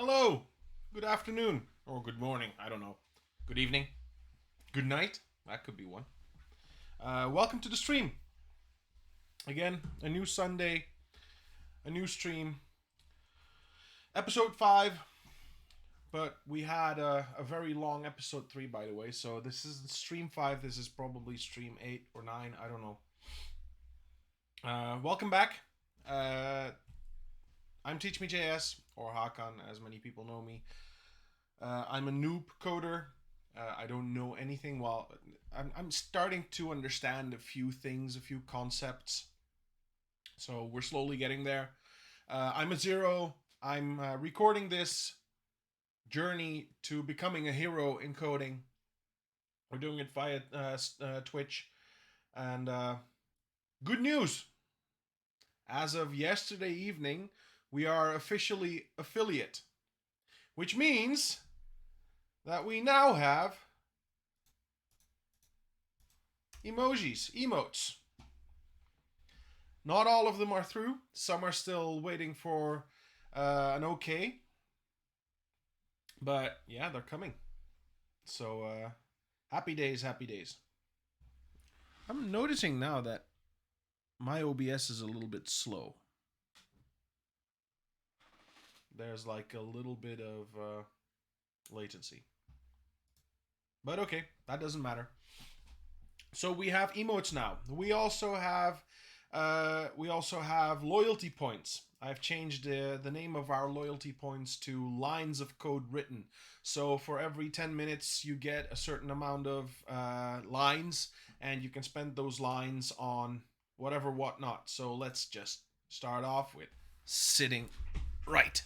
Hello, good afternoon, or good morning, I don't know. Good evening, good night, that could be one. Welcome to the stream. Again, a new Sunday, a new stream. Episode 5, but we had a very long episode 3, by the way, so this is stream 5, this is probably stream 8 or 9, I don't know. Welcome back. I'm TeachMeJS, or Hakan, as many people know me. I'm a noob coder. I don't know anything. Well, I'm starting to understand a few things, a few concepts. So we're slowly getting there. I'm a zero. I'm recording this journey to becoming a hero in coding. We're doing it via Twitch. And good news! As of yesterday evening, we are officially affiliate, which means that we now have emotes. Not all of them are through. Some are still waiting for an okay. But yeah, they're coming. So happy days, happy days. I'm noticing now that my OBS is a little bit slow. There's like a little bit of latency. But okay, that doesn't matter. So we have emotes now. We also have loyalty points. I've changed the name of our loyalty points to lines of code written. So for every 10 minutes, you get a certain amount of lines, and you can spend those lines on whatnot. So let's just start off with sitting right.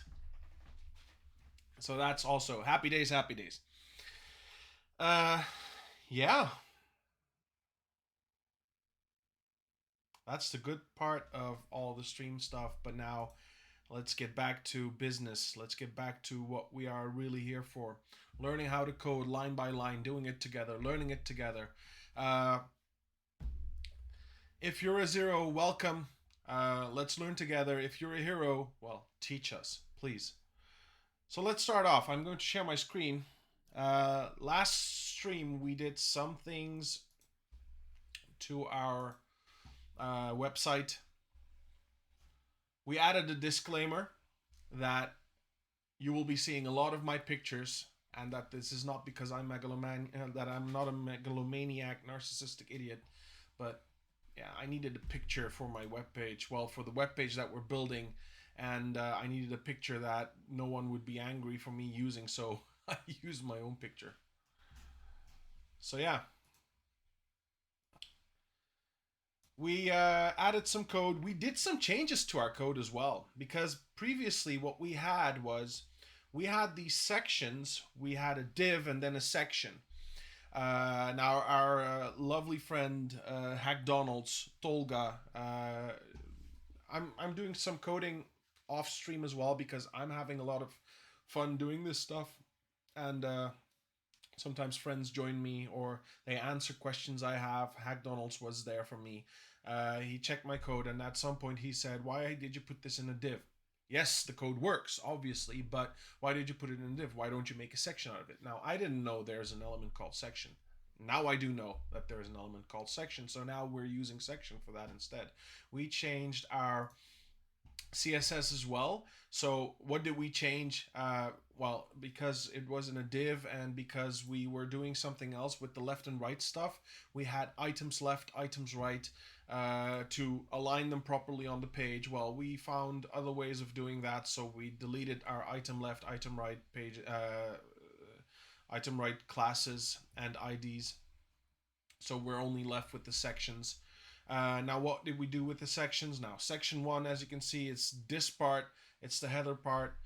So that's also happy days, happy days. Yeah. That's the good part of all the stream stuff, but now let's get back to business. Let's get back to what we are really here for. Learning how to code line by line, doing it together, learning it together. If you're a zero, welcome. Let's learn together. If you're a hero, well, teach us, please. So let's start off. I'm going to share my screen. Last stream, we did some things to our website. We added a disclaimer that you will be seeing a lot of my pictures, and that this is not because I'm that I'm not a megalomaniac, narcissistic idiot, but yeah, I needed a picture for my webpage. Well, for the webpage that we're building, and I needed a picture that no one would be angry for me using, so I used my own picture. So yeah, we added some code. We did some changes to our code as well, because previously what we had was we had these sections. We had a div and then a section. Now our lovely friend Hack Donald's Tolga. I'm doing some coding off stream as well, because I'm having a lot of fun doing this stuff, and sometimes friends join me or they answer questions I have. Hack Donald's was there for me. He checked my code, and at some point he said, "Why did you put this in a div?" Yes, the code works, obviously, but why did you put it in a div? Why don't you make a section out of it? Now, I didn't know there's an element called section. Now I do know that there's an element called section, so now we're using section for that instead. We changed our CSS as well. So what did we change? Well, because it wasn't a div, and because we were doing something else with the left and right stuff, we had items left, items right, to align them properly on the page. Well, we found other ways of doing that, so we deleted our item left, item right page, item right classes and IDs. So we're only left with the sections. Now, what did we do with the sections? Now, section 1, as you can see, it's this part. It's the header part.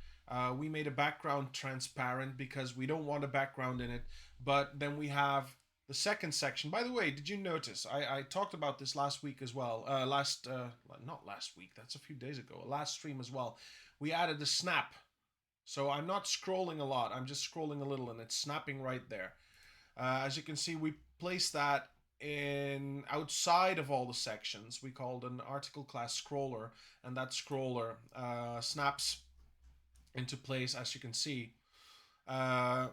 We made a background transparent because we don't want a background in it. But then we have the second section. By the way, did you notice? I talked about this last week as well. Not last week. That's a few days ago. Last stream as well. We added the snap. So I'm not scrolling a lot. I'm just scrolling a little, and it's snapping right there. As you can see, we placed that in outside of all the sections. We called an article class scroller, and that scroller snaps into place. As you can see, uh,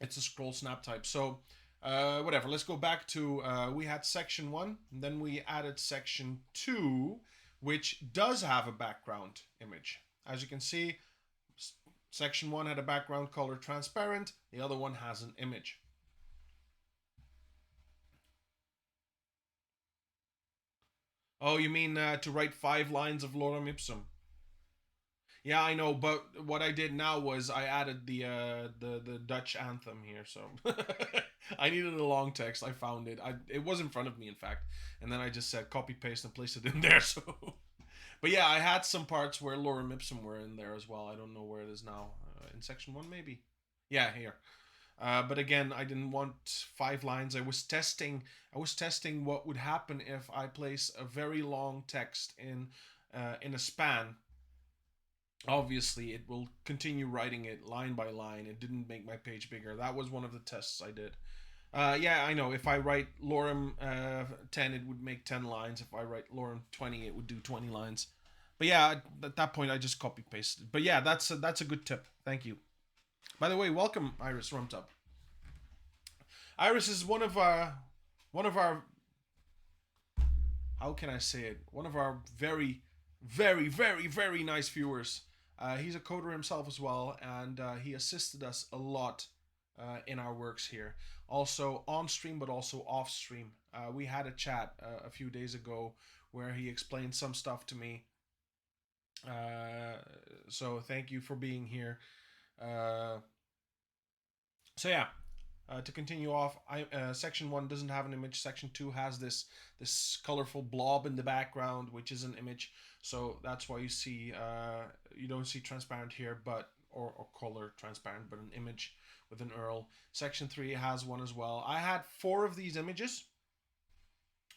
it's a scroll snap type. So whatever, let's go back to, we had section 1, then we added section 2, which does have a background image. As you can see, section 1 had a background color transparent, the other one has an image. Oh, you mean to write 5 lines of lorem ipsum? Yeah, I know, but what I did now was I added the Dutch anthem here, so I needed a long text. I found it. It was in front of me, in fact, and then I just said copy paste and place it in there. So, but yeah, I had some parts where lorem ipsum were in there as well. I don't know where it is now. In section 1, maybe. Yeah, here. But again, I didn't want 5 lines. I was testing. I was testing what would happen if I place a very long text in a span. Obviously, it will continue writing it line by line. It didn't make my page bigger. That was one of the tests I did. Yeah, I know. If I write lorem 10, it would make 10 lines. If I write lorem 20, it would do 20 lines. But yeah, at that point, I just copy pasted. But yeah, that's a good tip. Thank you. By the way, welcome, Iris Rumtub. Iris is one of our how can I say it? One of our very, very, very, very nice viewers. He's a coder himself as well, and he assisted us a lot in our works here. Also on stream, but also off stream. We had a chat a few days ago where he explained some stuff to me. So thank you for being here. Uh, so yeah, to continue off, section 1 doesn't have an image. Section 2 has this colorful blob in the background, which is an image. So that's why you see you don't see transparent here, but or color transparent, but an image with an URL. Section 3 has one as well. I had 4 of these images.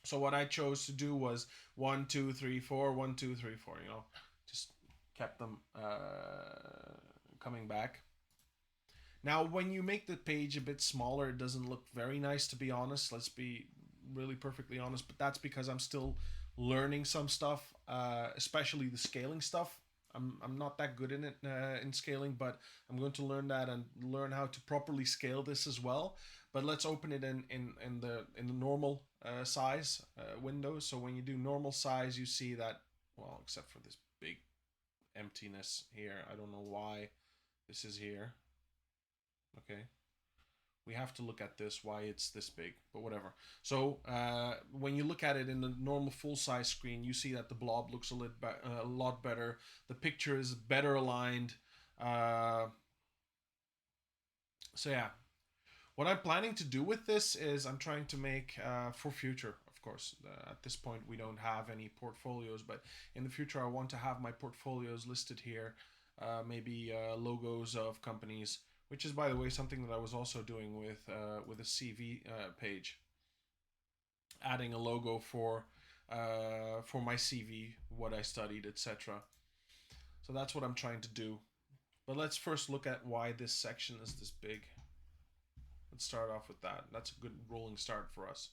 So what I chose to do was 1, 2, 3, 4, 1, 2, 3, 4. You know, just kept them coming back. Now, when you make the page a bit smaller, it doesn't look very nice, to be honest. Let's be really perfectly honest. But that's because I'm still learning some stuff, especially the scaling stuff. I'm not that good in it in scaling, but I'm going to learn that and learn how to properly scale this as well. But let's open it in the normal size window. So when you do normal size, you see that, well, except for this big emptiness here. I don't know why this is here. Okay, we have to look at this, why it's this big, but whatever. So when you look at it in the normal full size screen, you see that the blob looks a lot better. The picture is better aligned. So yeah, what I'm planning to do with this is I'm trying to make for future, of course. At this point, we don't have any portfolios, but in the future, I want to have my portfolios listed here. Maybe logos of companies, which is, by the way, something that I was also doing with a CV page, adding a logo for my CV, what I studied, etc. So that's what I'm trying to do. But let's first look at why this section is this big. Let's start off with that. That's a good rolling start for us.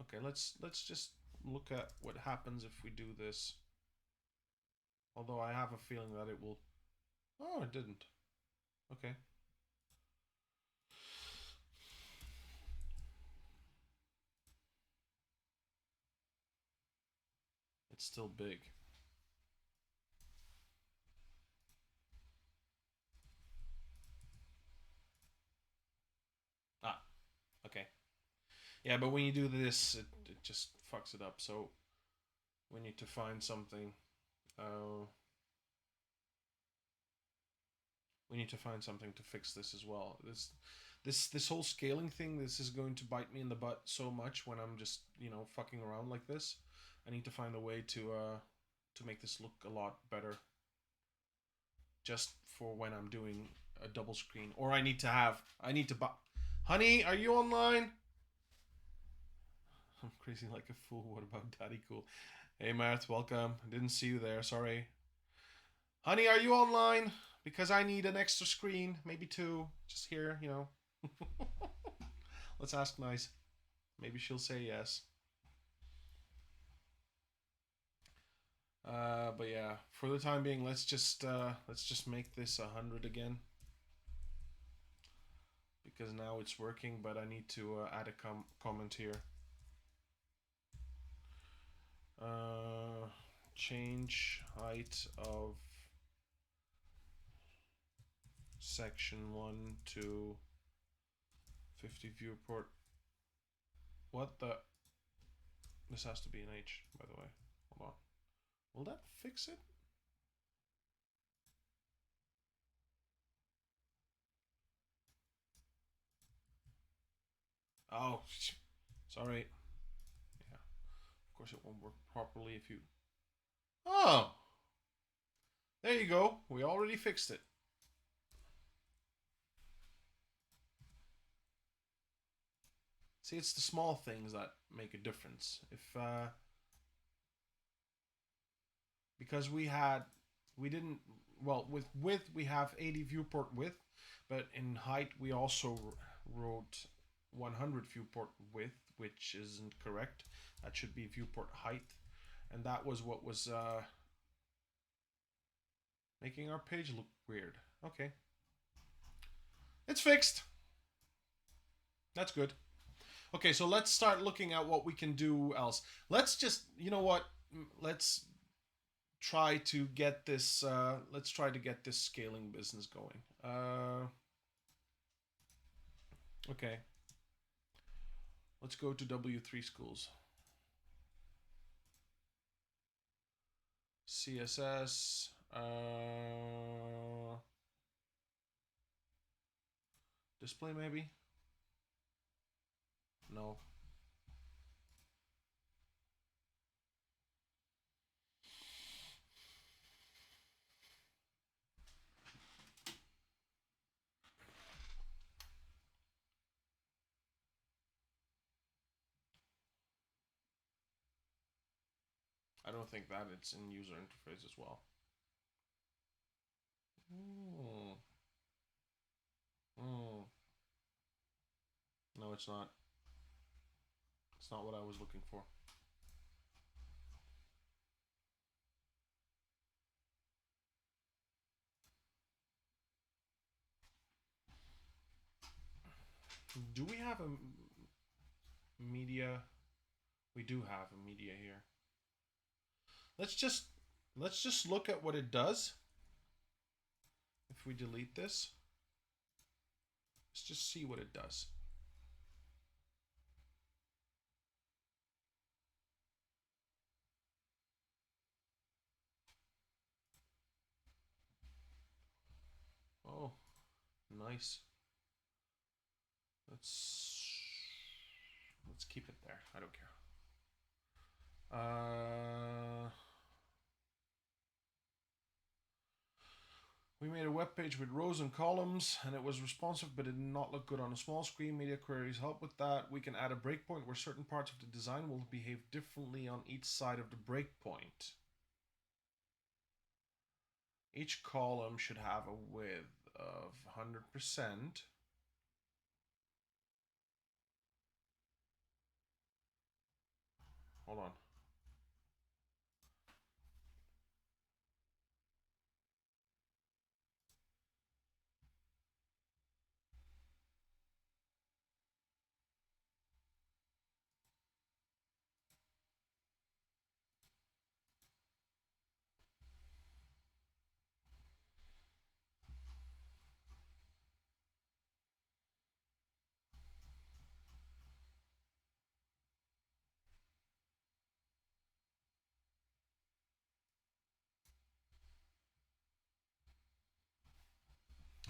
Okay, let's just look at what happens if we do this. Although I have a feeling that it will. Oh, it didn't. Okay. It's still big. Ah, okay. Yeah, but when you do this, it just fucks it up. So we need to find something. Uh, we need to find something to fix this as well. This whole scaling thing. This is going to bite me in the butt so much when I'm just fucking around like this. I need to find a way to make this look a lot better. Just for when I'm doing a double screen, or I need to buy. Honey, are you online? I'm crazy like a fool. What about Daddy Cool? Hey, Mart, welcome. Didn't see you there. Sorry. Honey, are you online? Because I need an extra screen, maybe 2, just here. Let's ask nice. Maybe she'll say yes. But yeah, for the time being, let's just make this 100 again, because now it's working. But I need to add a comment here. Change height of section 1 to 50 viewport. What the? This has to be an H, by the way. Hold on. Will that fix it? Oh, sorry. Yeah, of course it won't work properly if you... Oh! There you go. We already fixed it. See, it's the small things that make a difference. If because we didn't, well, with width we have 80 viewport width, but in height we also wrote 100 viewport width, which isn't correct. That should be viewport height, and that was what was making our page look weird. Okay, it's fixed. That's good. Okay, so let's start looking at what we can do else. Let's just, you know what? Let's try to get this. Let's try to get this scaling business going. Okay. Let's go to W3 schools. CSS. Display maybe. No. I don't think that it's in user interface as well. No, it's not. It's not what I was looking for. Do we have a media? We do have a media here. Let's just look at what it does. If we delete this, let's just see what it does. Oh, nice. Let's keep it there. I don't care. We made a web page with rows and columns, and it was responsive, but it did not look good on a small screen. Media queries help with that. We can add a breakpoint where certain parts of the design will behave differently on each side of the breakpoint. Each column should have a width of 100%. Hold on.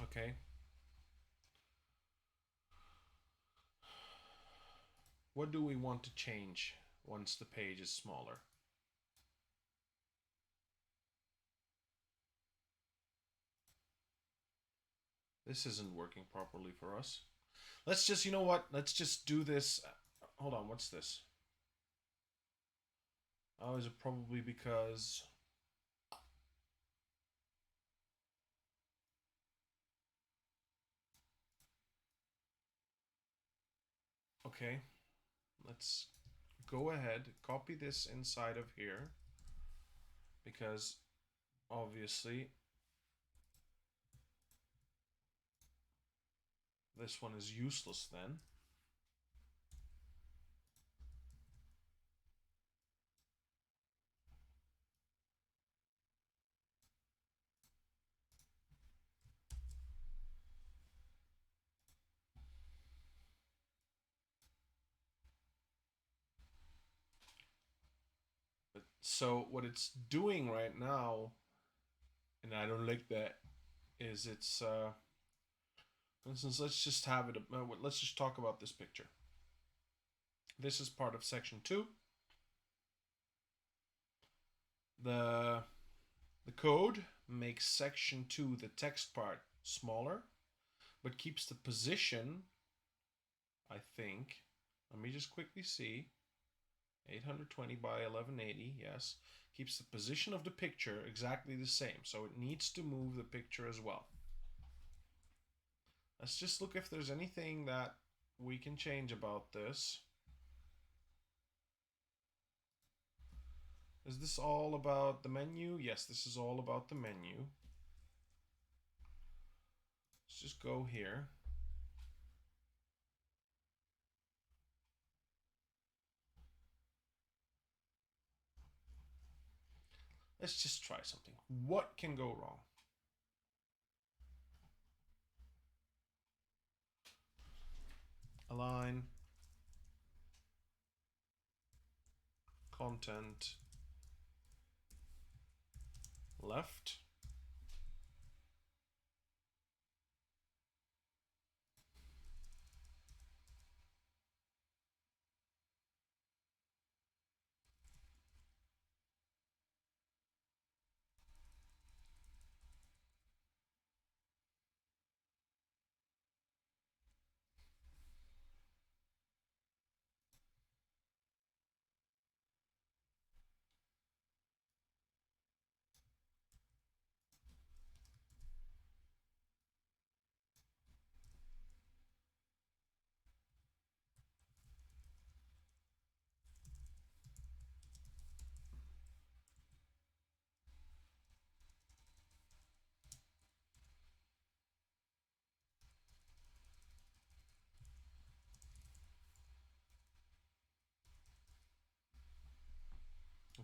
Okay. What do we want to change once the page is smaller? This isn't working properly for us. Let's just, you know what? Let's just do this. Hold on, what's this? Oh, is it probably because... Okay. let's go ahead, copy this inside of here, because obviously this one is useless then. So what it's doing right now, and I don't like that, is it's for instance, let's just have it. Let's just talk about this picture. This is part of section 2. The code makes section 2, the text part, smaller, but keeps the position, I think. Let me just quickly see. 820 by 1180, yes. Keeps the position of the picture exactly the same, so it needs to move the picture as well. Let's just look if there's anything that we can change about this. Is this all about the menu? Yes, this is all about the menu. Let's just go here. Let's just try something. What can go wrong? Align. Content. Left.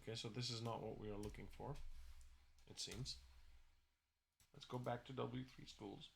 Okay, so this is not what we are looking for, it seems. Let's go back to W3 schools.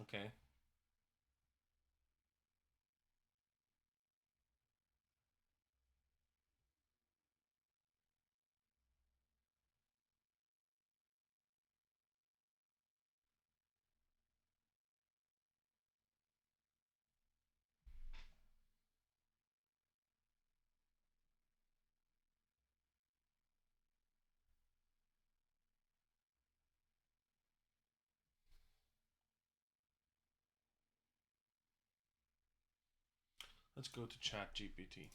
Okay. Let's go to ChatGPT.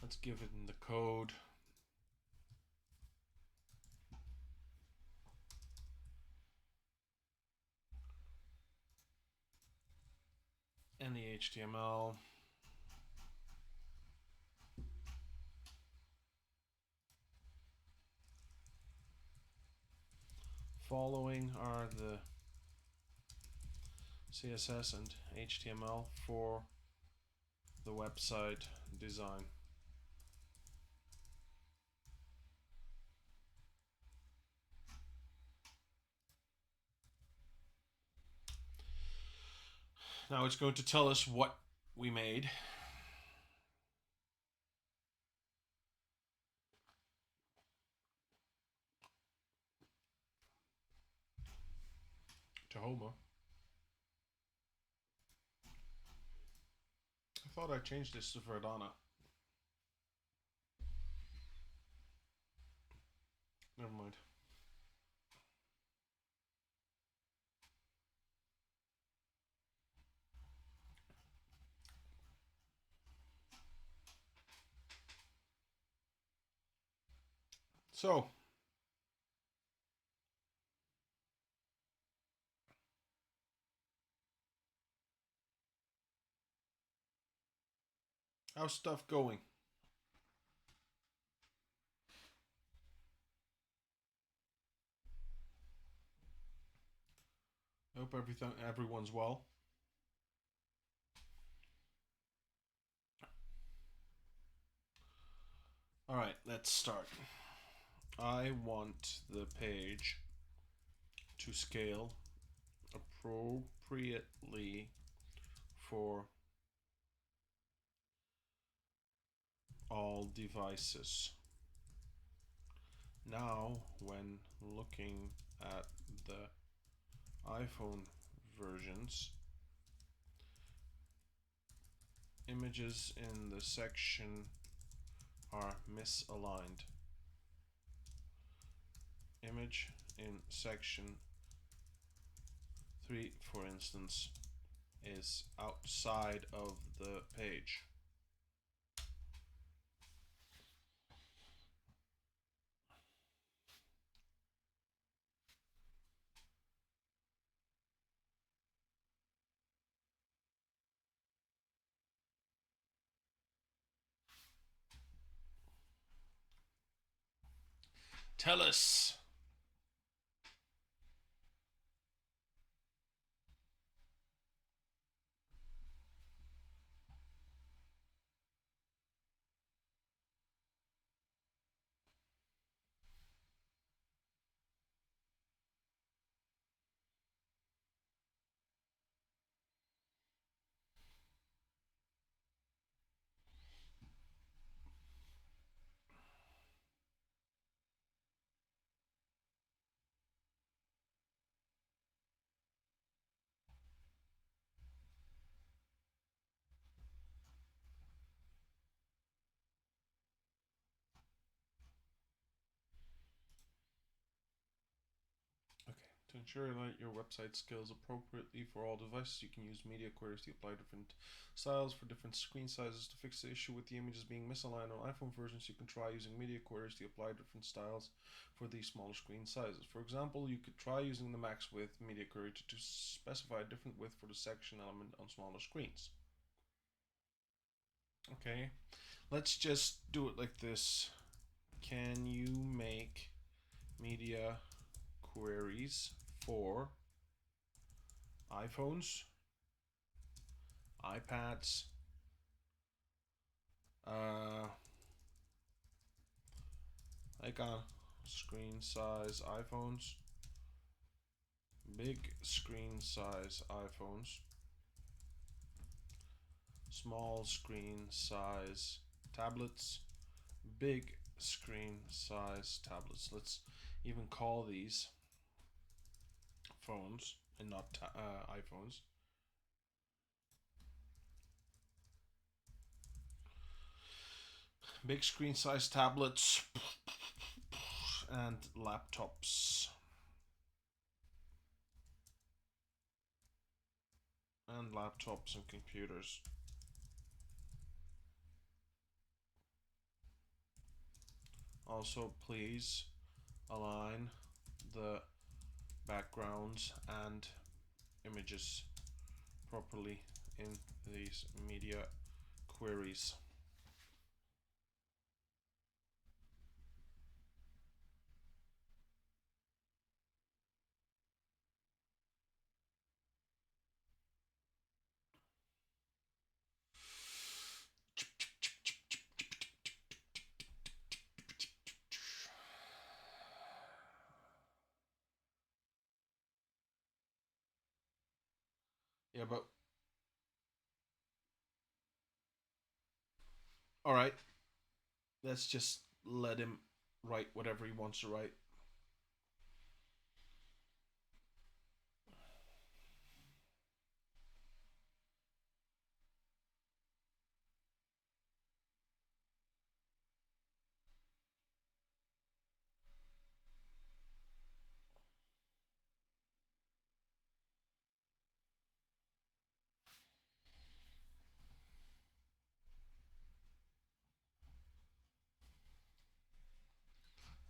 Let's give it in the code. And the HTML. Following are the CSS and HTML for the website design. Now it's going to tell us what we made. Oklahoma. I thought I changed this to Verdana. Never mind. So, how's stuff going? I hope everyone's well. All right, let's start. I want the page to scale appropriately for all devices. Now, when looking at the iPhone versions, images in the section are misaligned. Image in section 3, for instance, is outside of the page. Tell us. Okay, to ensure that your website scales appropriately for all devices, you can use media queries to apply different styles for different screen sizes. To fix the issue with the images being misaligned on iPhone versions, you can try using media queries to apply different styles for these smaller screen sizes. For example, you could try using the max width media query to specify a different width for the section element on smaller screens. Okay, let's just do it like this. Can you make media queries for iPhones, iPads, Hakan, screen size iPhones, big screen size iPhones, small screen size tablets, big screen size tablets. Let's even call these phones and not iPhones. Big screen size tablets and laptops. And laptops and computers. Also, please align the backgrounds and images properly in these media queries. Yeah, but all right, let's just let him write whatever he wants to write.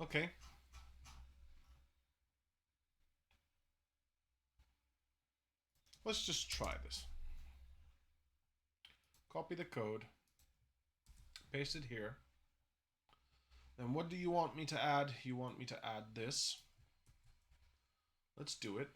Okay. Let's just try this. Copy the code, paste it here. Then what do you want me to add? You want me to add this. Let's do it.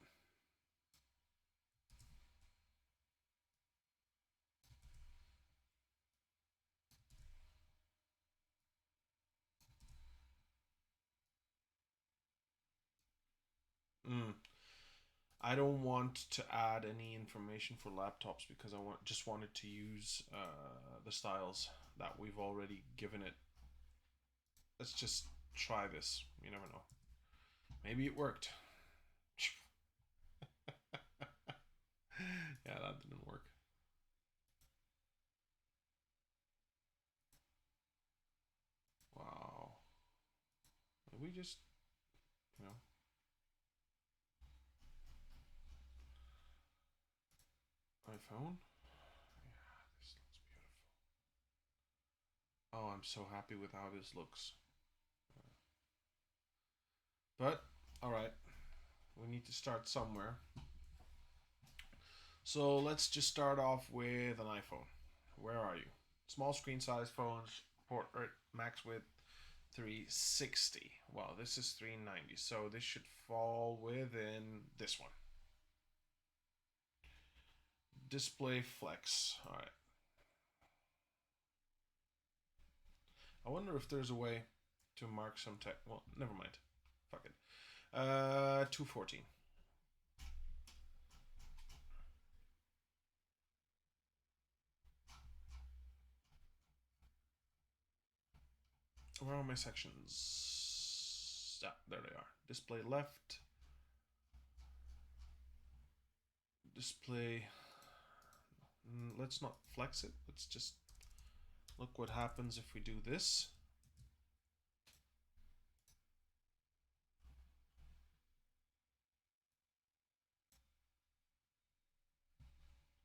I don't want to add any information for laptops because I just wanted to use the styles that we've already given it. Let's just try this. You never know. Maybe it worked. Yeah, that didn't work. Wow. We just, you know, iPhone. Yeah, this looks beautiful. Oh, I'm so happy with how this looks. But, alright, we need to start somewhere. So let's just start off with an iPhone. Where are you? Small screen size phones, portrait, max width 360. Wow, this is 390. So this should fall within this one. Display flex. Alright. I wonder if there's a way to mark some text. Well, never mind. Fuck it. 214. Where are my sections? Yeah, there they are. Display left. Display. Let's not flex it. Let's just look what happens if we do this.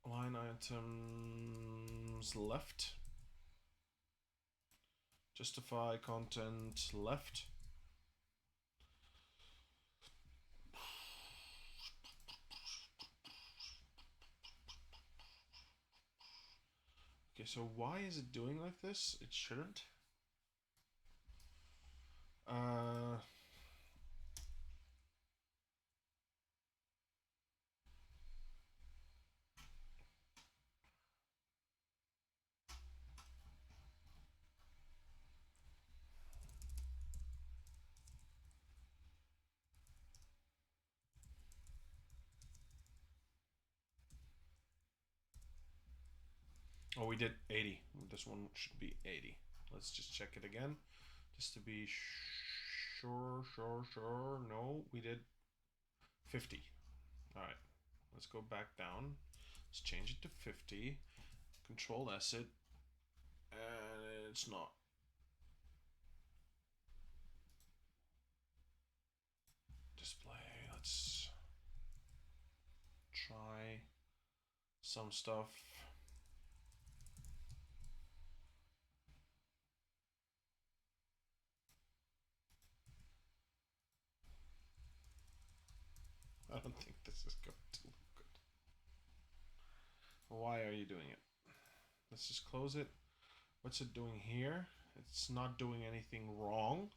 Line items left. Justify content left. Okay, so why is it doing like this? It shouldn't. Oh, we did 80. This one should be 80. Let's just check it again, just to be sure. No, we did 50. All right, let's go back down. Let's change it to 50. Control S it, and it's not. Display. Let's try some stuff. I don't think this is going to look good. Why are you doing it? Let's just close it. What's it doing here? It's not doing anything wrong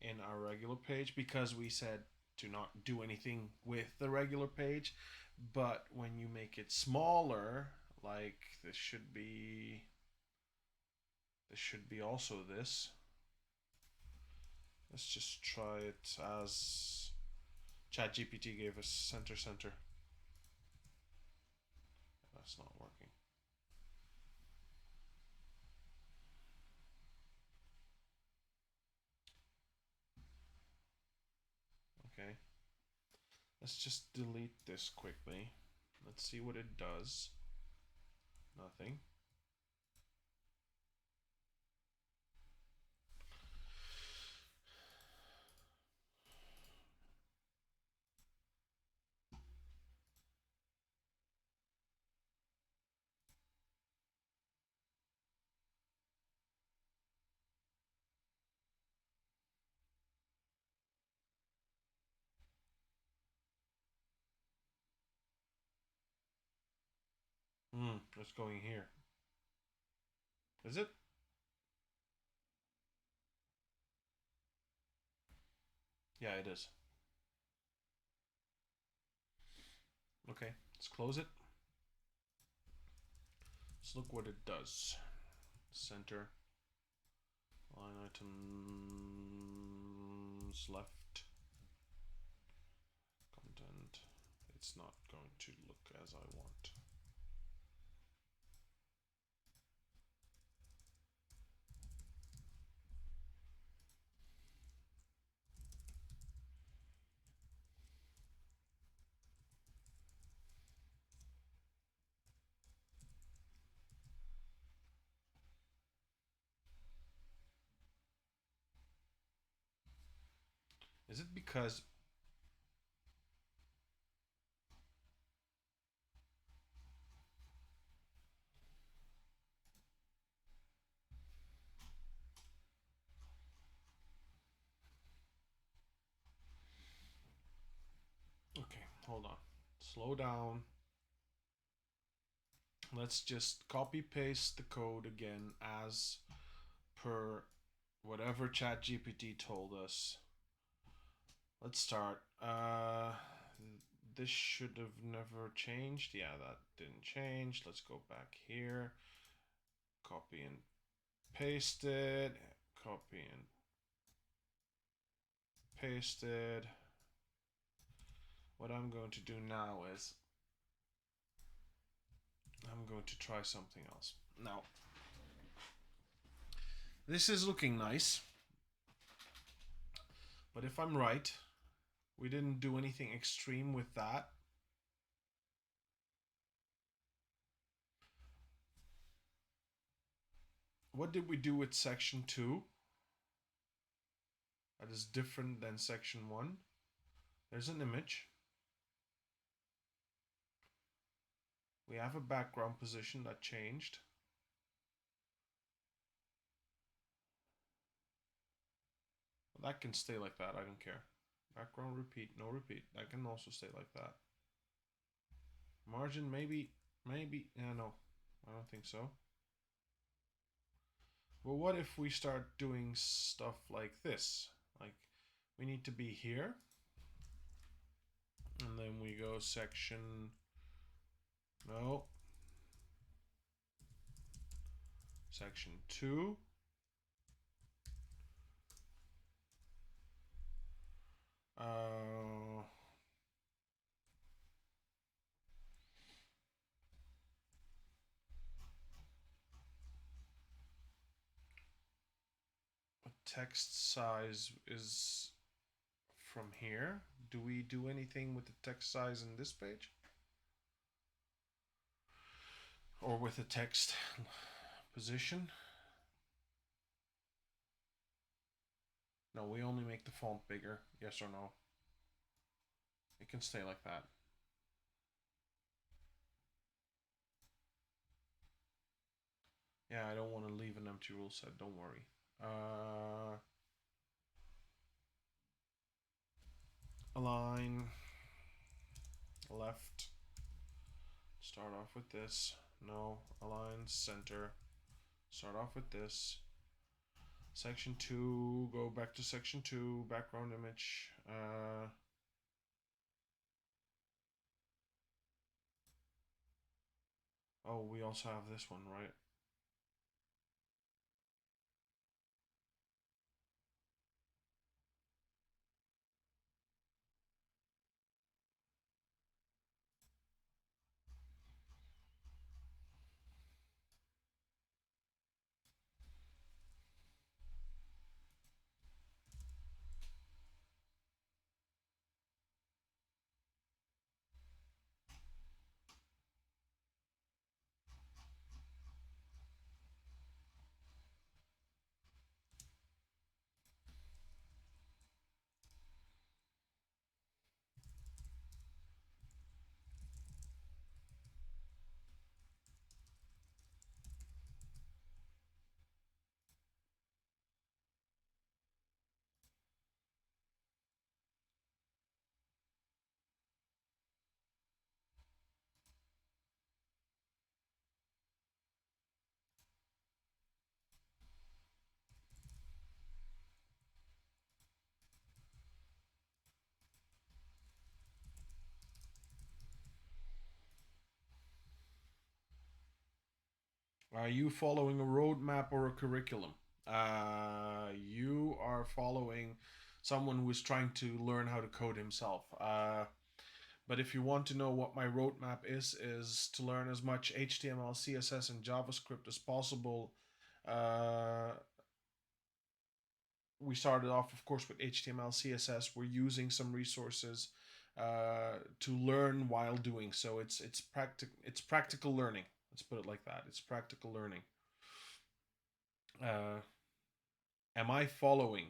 in our regular page because we said to not do anything with the regular page. But when you make it smaller, like this should be also this. Let's just try it as ChatGPT gave us center. That's not working. Okay. Let's just delete this quickly. Let's see what it does. Nothing. It's going here. Is it? Yeah, it is. Okay, let's close it. Let's look what it does. Center. Line items left. Content. It's not going to look as I want. Is it because okay, hold on. Slow down. Let's just copy paste the code again as per whatever ChatGPT told us. Let's start. This should have never changed. Yeah, that didn't change. Let's go back here. Copy and paste it. Copy and paste it. What I'm going to do now is I'm going to try something else. Now, this is looking nice. But if I'm right, we didn't do anything extreme with that. What did we do with section 2? That is different than section 1. There's an image. We have a background position that changed. Well, that can stay like that, I don't care. Background repeat, no repeat. That can also stay like that. Margin, maybe, yeah, no. I don't think so. Well, what if we start doing stuff like this? Like, we need to be here. And then we go section, no. Section 2. Text size is from here. Do we do anything with the text size in this page? Or with the text position? No, we only make the font bigger. Yes or no? It can stay like that. Yeah, I don't want to leave an empty rule set, don't worry. Align left. Start off with this. No, align center. Start off with this. Section 2, go back to section 2, background image. Oh, we also have this one, right? Are you following a roadmap or a curriculum? You are following someone who is trying to learn how to code himself. But if you want to know what my roadmap is to learn as much HTML, CSS, and JavaScript as possible. Uh, we started off, of course, with HTML, CSS. We're using some resources to learn while doing so. It's practical learning. Let's put it like that. It's practical learning. Uh, am I following?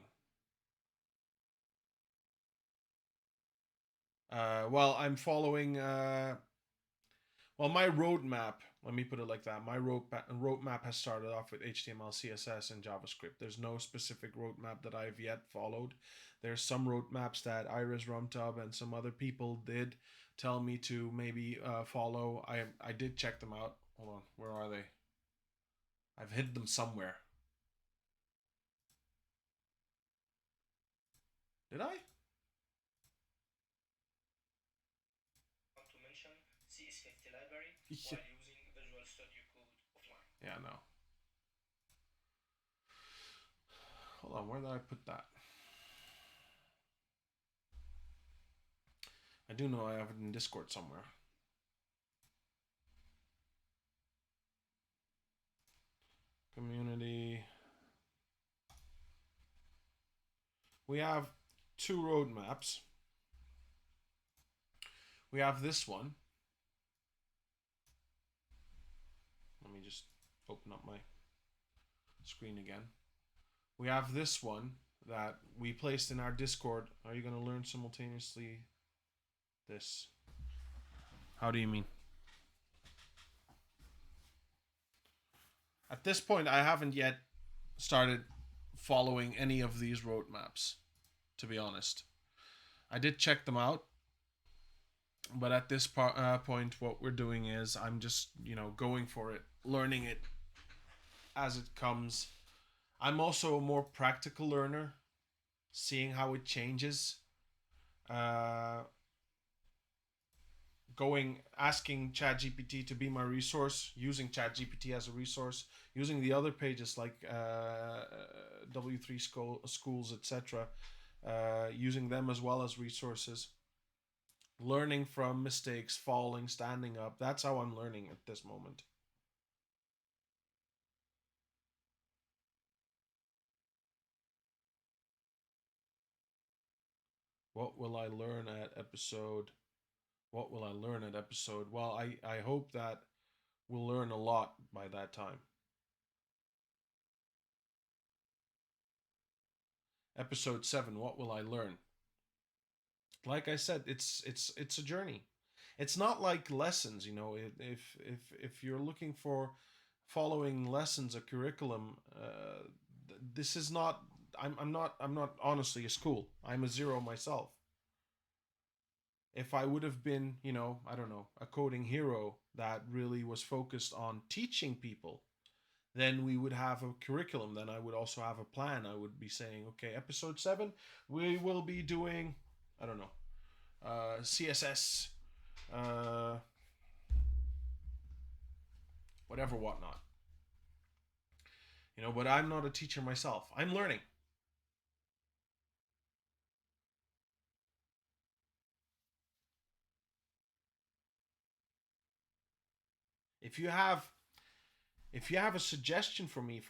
Well, I'm following. Well, my roadmap, let me put it like that. My roadmap has started off with HTML, CSS, and JavaScript. There's no specific roadmap that I've yet followed. There's some roadmaps that Iris Rumtub and some other people did tell me to maybe follow. I did check them out. Hold on, where are they? I've hid them somewhere. Did I? Yeah. Yeah, no. Hold on, where did I put that? I do know I have it in Discord somewhere. Community. We have two roadmaps. We have this one. Let me just open up my screen again. We have this one that we placed in our Discord. Are you going to learn simultaneously this? How do you mean? At this point, I haven't yet started following any of these roadmaps, to be honest. I did check them out, but at this point, what we're doing is I'm just, going for it, learning it as it comes. I'm also a more practical learner, seeing how it changes. Uh, asking ChatGPT to be my resource, using ChatGPT as a resource, using the other pages like W3 schools, etc., using them as well as resources, learning from mistakes, falling, standing up. That's how I'm learning at this moment. What will I learn at episode? What will I learn at episode? Well, I hope that we'll learn a lot by that time. Episode 7, what will I learn? Like I said, it's a journey. It's not like lessons, if you're looking for following lessons, a curriculum, this is not. I'm not honestly a school. I'm a zero myself. If I would have been, I don't know, a coding hero that really was focused on teaching people, then we would have a curriculum. Then I would also have a plan. I would be saying, okay, episode 7, we will be doing, I don't know, CSS, uh, whatever, whatnot. But I'm not a teacher myself. I'm learning. If you have a suggestion for me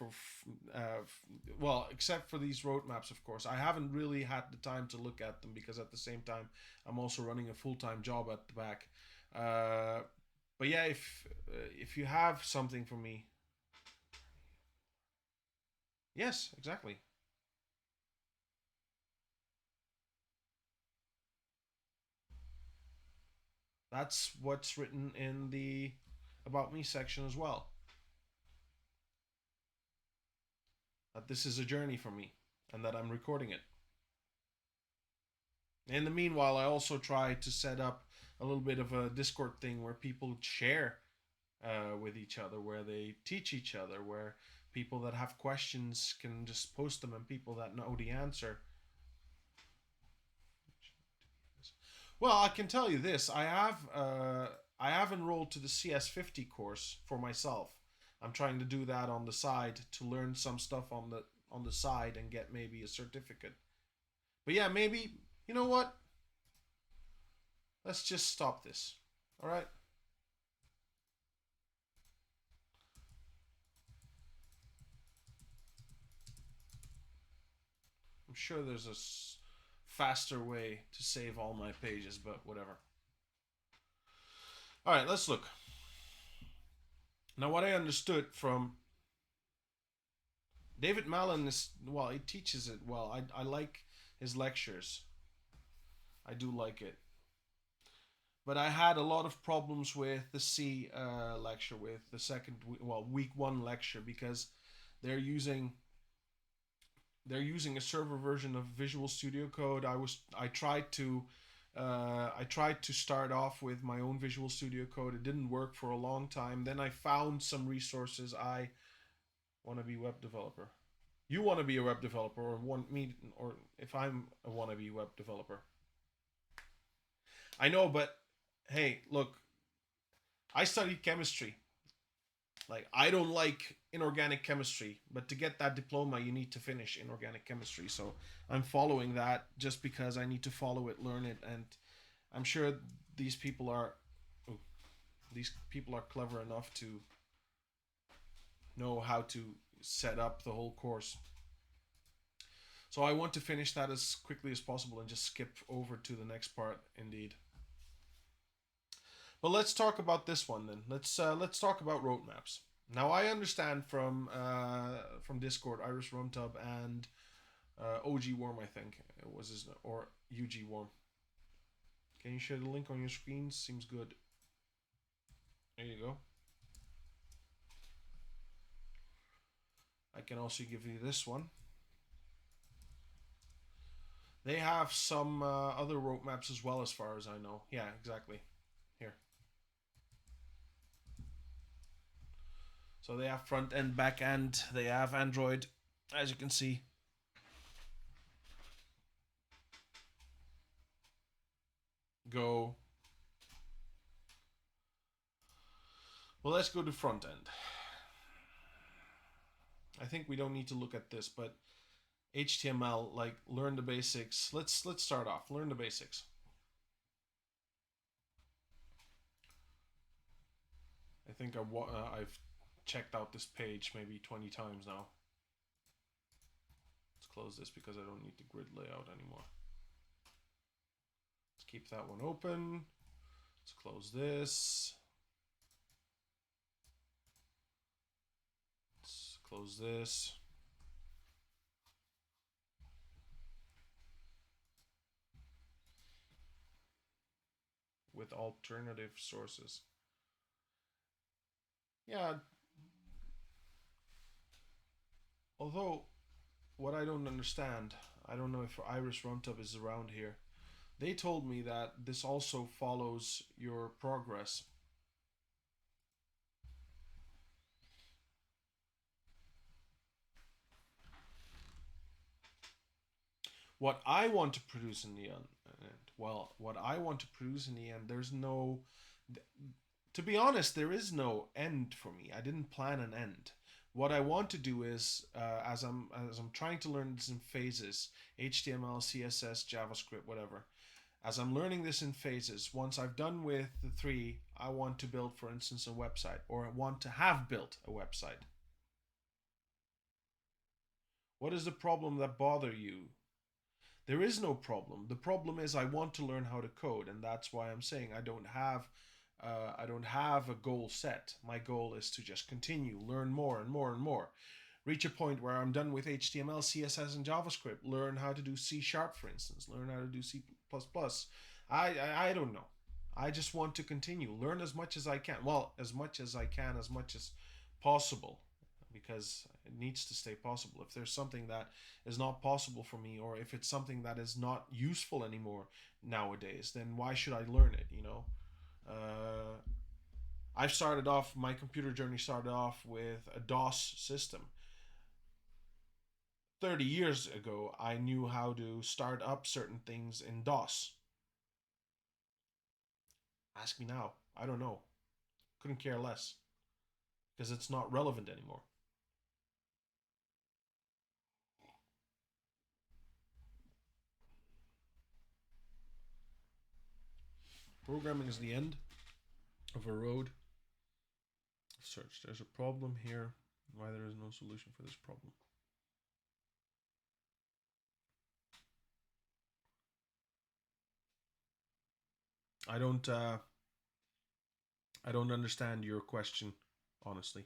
well, except for these roadmaps, of course, I haven't really had the time to look at them because at the same time I'm also running a full-time job at the back. But yeah, if you have something for me, yes, exactly. That's what's written in the about me section as well. That this is a journey for me and that I'm recording it. In the meanwhile, I also try to set up a little bit of a Discord thing where people share with each other, where they teach each other, where people that have questions can just post them, and people that know the answer. Well, I can tell you this: I have enrolled to the CS50 course for myself. I'm trying to do that on the side to learn some stuff on the side and get maybe a certificate. But yeah, maybe you know what? Let's just stop this. All right. I'm sure there's a faster way to save all my pages, but whatever. All right, let's look. Now, what I understood from David Malin is, well, he teaches it well. I like his lectures. I do like it. But I had a lot of problems with the C lecture, with the week one lecture, because they're using they're using a server version of Visual Studio Code. I tried to start off with my own Visual Studio Code. It didn't work for a long time. Then I found some resources. I want to be web developer. You want to be a web developer, or want me, or if I'm a wannabe web developer. I know, but hey, look, I studied chemistry. Like, I don't like inorganic chemistry, but to get that diploma, you need to finish inorganic chemistry. So I'm following that just because I need to follow it, learn it, and I'm sure these people are these people are clever enough to know how to set up the whole course. So I want to finish that as quickly as possible and just skip over to the next part. Indeed. But let's talk about this one then. Let's talk about roadmaps. Now I understand from Discord, Iris Rumtub and OG Worm, I think it was his, or UG Worm. Can you share the link on your screen? Seems good. There you go. I can also give you this one. They have some other roadmaps as well, as far as I know. Yeah, exactly. Here. So they have front end, back end. They have Android, as you can see. Go. Well, let's go to front end. I think we don't need to look at this, but HTML, like, learn the basics. Let's start off. Learn the basics. I think I've checked out this page maybe 20 times now. Let's close this because I don't need the grid layout anymore. Let's keep that one open. Let's close this. Let's close this. With alternative sources. Yeah. Although, what I don't understand, I don't know if Iris Runtub is around here. They told me that this also follows your progress. What I want to produce in the end, what I want to produce in the end, there's no, to be honest, there is no end for me. I didn't plan an end. What I want to do is, as I'm trying to learn this in phases, HTML, CSS, JavaScript, whatever. As I'm learning this in phases, once I've done with the three, I want to build, for instance, a website, or I want to have built a website. What is the problem that bother you? There is no problem. The problem is I want to learn how to code, and that's why I'm saying I don't have a goal set. My goal is to just continue, learn more and more and more. Reach a point where I'm done with HTML, CSS, and JavaScript. Learn how to do C#, for instance. Learn how to do C++. I don't know. I just want to continue. Learn as much as I can. Well, as much as I can, as much as possible, because it needs to stay possible. If there's something that is not possible for me, or if it's something that is not useful anymore nowadays, then why should I learn it? Uh, I've started off, my computer journey started off with a DOS system. 30 years ago, I knew how to start up certain things in DOS. Ask me now. I don't know. Couldn't care less. because it's not relevant anymore. Programming is the end of a road of search. There's a problem here. Why there is no solution for this problem? I don't understand your question, honestly.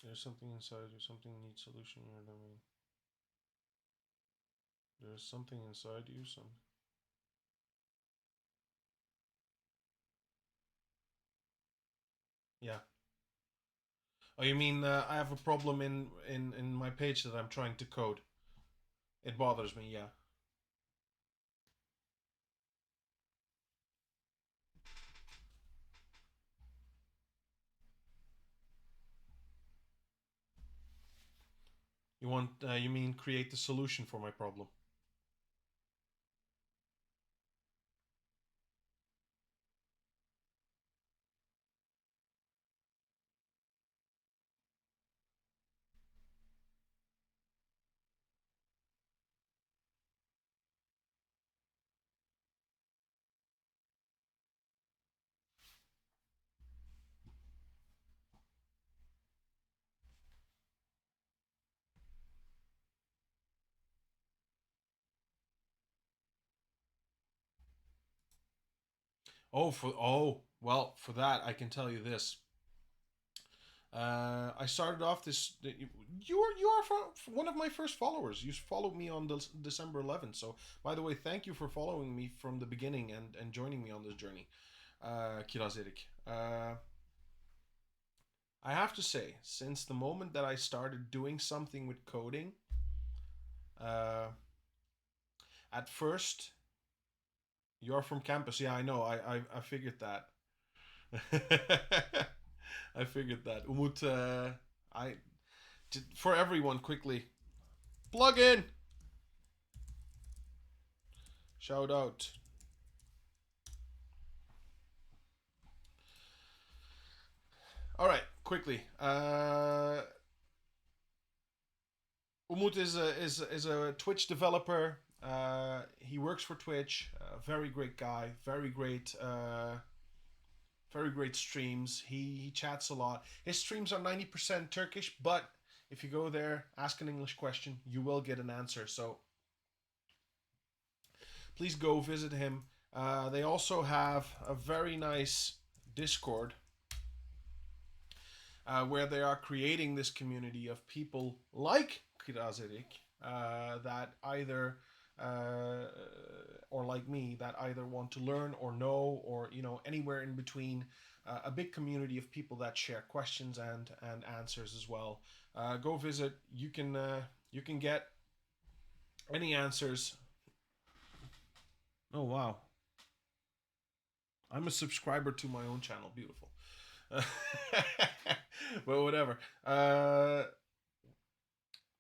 There's something inside you, something needs solution in your domain. There's something inside you, some. Yeah. Oh, you mean I have a problem in my page that I'm trying to code? It bothers me, yeah. You want, you mean create the solution for my problem? Well, for that I can tell you this. I started off this. You are one of my first followers. You followed me on December 11th. So, by the way, thank you for following me from the beginning and joining me on this journey, Kirazirik. I have to say, since the moment that I started doing something with coding, uh, at first, you're from campus. Yeah, I know. I figured that. I figured that. Umut, I for everyone quickly. Plug in. Shout out. All right, quickly. Umut is a Twitch developer. He works for Twitch. Very great guy. Very great streams. He chats a lot. His streams are 90% Turkish, but if you go there, ask an English question, you will get an answer. So please go visit him. They also have a very nice Discord where they are creating this community of people like Kirazirik that either or like me that either want to learn or know or anywhere in between. A big community of people that share questions and answers as well. Go visit. You can get any answers. Oh wow, I'm a subscriber to my own channel. Beautiful. But whatever.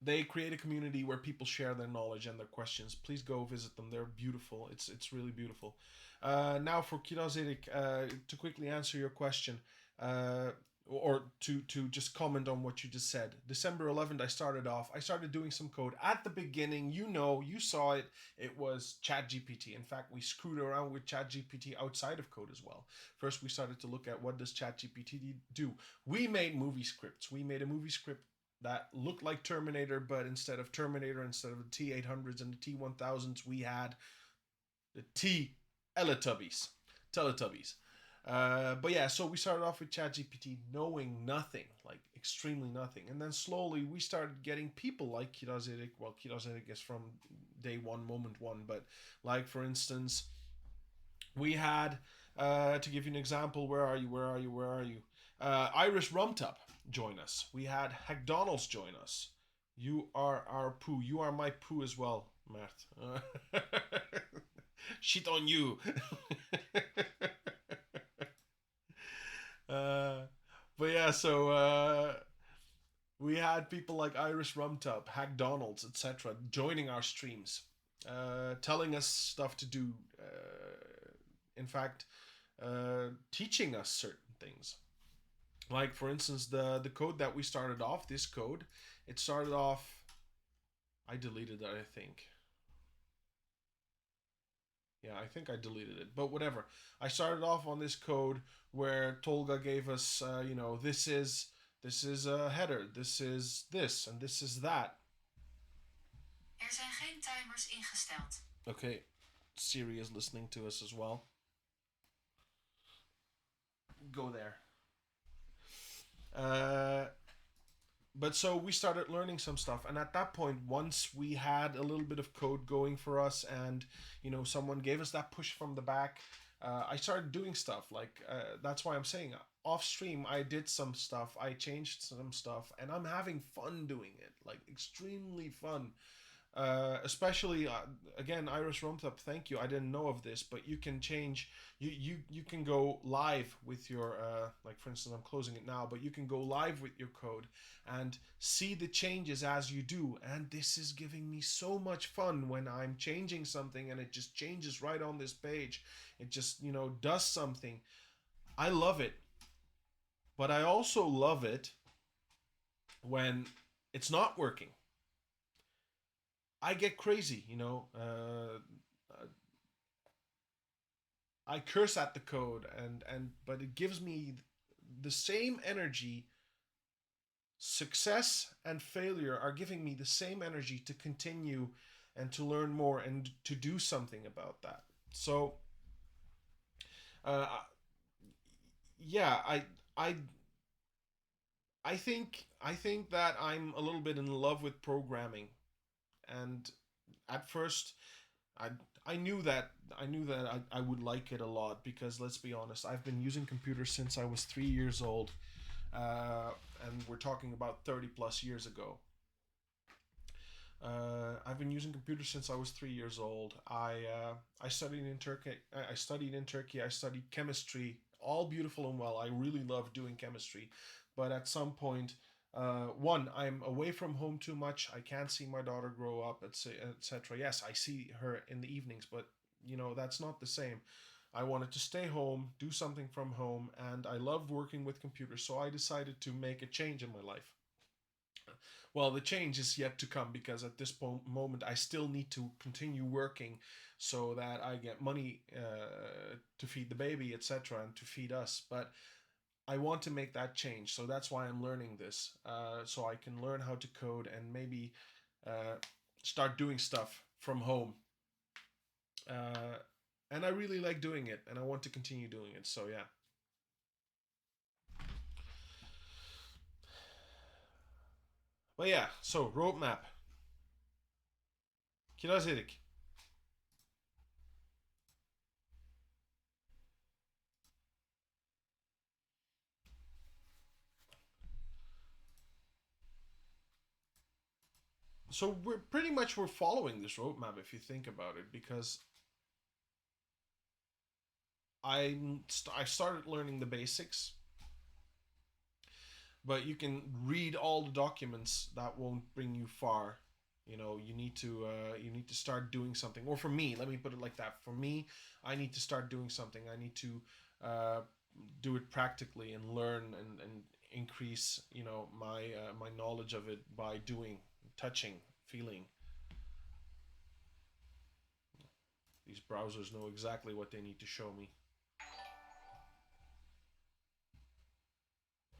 They create a community where people share their knowledge and their questions. Please go visit them. They're beautiful. It's really beautiful. Now for Kirazirik, to quickly answer your question, or to just comment on what you just said. December 11th, I started doing some code. At the beginning, you saw it. It was ChatGPT. In fact, we screwed around with ChatGPT outside of code as well. First, we started to look at what does ChatGPT do. We made movie scripts. We made a movie script that looked like Terminator, but instead of Terminator, instead of the T-800s and the T-1000s, we had the Teletubbies. But yeah, so we started off with ChatGPT knowing nothing, like extremely nothing. And then slowly we started getting people like Kirazirik. Well, Kirazirik is from day one, moment one. But like, for instance, we had, to give you an example, where are you? Where are you? Where are you? Irish Rumtup join us. We had McDonald's join us. You are our poo. You are my poo as well, Mert. Shit on you. uh, but yeah, so we had people like Irish Rumtub, McDonald's, etc., joining our streams, telling us stuff to do. In fact, teaching us certain things. Like, for instance, the code that we started off, this code, it started off. I deleted that, I think. Yeah, I think I deleted it, but whatever. I started off on this code where Tolga gave us, this is a header, this is this, and this is that. Er zijn geen timers ingesteld. Okay, Siri is listening to us as well. Go there. But so we started learning some stuff, and at that point, once we had a little bit of code going for us, and someone gave us that push from the back, I started doing stuff. Like, that's why I'm saying off stream I did some stuff, I changed some stuff, and I'm having fun doing it, like extremely fun. Especially again, Irish Rumthup, thank you. I didn't know of this, but you can change. You can go live with your like, for instance, I'm closing it now, but you can go live with your code and see the changes as you do. And this is giving me so much fun when I'm changing something and it just changes right on this page. It just does something. I love it, but I also love it when it's not working. I get crazy, I curse at the code, but it gives me the same energy. Success and failure are giving me the same energy to continue and to learn more and to do something about that. So, uh, yeah, I I think that I'm a little bit in love with programming, and at first I I knew that I would like it a lot, because let's be honest, I've been using computers since I was 3 years old, uh, and we're talking about 30 plus years ago. I've been using computers since I was 3 years old. I studied in Turkey. I studied in Turkey. I studied chemistry. All beautiful and well. I really love doing chemistry, but at some point, one, I'm away from home too much. I can't see my daughter grow up, etc. Yes, I see her in the evenings, but that's not the same. I wanted to stay home, do something from home, and I loved working with computers, so I decided to make a change in my life. Well, the change is yet to come, because at this moment I still need to continue working so that I get money to feed the baby, etc., and to feed us. But I want to make that change, so that's why I'm learning this, so I can learn how to code and maybe uh, start doing stuff from home. Uh, and I really like doing it, and I want to continue doing it. So yeah. But yeah, so roadmap. Kiraz dedik. So we're following this roadmap, if you think about it, because I started learning the basics, but you can read all the documents. That won't bring you far. You need to start doing something. Or for me, let me put it like that. For me, I need to start doing something. I need to uh, do it practically and learn and increase my knowledge of it by doing, touching, feeling. These browsers know exactly what they need to show me.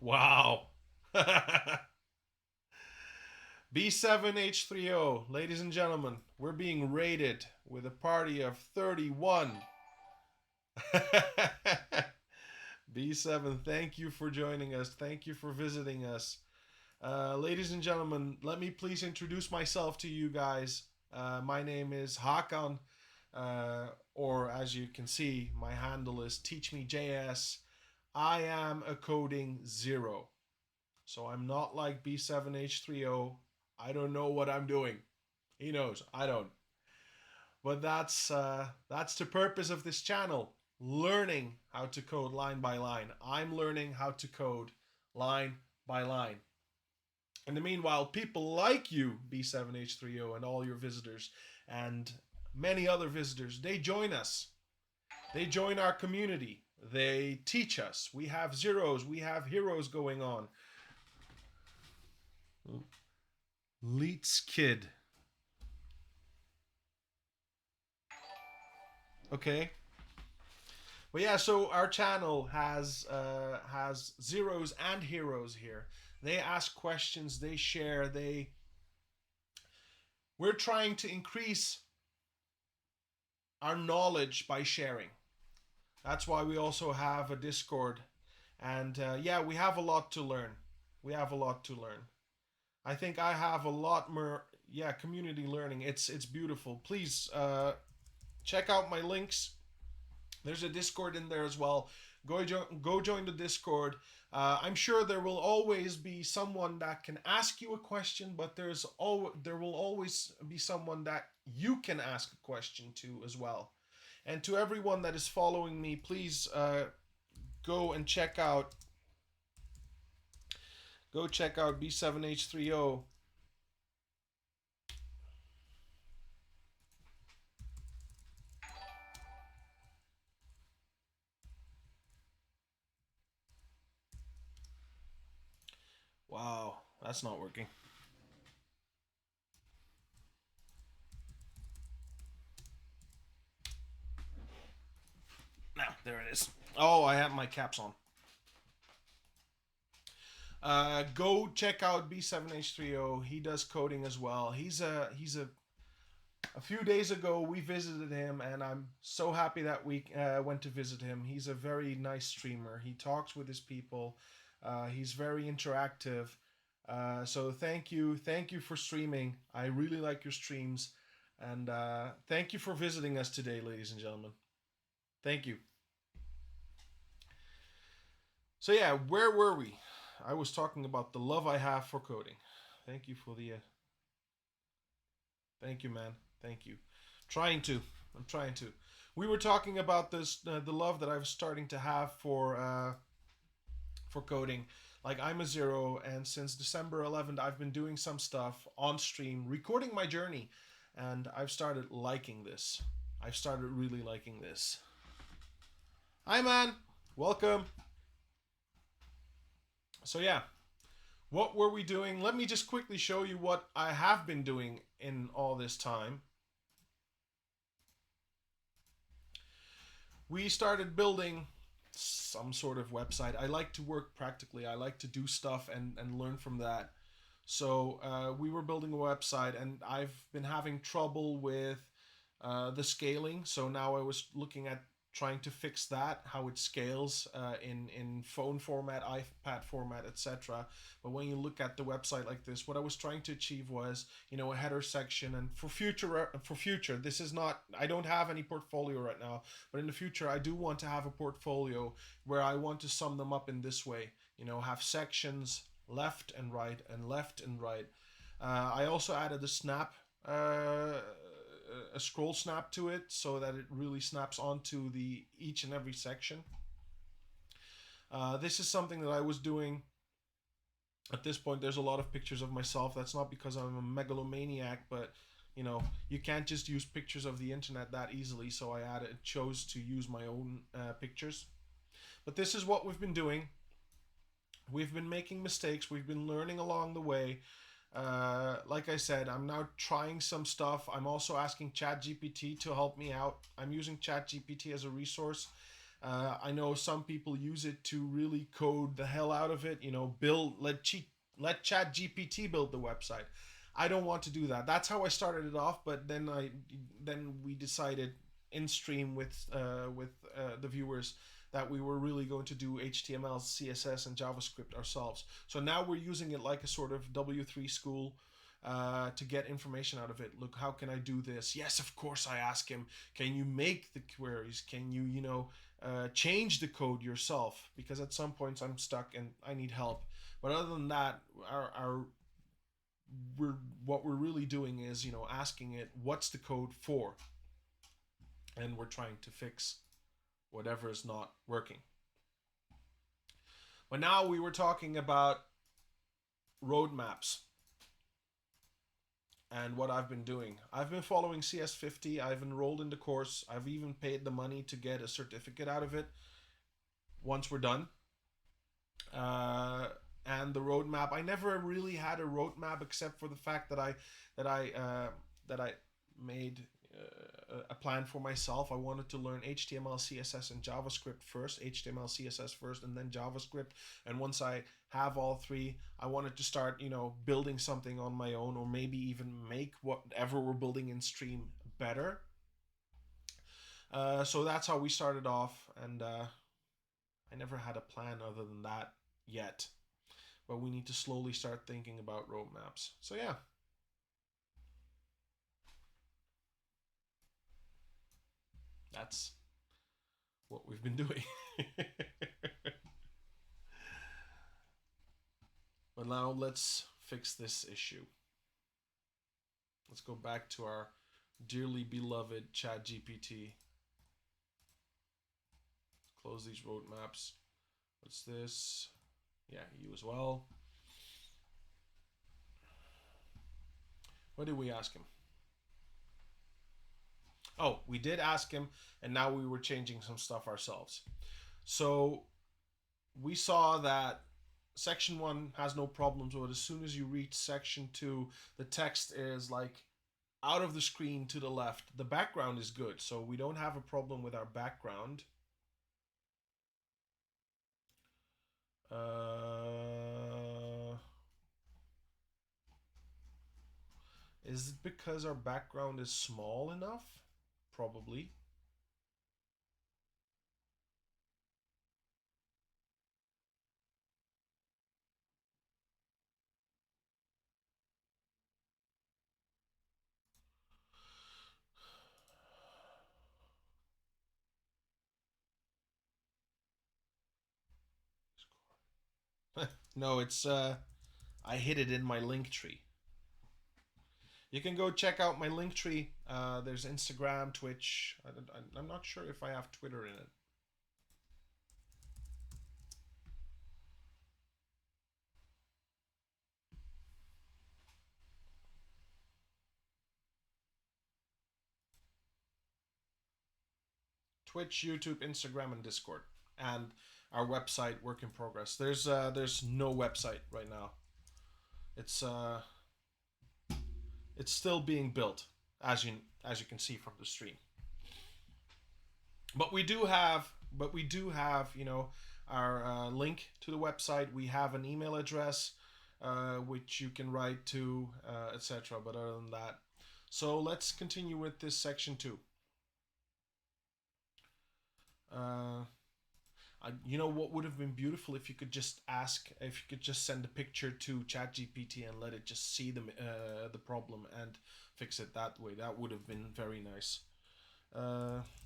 Wow. B7H30, ladies and gentlemen, we're being rated with a party of 31. B7, thank you for joining us. Thank you for visiting us. Ladies and gentlemen, let me please introduce myself to you guys. My name is Hakan, or as you can see, my handle is TeachMeJS. I am a coding zero. So I'm not like B7H30. I don't know what I'm doing. He knows. I don't. But that's the purpose of this channel. Learning how to code line by line. I'm learning how to code line by line. In the meanwhile, people like you, B7H30, and all your visitors, and many other visitors, they join us. They join our community. They teach us. We have zeros. We have heroes going on. Leets Kid. Okay. But yeah, so our channel has zeros and heroes here. They ask questions, they share, we're trying to increase our knowledge by sharing. That's why we also have a Discord. And yeah, we have a lot to learn. We have a lot to learn. I think I have a lot more. Yeah, community learning. It's beautiful. Please check out my links. There's a Discord in there as well. Go join the Discord. I'm sure there will always be someone that can ask you a question, but there will always be someone that you can ask a question to as well. And to everyone that is following me, please go and check out B7H30. Wow, that's not working. Now, there it is. Oh, I have my caps on. Go check out B7H30. He does coding as well. He's a few days ago we visited him, and I'm so happy that we went to visit him. He's a very nice streamer. He talks with his people. He's very interactive. So thank you for streaming. I really like your streams, and thank you for visiting us today, ladies and gentlemen. Thank you. So yeah, where were we? I was talking about the love I have for coding. Thank you for the. Thank you, man. Thank you. I'm trying to. We were talking about this, the love that I was starting to have for coding. Like I'm a zero, and since December 11th, I've been doing some stuff on stream, recording my journey, and I've started liking this. I've started really liking this. Hi, man. Welcome. So yeah, what were we doing? Let me just quickly show you what I have been doing in all this time. We started building some sort of website. I like to work practically. I like to do stuff and learn from that. So we were building a website, and I've been having trouble with the scaling. So now I was looking at trying to fix that, how it scales in phone format, iPad format, etc. But when you look at the website like this, what I was trying to achieve was, you know, a header section. And for future, this is not, I don't have any portfolio right now, but in the future I do want to have a portfolio where I want to sum them up in this way, you know, have sections left and right and left and right. I also added a snap a scroll snap to it so that it really snaps onto the each and every section. This is something that I was doing. At this point, there's a lot of pictures of myself. That's not because I'm a megalomaniac, but you know, you can't just use pictures of the internet that easily. So I chose to use my own pictures. But this is what we've been doing. We've been making mistakes. We've been learning along the way. Like I said, I'm now trying some stuff. I'm also asking ChatGPT to help me out. I'm using ChatGPT as a resource. I know some people use it to really code the hell out of it. You know, let ChatGPT build the website. I don't want to do that. That's how I started it off. But then we decided in stream with the viewers that we were really going to do HTML, CSS, and JavaScript ourselves. So now we're using it like a sort of W3 school to get information out of it. Look, how can I do this? Yes, of course, I ask him, can you make the queries? Can you, change the code yourself? Because at some points I'm stuck and I need help. But other than that, what we're really doing is, asking it, what's the code for? And we're trying to fix whatever is not working. But now we were talking about roadmaps and what I've been doing. I've been following CS50. I've enrolled in the course. I've even paid the money to get a certificate out of it once we're done. And the roadmap, I never really had a roadmap except for the fact that I made a plan for myself. I wanted to learn HTML, CSS, and JavaScript first. HTML, CSS first, and then JavaScript. And once I have all three, I wanted to start, building something on my own, or maybe even make whatever we're building in Stream better. So that's how we started off, and I never had a plan other than that yet. But we need to slowly start thinking about roadmaps. So yeah. That's what we've been doing. But now let's fix this issue. Let's go back to our dearly beloved ChatGPT. Close these roadmaps. What's this? Yeah, you as well. What did we ask him? Oh, we did ask him, and now we were changing some stuff ourselves. So we saw that section 1 has no problems, but as soon as you reach section 2, the text is like out of the screen to the left. The background is good, so we don't have a problem with our background. Is it because our background is small enough? Probably. No, it's I hid it in my link tree. You can go check out my link tree. There's Instagram, Twitch. I'm not sure if I have Twitter in it. Twitch, YouTube, Instagram, and Discord, and our website, work in progress. There's no website right now. It's still being built, as you can see from the stream. But we do have our link to the website. We have an email address which you can write to, etc. But other than that, so let's continue with this section 2. What would have been beautiful if you could just send a picture to ChatGPT and let it just see the problem and fix it that way. That would have been very nice.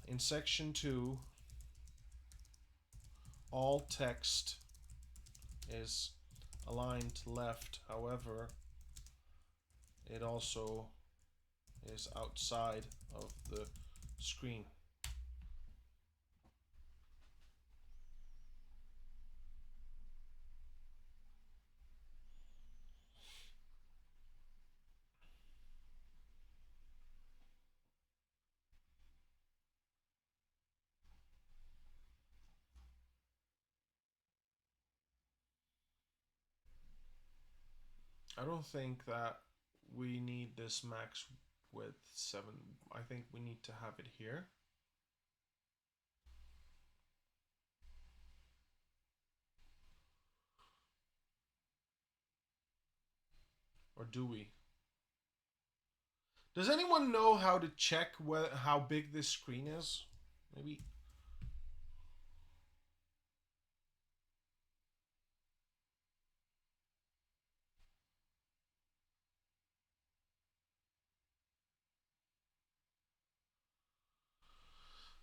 In section 2, all text is aligned left. However, it also is outside of the screen. I don't think that we need this max width 7. I think we need to have it here. Or do we? Does anyone know how to check how big this screen is? Maybe.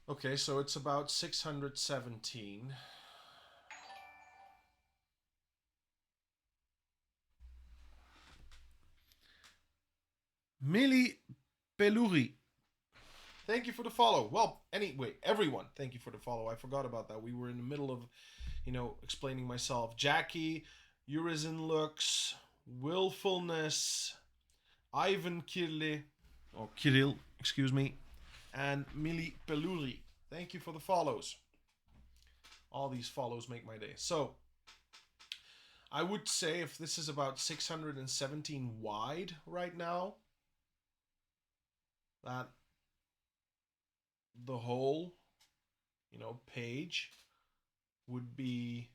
Okay, so it's about 617. Mili Peluri. Thank you for the follow. Well, anyway, everyone, thank you for the follow. I forgot about that. We were in the middle of, explaining myself. Jackie, Urizen Looks, Willfulness, Ivan Kirle, or Kirill, excuse me, and Mili Peluri. Thank you for the follows. All these follows make my day. So, I would say if this is about 617 wide right now, that the whole, page would be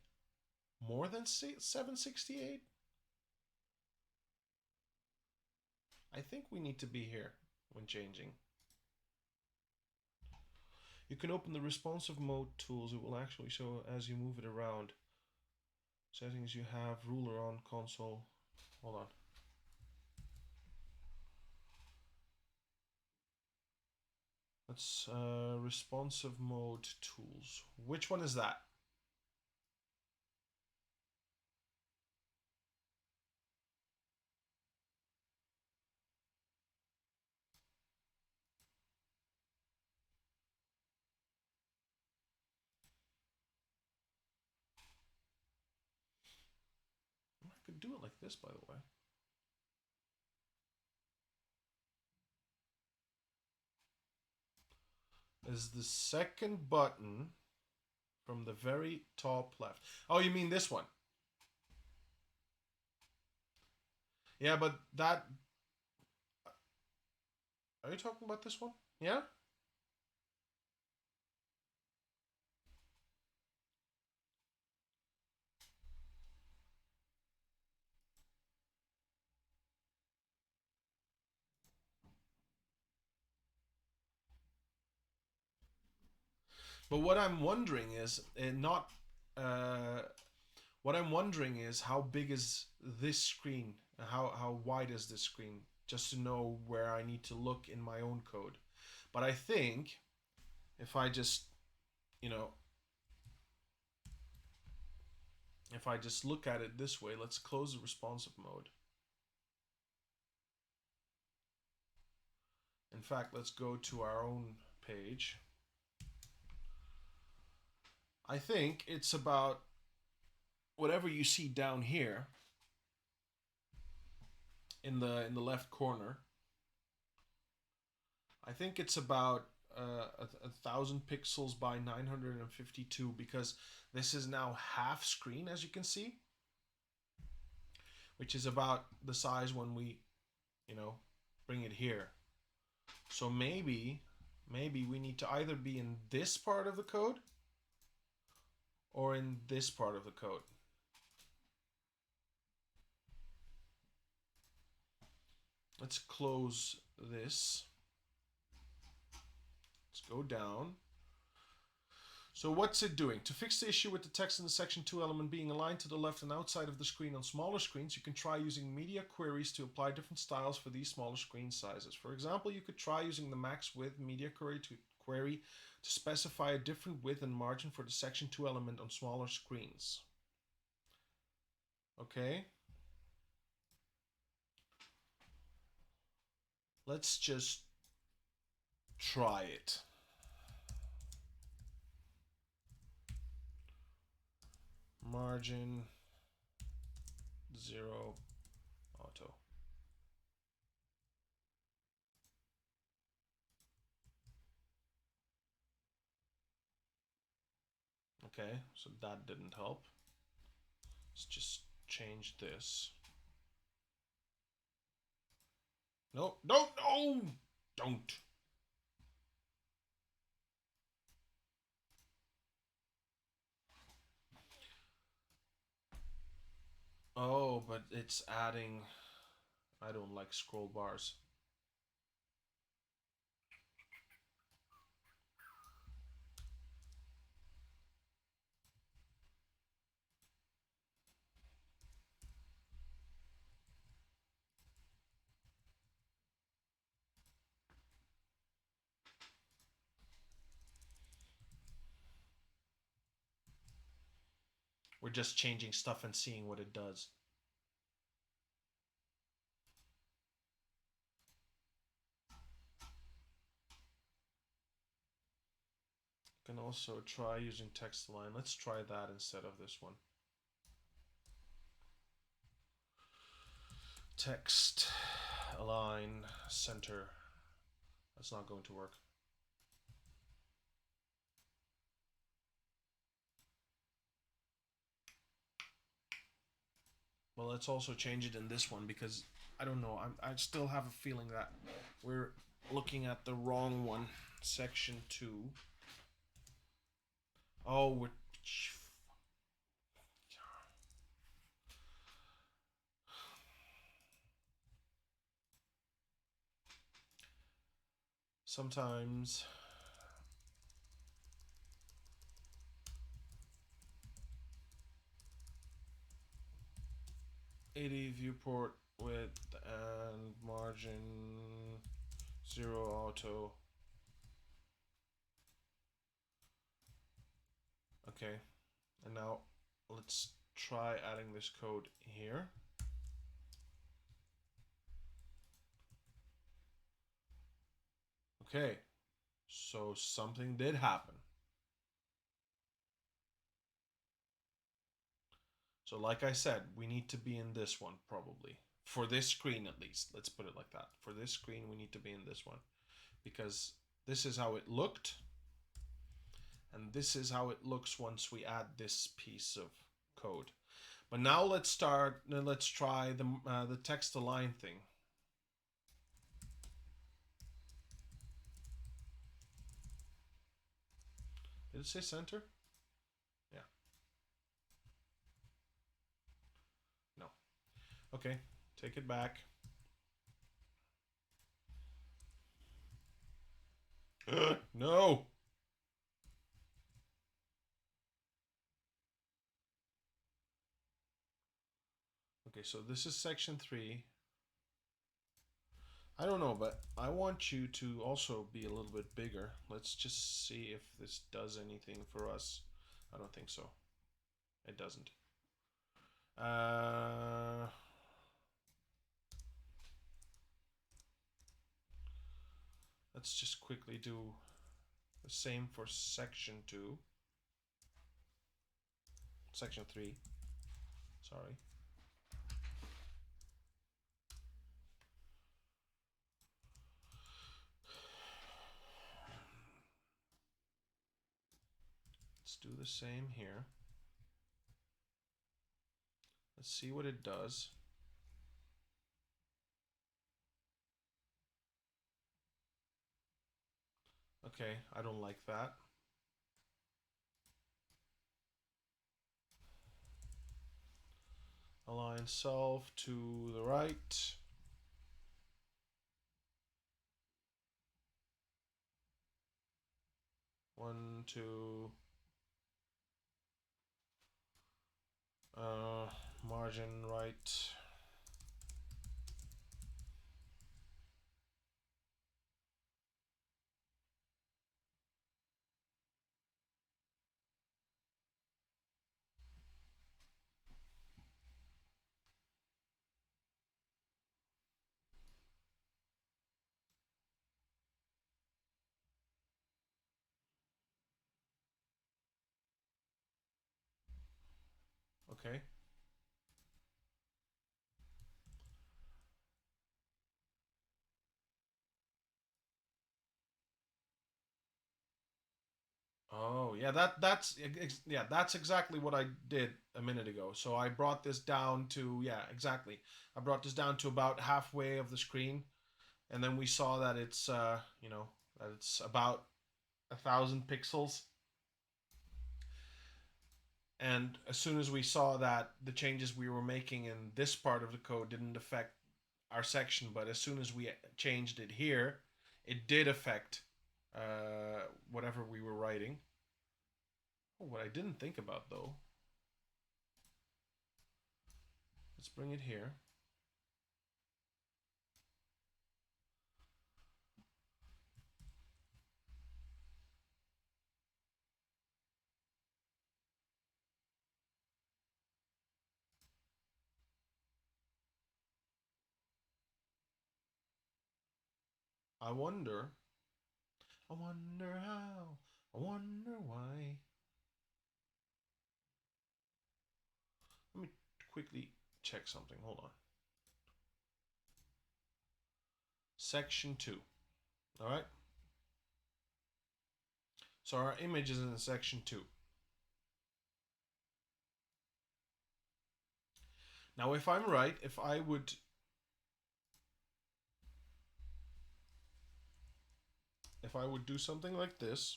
more than 768. I think we need to be here when changing. You can open the responsive mode tools. It will actually show as you move it around. Settings you have, ruler on console. Hold on. That's responsive mode tools. Which one is that? I could do it like this, by the way. Is the second button from the very top left. Oh, you mean this one? Yeah, but that... Are you talking about this one? Yeah? But what I'm wondering is not. What I'm wondering is how big is this screen? How wide is this screen? Just to know where I need to look in my own code. But I think if I just, you know, if I just look at it this way, let's close the responsive mode. In fact, let's go to our own page. I think it's about whatever you see down here in the left corner. I think it's about 1,000 pixels by 952 because this is now half screen, as you can see, which is about the size when we, bring it here. So maybe we need to either be in this part of the code or in this part of the code. Let's close this. Let's go down. So what's it doing? To fix the issue with the text in the section 2 element being aligned to the left and outside of the screen on smaller screens, you can try using media queries to apply different styles for these smaller screen sizes. For example, you could try using the max width media query to specify a different width and margin for the section 2 element on smaller screens. Okay. Let's just try it. Margin 0 auto. Okay, so that didn't help. Let's just change this. No, no, no! Don't. Oh, but it's adding... I don't like scroll bars. We're just changing stuff and seeing what it does. You can also try using text align. Let's try that instead of this one. Text align center. That's not going to work. Well, let's also change it in this one because I don't know. I still have a feeling that we're looking at the wrong one. Section 2. Oh, we're. Sometimes 80 viewport width and margin 0 auto. Okay, and now let's try adding this code here. Okay, so something did happen. So like I said, we need to be in this one probably. For this screen at least, let's put it like that. For this screen, we need to be in this one. Because this is how it looked. And this is how it looks once we add this piece of code. But now let's try the text align thing. Did it say center? Yeah. No. Okay, take it back. No. Okay, so this is section 3. I don't know, but I want you to also be a little bit bigger. Let's just see if this does anything for us. I don't think so. It doesn't. Let's just quickly do the same for section 2. Section 3. Sorry. Let's do the same here. Let's see what it does. Okay, I don't like that. Align self to the right. One, two. Margin right. Okay. Oh, yeah, that's exactly what I did a minute ago. So I brought this down to, yeah, exactly. I brought this down to about halfway of the screen, and then we saw that it's that it's about 1,000 pixels. And as soon as we saw that the changes we were making in this part of the code didn't affect our section, but as soon as we changed it here, it did affect whatever we were writing. Oh, what I didn't think about though. Let's bring it here. I wonder how, I wonder why. Let me quickly check something. Hold on. Section 2. All right. So our image is in section 2. Now, if I'm right, if I would do something like this,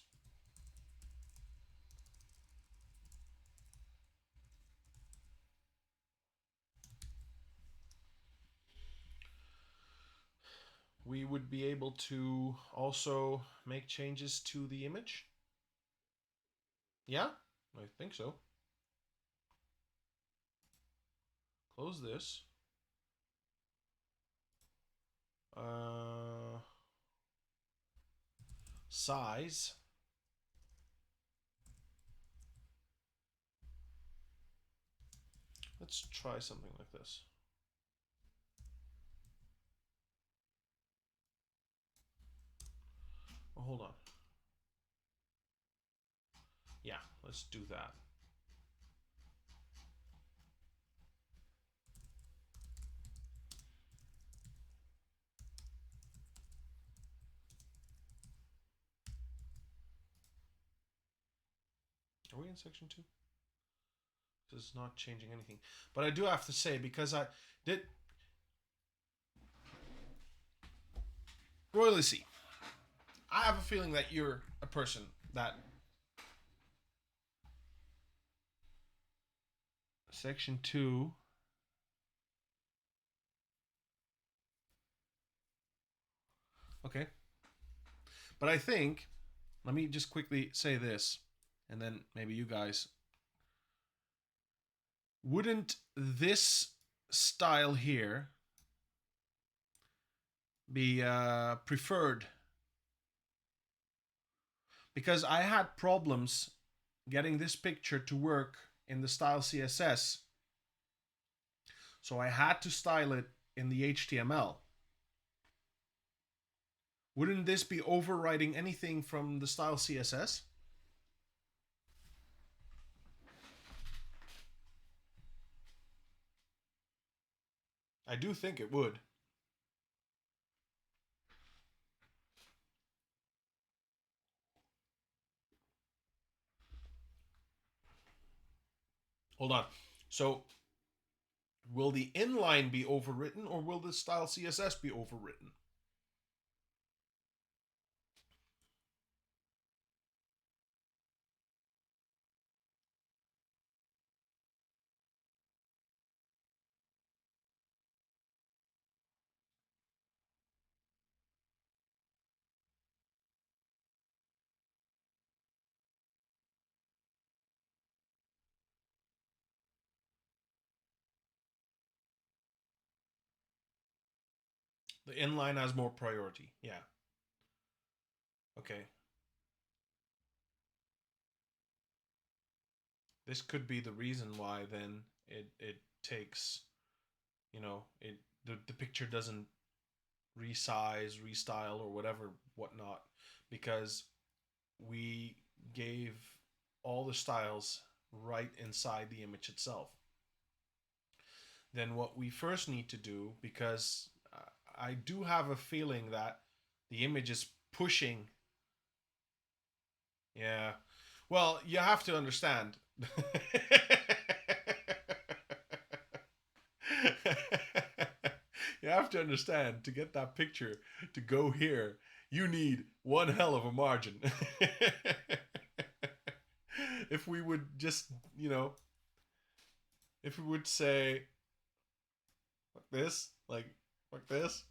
we would be able to also make changes to the image. Yeah, I think so. Close this. Size. Let's try something like this. Oh, hold on. Yeah, let's do that. Are we in section 2? This is not changing anything. But I do have to say, because I did... Royalty, I have a feeling that you're a person that... Section 2... Okay. But I think... Let me just quickly say this, and then maybe you guys... Wouldn't this style here be preferred? Because I had problems getting this picture to work in the style CSS. So I had to style it in the HTML. Wouldn't this be overriding anything from the style CSS? I do think it would. Hold on. So will the inline be overwritten, or will the style CSS be overwritten? The inline has more priority. Yeah. Okay. This could be the reason why then it takes, you know, the picture doesn't resize, restyle, or whatnot, because we gave all the styles right inside the image itself. Then what we first need to do, because I do have a feeling that the image is pushing. Yeah. Well, you have to understand. You have to understand, to get that picture to go here, you need one hell of a margin. If we would just, you know, if we would say like this, like this.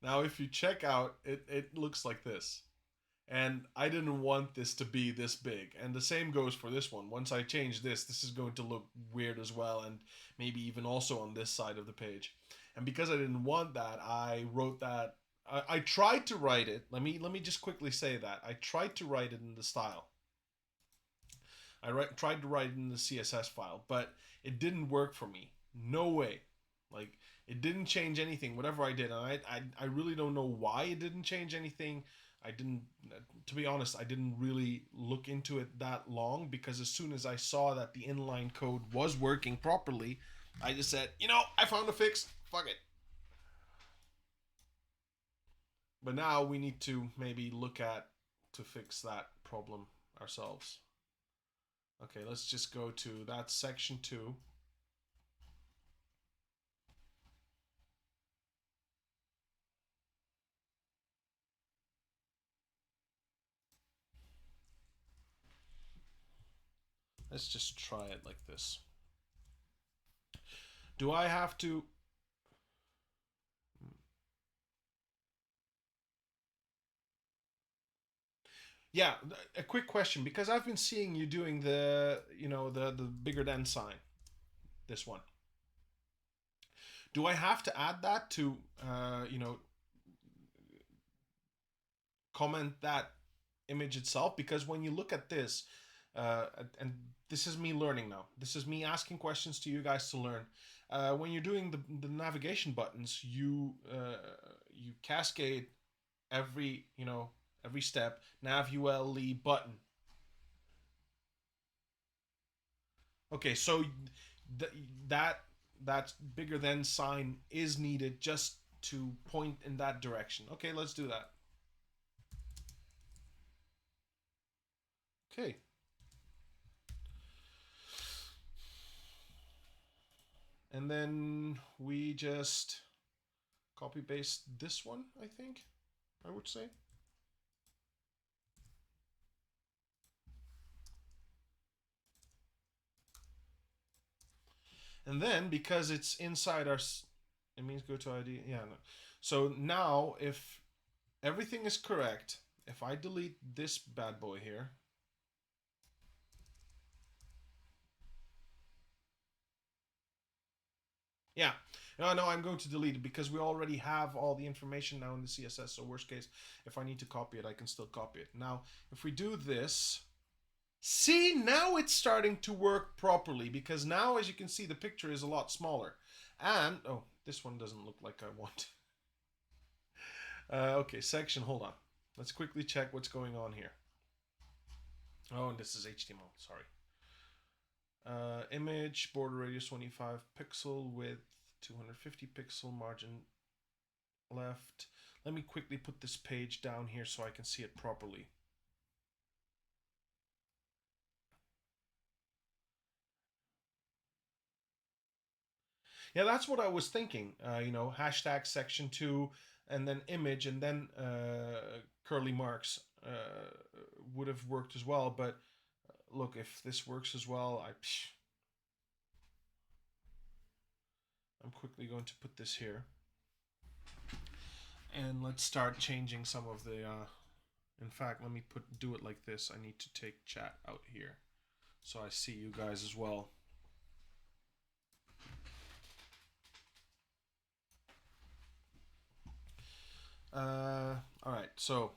Now, if you check out, it looks like this. And I didn't want this to be this big. And the same goes for this one. Once I change this, this is going to look weird as well, and maybe even also on this side of the page. And because I didn't want that, I wrote that. I tried to write it. Let me just quickly say that I tried to write it in the style. tried to write it in the CSS file, but it didn't work for me. No way. Like, it didn't change anything, whatever I did. And I really don't know why it didn't change anything. I didn't, to be honest, I didn't really look into it that long, because as soon as I saw that the inline code was working properly, I just said, I found a fix. Fuck it. But now we need to maybe look at to fix that problem ourselves. Okay, let's just go to that section 2. Let's just try it like this. Do I have to... Yeah, a quick question, because I've been seeing you doing the, the bigger than sign, this one. Do I have to add that to, comment that image itself? Because when you look at this, and this is me learning now. This is me asking questions to you guys to learn. When you're doing the navigation buttons, you cascade every step, nav ul button. Okay, so that bigger than sign is needed just to point in that direction. Okay, let's do that. Okay. And then we just copy paste this one, I think, I would say. And then, because it's inside our, it means go to ID. Yeah, no. So now, if everything is correct, if I delete this bad boy here, yeah, no, I'm going to delete it because we already have all the information now in the CSS. So worst case, if I need to copy it, I can still copy it. Now, if we do this, see, now it's starting to work properly, because now, as you can see, the picture is a lot smaller. And, oh, this one doesn't look like I want. Okay, section, hold on. Let's quickly check what's going on here. Oh, and this is HTML, sorry. Image, border radius 25 pixel, width 250 pixel, margin left. Let me quickly put this page down here so I can see it properly. Yeah, that's what I was thinking. Hashtag section 2, and then image, and then curly marks would have worked as well. But look, if this works as well, I'm quickly going to put this here. And let's start changing some of the... in fact, let me do it like this. I need to take chat out here so I see you guys as well. All right, so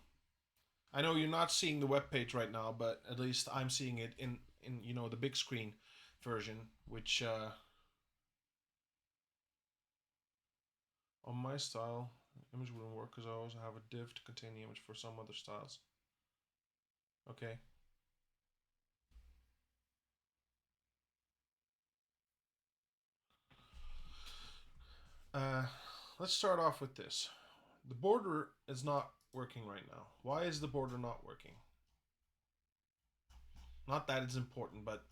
I know you're not seeing the web page right now, but at least I'm seeing it in the big screen version, which on my style image wouldn't work because I also have a div to contain the image for some other styles. Okay. Let's start off with this. The border is not working right now. Why is the border not working? Not that it's important, but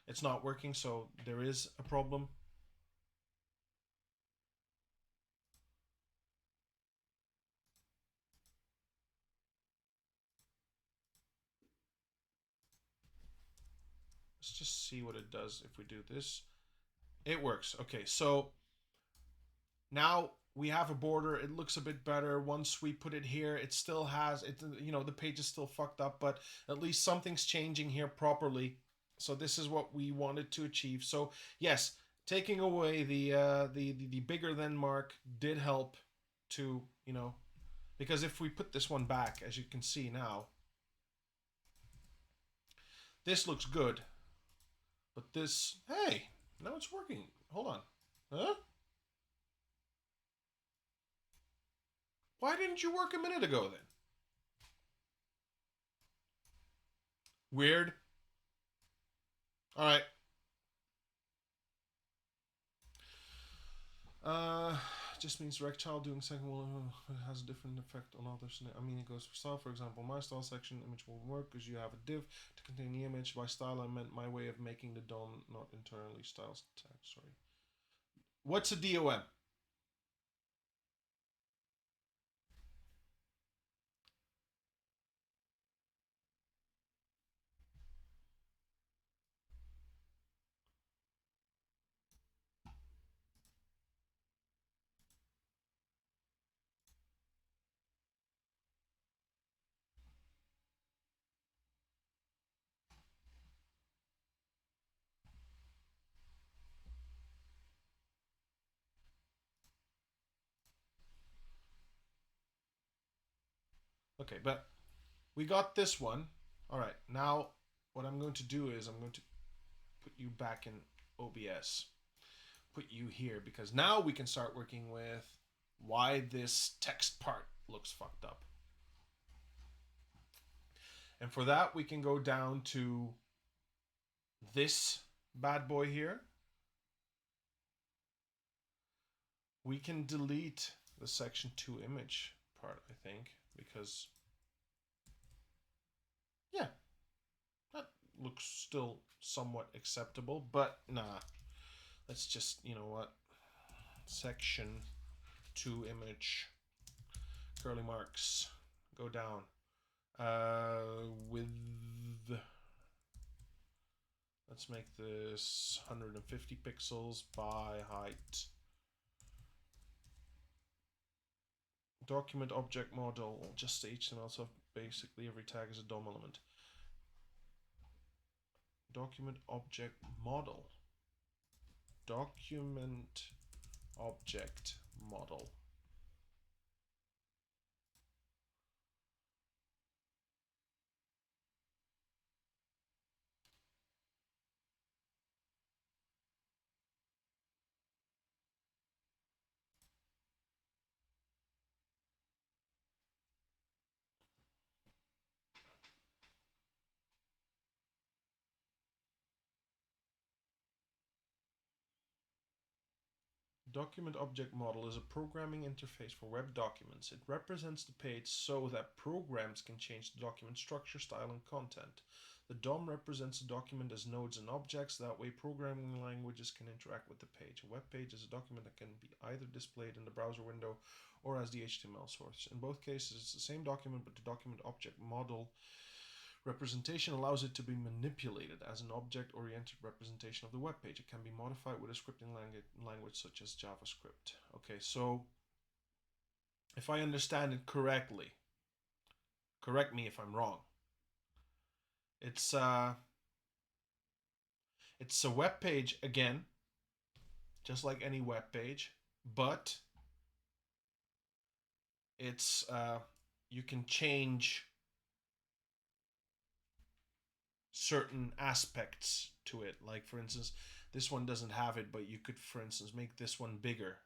it's not working, so there is a problem. Let's just see what it does if we do this. It works. Okay, so now we have a border. It looks a bit better. Once we put it here, it still has it. The page is still fucked up, but at least something's changing here properly. So this is what we wanted to achieve. So yes, taking away the bigger than mark did help to because if we put this one back, as you can see now, This looks good, but this, hey, now it's working. Hold on. Huh? Why didn't you work a minute ago then? Weird. All right. Uh, just means direct child doing second one has a different effect on others. I mean, it goes for style. For example, my style section image will work because you have a div to contain the image. By style, I meant my way of making the DOM not internally styles tag. Sorry. What's a DOM? Okay, but we got this one. All right, now what I'm going to do is I'm going to put you back in OBS. Put you here because now we can start working with why this text part looks fucked up. And for that, we can go down to this bad boy here. We can delete the section 2 image part, I think, because, yeah, that looks still somewhat acceptable, but nah. Let's just, you know what, section 2 image, curly marks, go down. With, let's make this 150 pixels by height. Document object model, just the HTML, so basically every tag is a DOM element. Document object model. Document object model. Document object model is a programming interface for web documents. It represents the page so that programs can change the document structure, style, and content. The DOM represents the document as nodes and objects. That way, programming languages can interact with the page. A web page is a document that can be either displayed in the browser window or as the HTML source. In both cases, it's the same document, but the document object model representation allows it to be manipulated as an object-oriented representation of the web page. It can be modified with a scripting language such as JavaScript. Okay, so if I understand it correctly, correct me if I'm wrong. It's a web page again, just like any web page, but it's you can change certain aspects to it. Like, for instance, this one doesn't have it, but you could, for instance, make this one bigger,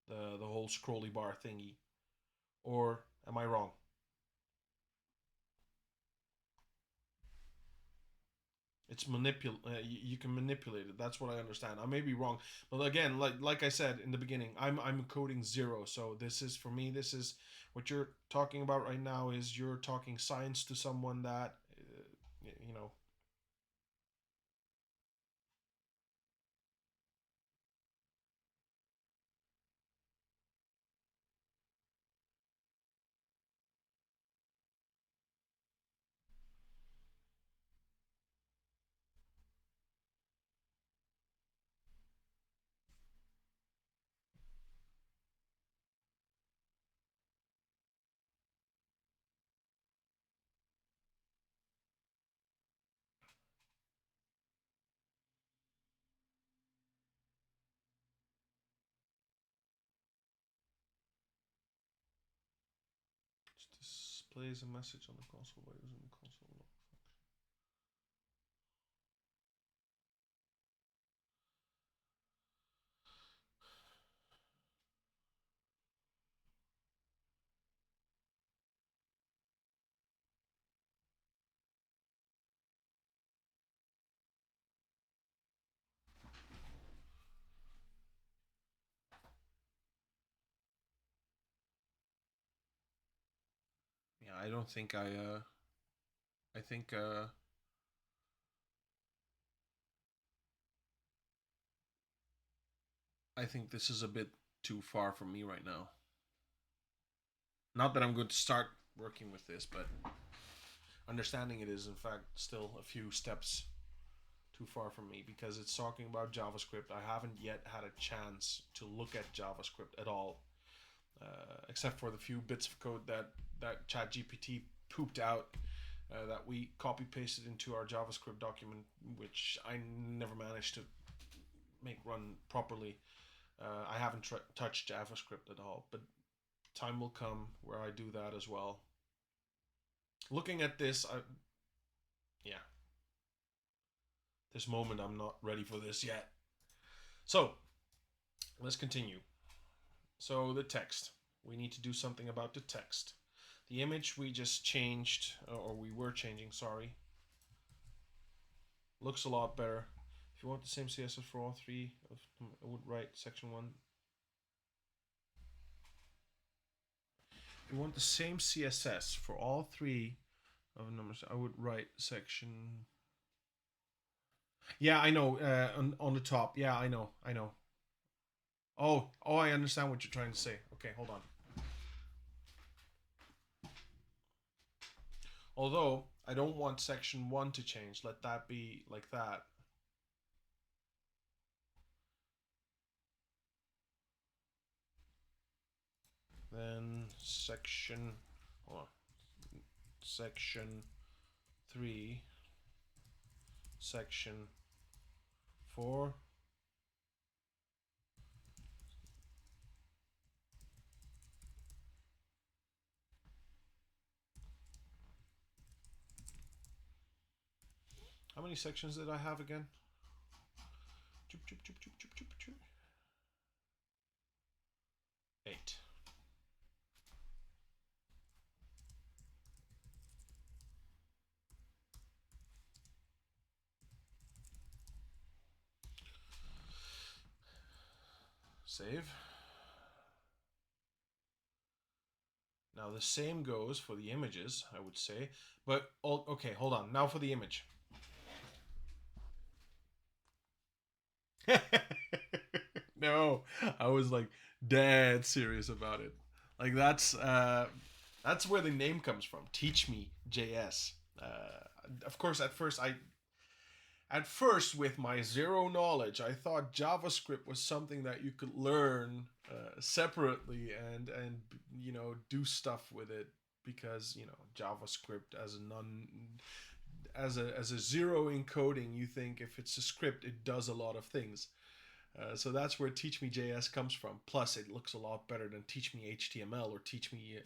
the whole scrolly bar thingy. Or am I wrong? It's you can manipulate it. That's what I understand. I may be wrong, but again, like I said in the beginning, I'm coding 0. So this is, for me, this is what you're talking about right now. Is you're talking science to someone that you know. Displays a message on the console by using the console log function. I don't think I think I think this is a bit too far from me right now. Not that I'm going to start working with this, but understanding it is in fact still a few steps too far from me because it's talking about JavaScript. I haven't yet had a chance to look at JavaScript at all, except for the few bits of code that ChatGPT pooped out that we copy pasted into our JavaScript document, which I never managed to make run properly. I haven't touched JavaScript at all, but time will come where I do that as well. Looking at this, yeah, this moment I'm not ready for this yet. So let's continue. So the text, we need to do something about the text. The image we just changed, or we were changing, sorry, looks a lot better. If you want the same CSS for all three, I would write section 1. If you want the same CSS for all three of numbers, I would write section. Yeah, I know. On the top. Yeah, I know. Oh, I understand what you're trying to say. Okay, hold on. Although I don't want section 1 to change. Let that be like that. Then section 3, section 4. How many sections did I have again? 8. Save. Now the same goes for the images, I would say. But, okay, hold on. Now for the image. No, I was like dead serious about it. Like that's where the name comes from. TeachMeJS. Of course, at first with my zero knowledge, I thought JavaScript was something that you could learn separately and do stuff with it because JavaScript as a zero encoding, you think if it's a script, it does a lot of things. So that's where TeachMeJS comes from. Plus, it looks a lot better than TeachMeHTML or TeachMe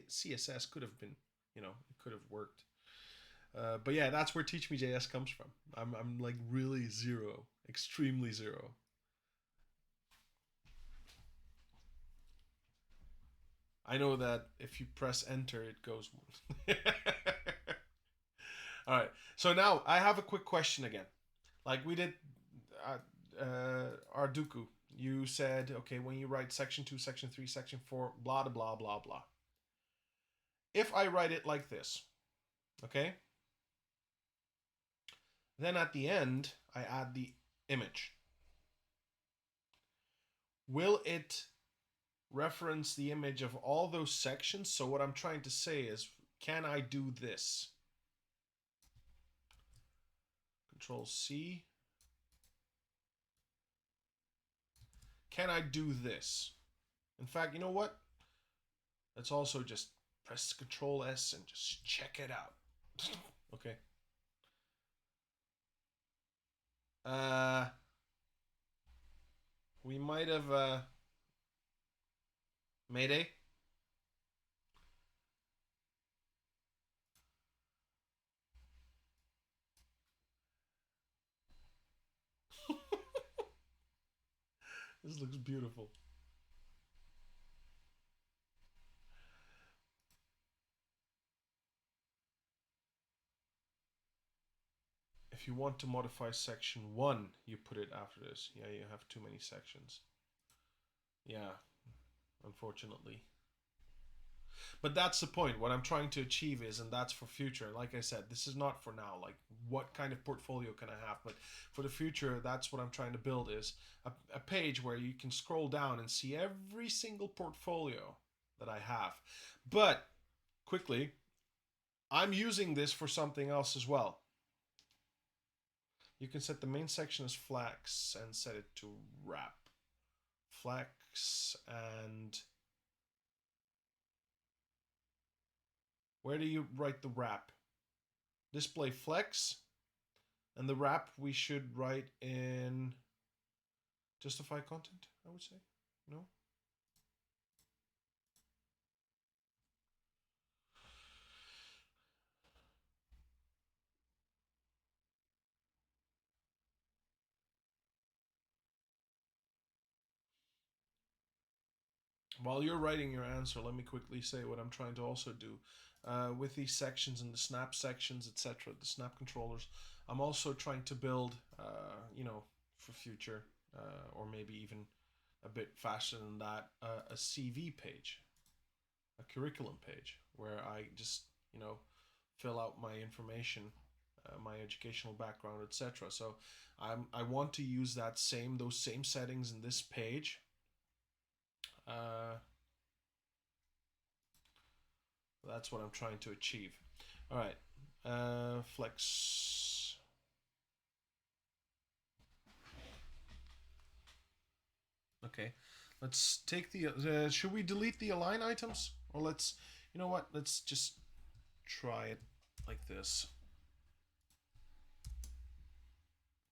CSS could have been, it could have worked. But yeah, that's where TeachMeJS comes from. I'm like really zero, extremely zero. I know that if you press enter, it goes. All right. So now I have a quick question again. Like we did Arduku, you said, okay, when you write section 2, section 3, section 4, blah, blah, blah, blah. If I write it like this, okay, then at the end, I add the image. Will it reference the image of all those sections? So what I'm trying to say is, can I do this? Control C. Can I do this? In fact, you know what? Let's also just press Control S and just check it out. Okay. We might have Mayday. This looks beautiful. If you want to modify section 1, you put it after this. Yeah, you have too many sections. Yeah, unfortunately. But that's the point. What I'm trying to achieve is, and that's for future. Like I said, this is not for now. Like, what kind of portfolio can I have? But for the future, that's what I'm trying to build is a page where you can scroll down and see every single portfolio that I have. But quickly, I'm using this for something else as well. You can set the main section as flex and set it to wrap. Flex and where do you write the wrap? Display flex, and the wrap we should write in justify content, I would say. No? While you're writing your answer, let me quickly say what I'm trying to also do. With these sections and the snap sections, etc., the snap controllers, I'm also trying to build, for future, or maybe even a bit faster than that, a CV page, a curriculum page, where I just, fill out my information, my educational background, etc. So I want to use those same settings in this page. That's what I'm trying to achieve. All right, flex. Okay, let's take the. Should we delete the align items, or let's? You know what? Let's just try it like this.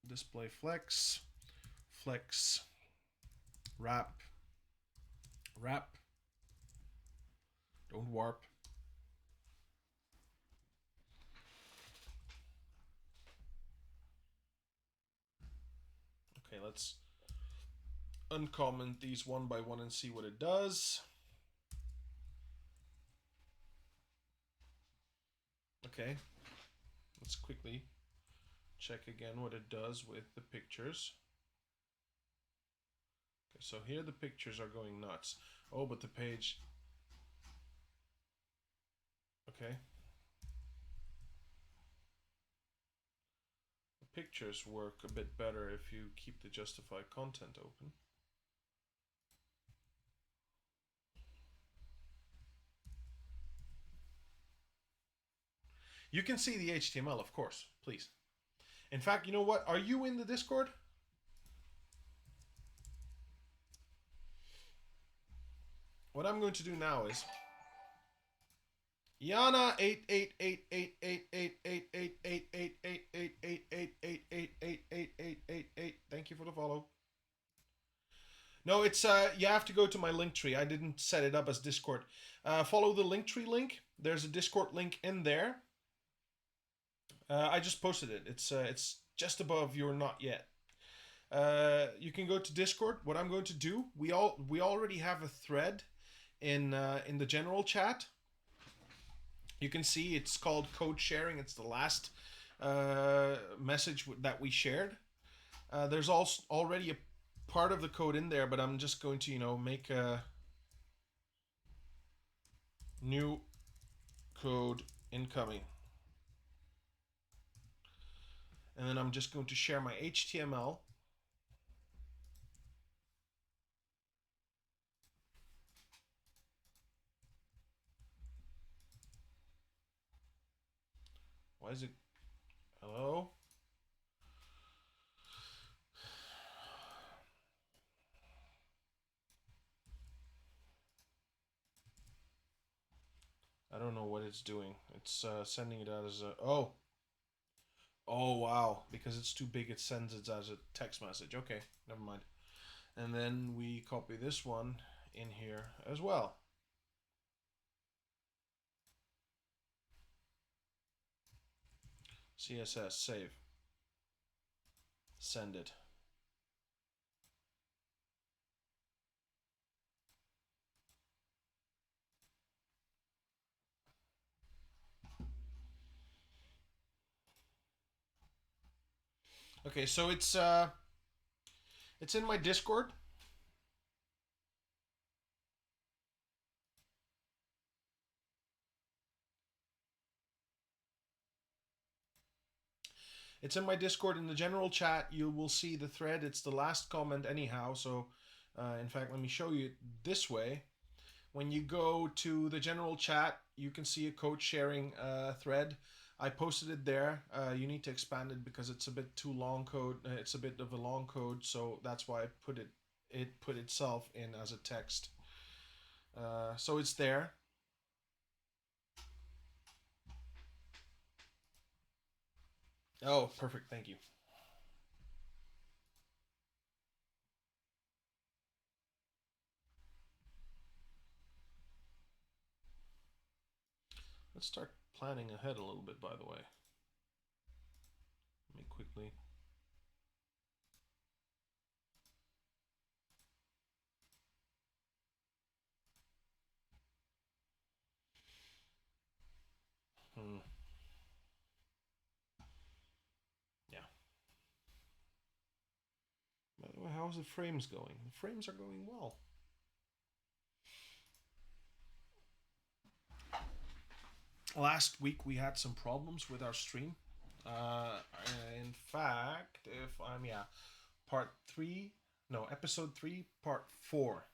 Display flex, flex, wrap, wrap. Don't warp. Okay, let's uncomment these one by one and see what it does. Okay, let's quickly check again what it does with the pictures. Okay, so here the pictures are going nuts. Oh, but the page. Okay. The pictures work a bit better if you keep the justify content open. You can see the HTML, of course, please. In fact, you know what? Are you in the Discord? What I'm going to do now is Yana 8888888888888888888888888888888888888888888888888888888888888888888888888888888888888888888888888888888888888888888888888888888888888888888888888888888888888888888888888. No, it's you have to go to my link tree. I didn't set it up as Discord. Follow the link tree link. There's a Discord link in there. I just posted it. It's just above your not yet. You can go to Discord. What I'm going to do, we already have a thread in the general chat. You can see it's called code sharing. It's the last message that we shared. There's also already a part of the code in there, but I'm just going to make a new code incoming. And then I'm just going to share my HTML. Why is it? Hello? I don't know what it's doing. It's sending it out as a... Oh, wow. Because it's too big, it sends it as a text message. Okay, never mind. And then we copy this one in here as well. CSS, save. Send it. Okay, so it's in my Discord. It's in my Discord in the general chat. You will see the thread. It's the last comment anyhow. So, in fact, let me show you it this way. When you go to the general chat, you can see a code sharing thread. I posted it there. You need to expand it because it's a bit too long code. It's a bit of a long code, so that's why I put it. It put itself in as a text. So it's there. Oh, perfect. Thank you. Let's start planning ahead a little bit, by the way. Let me quickly. Yeah. By the way, how's the frames going? The frames are going well. Last week we had some problems with our stream. In fact, if I'm part 3, no, episode 3, part 4.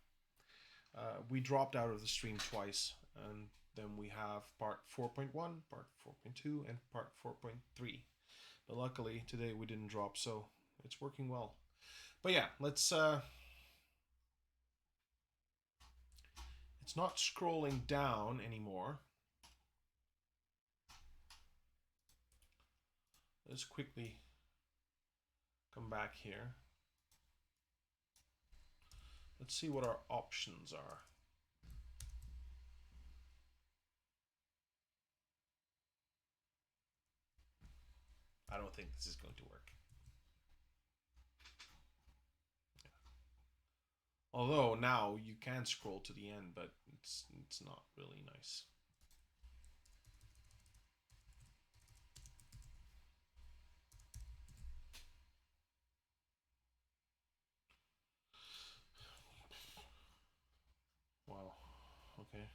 We dropped out of the stream twice, and then we have part 4.1, part 4.2, and part 4.3. But luckily today we didn't drop, so it's working well. But yeah, let's it's not scrolling down anymore. Let's quickly come back here. Let's see what our options are. I don't think this is going to work. Although now you can scroll to the end, but it's not really nice. Wow. Okay.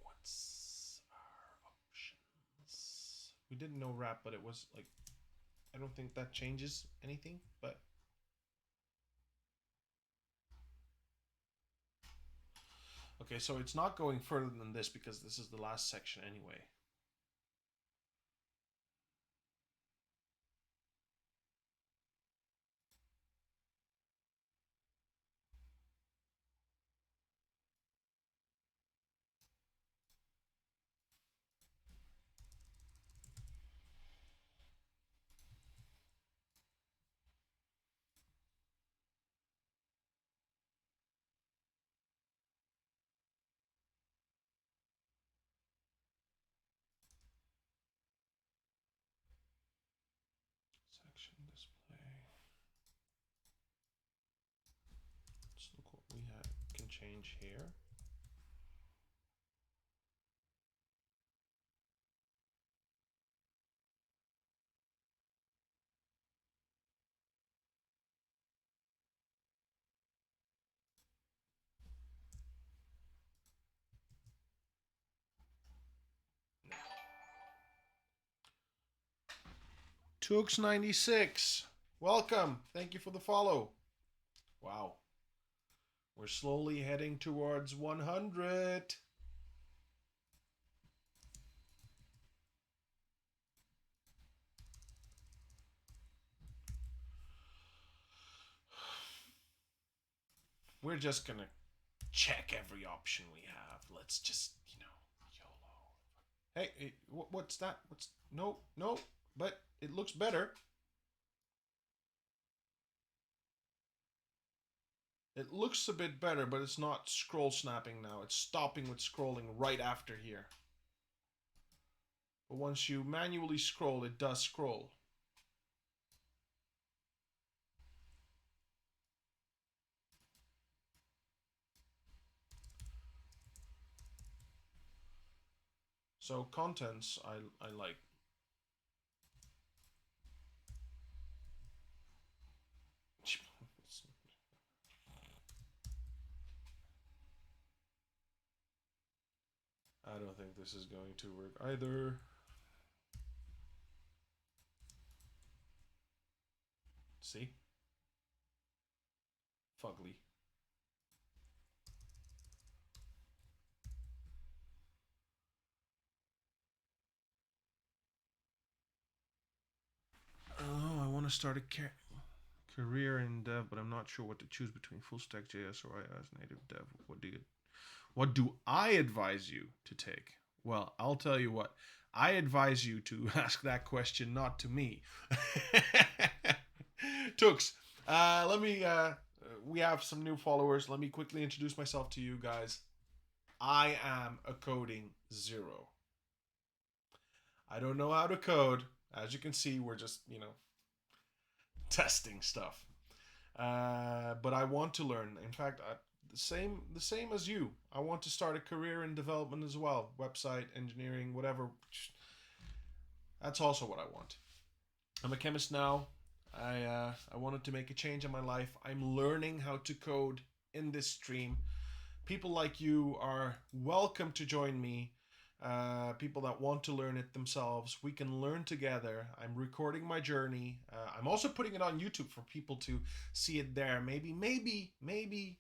What's our options? We didn't know wrap, but it was like, I don't think that changes anything, but okay, so it's not going further than this because this is the last section anyway. Section display. Let's look what we can change here. Tooks96, welcome. Thank you for the follow. Wow. We're slowly heading towards 100. We're just gonna check every option we have. Let's just, YOLO. Hey, what's that? No, but it looks better. It looks a bit better, but it's not scroll snapping now. It's stopping with scrolling right after here. But once you manually scroll, it does scroll. So contents, I like. I don't think this is going to work either. See? Fugly. Oh, I want to start a career in dev, but I'm not sure what to choose between full stack JS or iOS native dev. What do I advise you to take? Well, I'll tell you what. I advise you to ask that question not to me. Tooks, let me. We have some new followers. Let me quickly introduce myself to you guys. I am a coding zero. I don't know how to code. As you can see, we're just testing stuff. But I want to learn. In fact, the same as you. I want to start a career in development as well, website engineering, whatever. That's also what I want. I'm a chemist now. I wanted to make a change in my life. I'm learning how to code in this stream. People like you are welcome to join me. People that want to learn it themselves. We can learn together. I'm recording my journey. I'm also putting it on YouTube for people to see it there. Maybe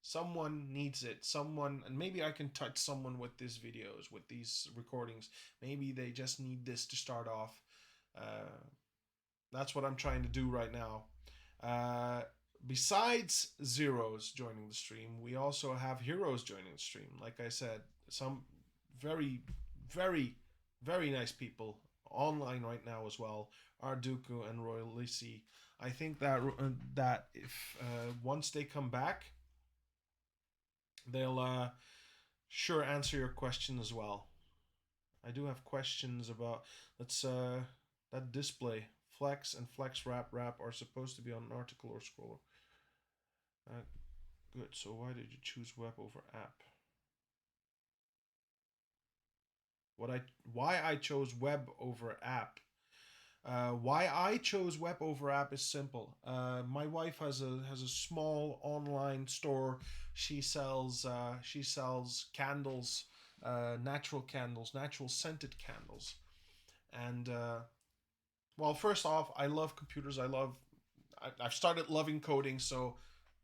someone needs it. Someone, and maybe I can touch someone with these videos, with these recordings. Maybe they just need this to start off. That's what I'm trying to do right now. Besides zeros joining the stream, we also have heroes joining the stream. Like I said, some very, very, very nice people online right now as well. Arduku and Royal Lisi. I think that if once they come back, they'll sure answer your question as well. I do have questions about that display. Flex and flex wrap are supposed to be on an article or scroller. Good. So why did you choose web over app? Why I chose web over app? Why I chose web over app is simple. My wife has a small online store. She sells candles, natural candles, natural scented candles, and well, first off, I love computers. I've started loving coding, so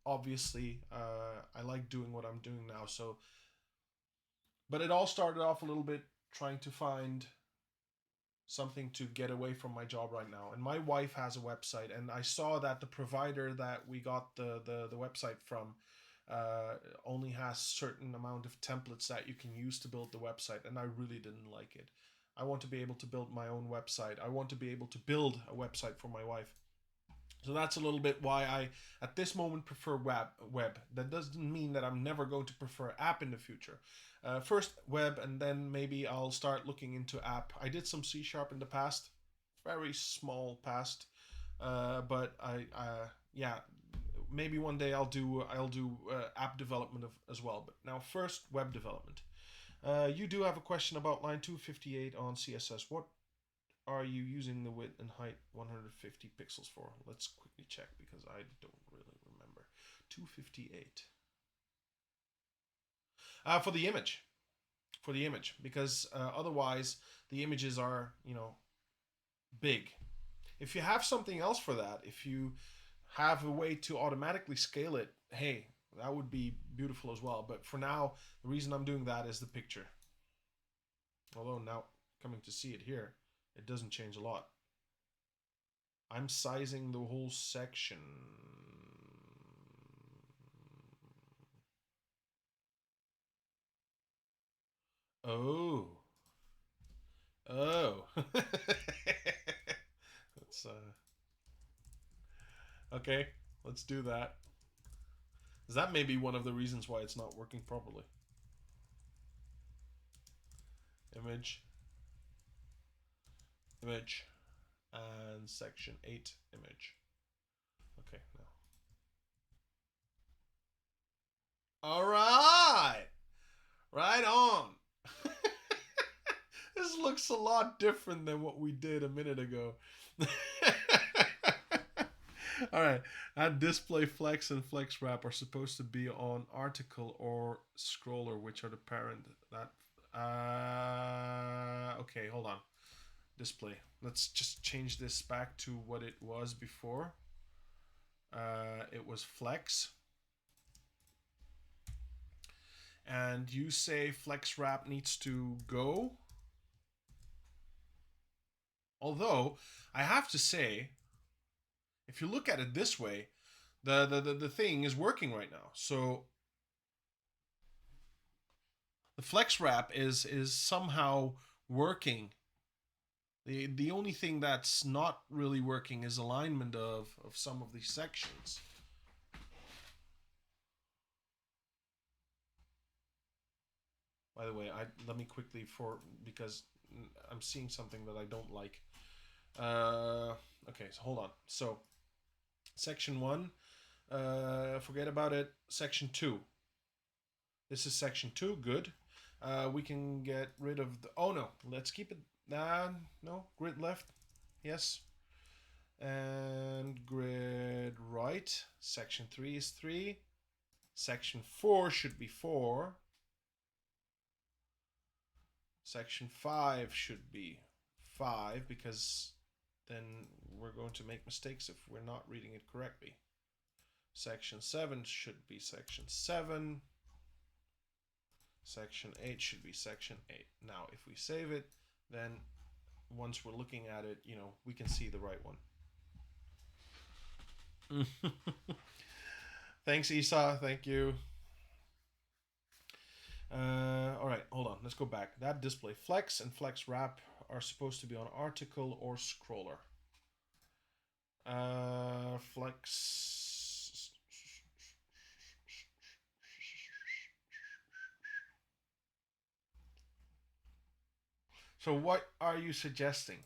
obviously I like doing what I'm doing now. So, but it all started off a little bit trying to find something to get away from my job right now. And my wife has a website, and I saw that the provider that we got the website from only has certain amount of templates that you can use to build the website, and I really didn't like it. I want to be able to build my own website. I want to be able to build a website for my wife. So that's a little bit why I, at this moment, prefer web. That doesn't mean that I'm never going to prefer app in the future. First web, and then maybe I'll start looking into app. I did some C# in the past, very small past, but yeah, maybe one day I'll do app development as well. But now first web development. You do have a question about line 258 on CSS. What are you using the width and height 150 pixels for? Let's quickly check because I don't really remember. 258. For the image. For the image. Because otherwise the images are, big. If you have something else for that, if you have a way to automatically scale it, hey, that would be beautiful as well. But for now, the reason I'm doing that is the picture. Although now coming to see it here, it doesn't change a lot. I'm sizing the whole section. Oh. Oh. Let's okay, let's do that. That may be one of the reasons why it's not working properly. Image. Image. And section 8 image. Okay, now. Alright! Right on! This looks a lot different than what we did a minute ago. Alright, and display flex and flex wrap are supposed to be on article or scroller, which are the parent. That Okay, hold on. Display. Let's just change this back to what it was before. It was flex. And you say flex wrap needs to go. Although, I have to say, if you look at it this way, the thing is working right now. So the flex wrap is somehow working. The only thing that's not really working is alignment of some of these sections. By the way, let me quickly because I'm seeing something that I don't like. Okay, so hold on. So section 1, forget about it. Section 2. This is section 2. Good. We can get rid of the. Oh no, let's keep it. No, grid left. Yes. And grid right. Section 3 is 3. Section 4 should be 4. Section 5 should be 5 because then we're going to make mistakes if we're not reading it correctly. Section 7 should be section 7. Section 8 should be section 8. Now, if we save it, then once we're looking at it, we can see the right one. Thanks, Isa. Thank you. All right, hold on. Let's go back. That display flex and flex wrap are supposed to be on article or scroller. Flex. So what are you suggesting?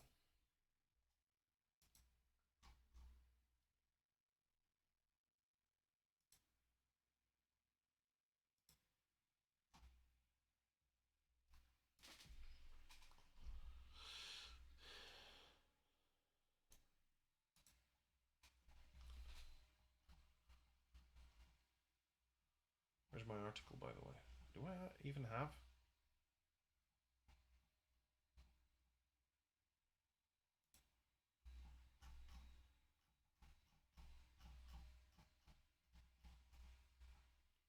Where's my article, by the way? Do I even have?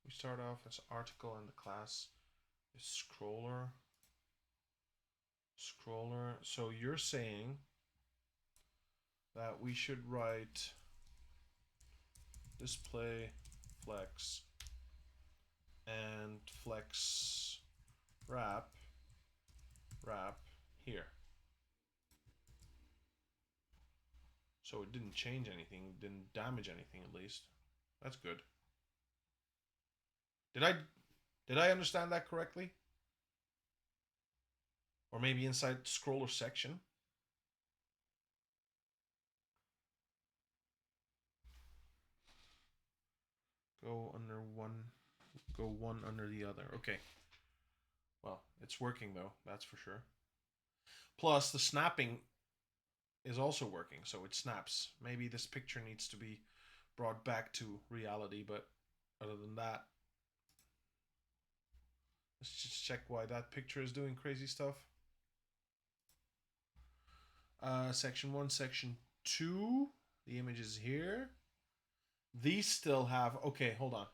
We start off as article and the class is scroller. Scroller. So you're saying that we should write display flex and flex wrap here. So it didn't change anything, didn't damage anything at least. That's good. Did I understand that correctly? Or maybe inside scroller section? Go one under the other. Okay. Well, it's working though, that's for sure. Plus the snapping is also working, so it snaps. Maybe this picture needs to be brought back to reality, but other than that, let's just check why that picture is doing crazy stuff. Section 1, section 2, the image is here. These still have, okay, hold on.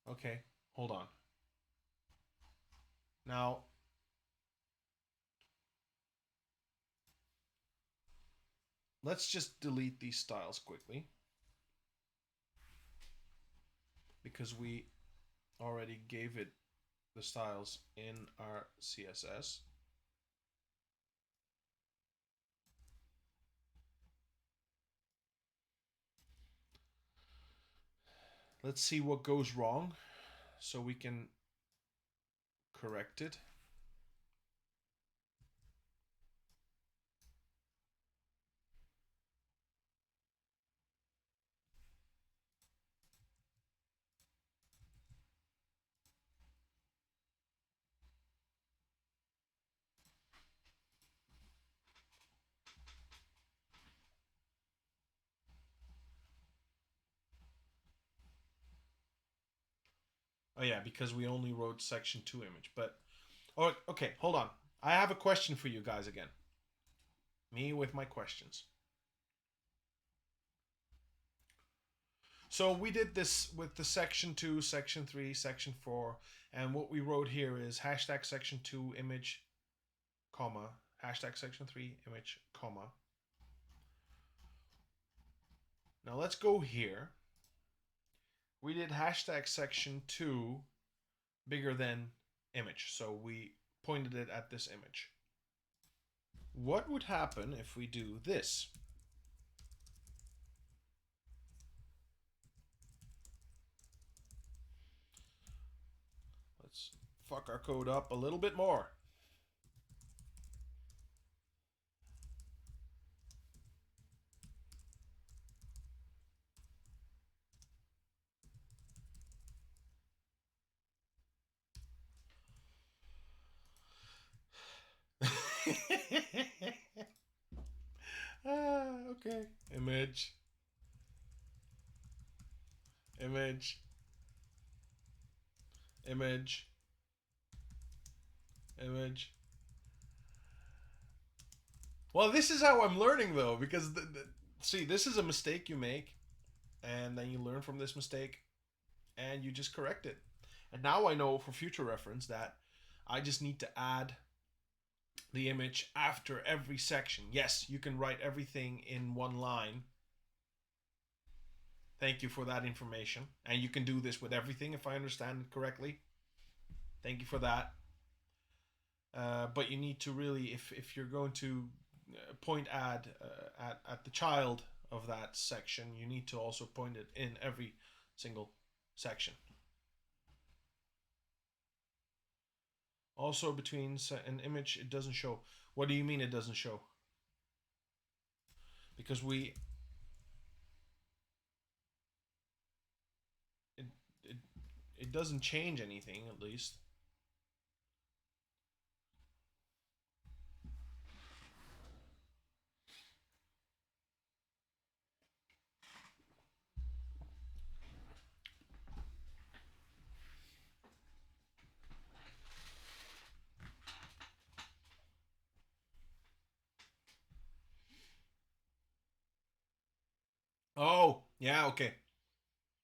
Okay, hold on. Now, let's just delete these styles quickly because we already gave it the styles in our CSS. Let's see what goes wrong so we can correct it. Oh yeah, because we only wrote section 2 image, but Oh, okay, hold on. I have a question for you guys again. Me with my questions. So we did this with the section 2, section 3, section 4, and what we wrote here is hashtag section 2 image, comma, hashtag section 3 image, comma. Now let's go here. We did hashtag section 2 bigger than image, so we pointed it at this image. What would happen if we do this? Let's fuck our code up a little bit more. Okay. Image. Image. Image. Image. Well, this is how I'm learning though, because see, this is a mistake you make, and then you learn from this mistake, and you just correct it. And now I know for future reference that I just need to add the image after every section. Yes, you can write everything in one line. Thank you for that information. And you can do this with everything if I understand it correctly. Thank you for that. But you need to really, if you're going to point at the child of that section, you need to also point it in every single section. Also, between an image, it doesn't show. What do you mean it doesn't show? Because it, it, it doesn't change anything, at least. Oh, yeah, okay.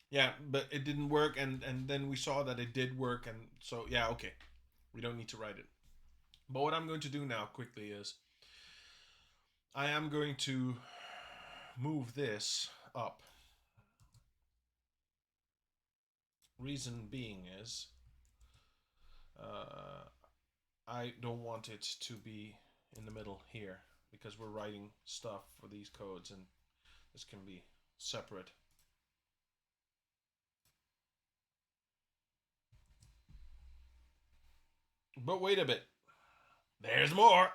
Yeah, but it didn't work, and then we saw that it did work, and so yeah, okay, we don't need to write it. But what I'm going to do now quickly is I am going to move this up. Reason being is uh, I don't want it to be in the middle here because we're writing stuff for these codes, and this can be separate. But wait a bit. There's more.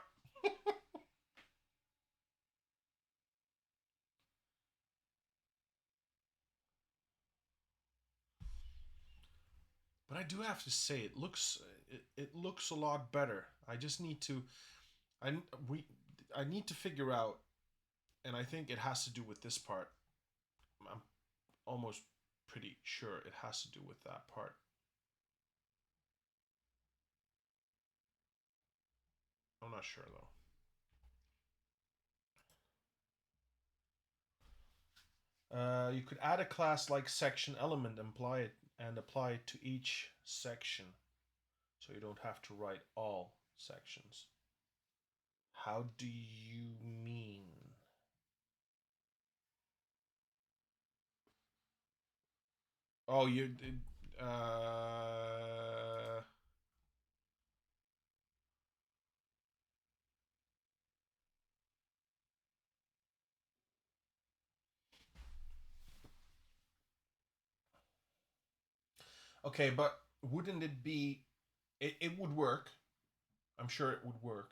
But I do have to say, it looks a lot better. I just need to I we I need to figure out, and I think it has to do with this part. I'm almost pretty sure it has to do with that part. I'm not sure though. You could add a class like section element and apply it to each section, so you don't have to write all sections. How do you mean? Oh, you. Uh, okay, but wouldn't it be? It would work. I'm sure it would work.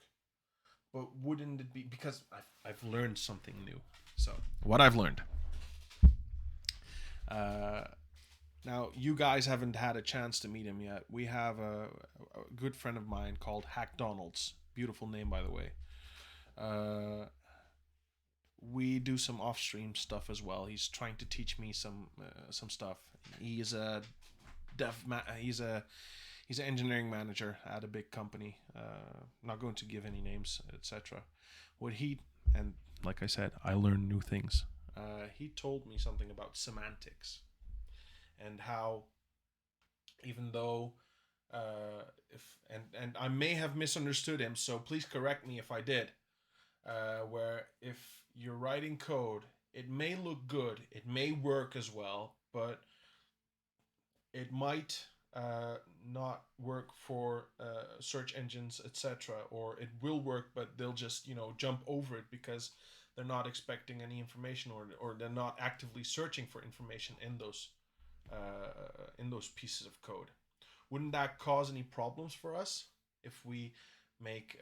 But wouldn't it be, because I've learned something new. So what I've learned. Uh, Now you guys haven't had a chance to meet him yet. We have a good friend of mine called Hack Donalds. Beautiful name, by the way. We do some off-stream stuff as well. He's trying to teach me some stuff. He's a He's an engineering manager at a big company. Not going to give any names, etc. What he, and like I said, I learn new things. He told me something about semantics and how, even though if and I may have misunderstood him, so please correct me if I did. Where if you're writing code, it may look good, it may work as well, but it might not work for search engines, etc. Or it will work, but they'll just jump over it because they're not expecting any information, or they're not actively searching for information in those pieces of code. Wouldn't that cause any problems for us if we make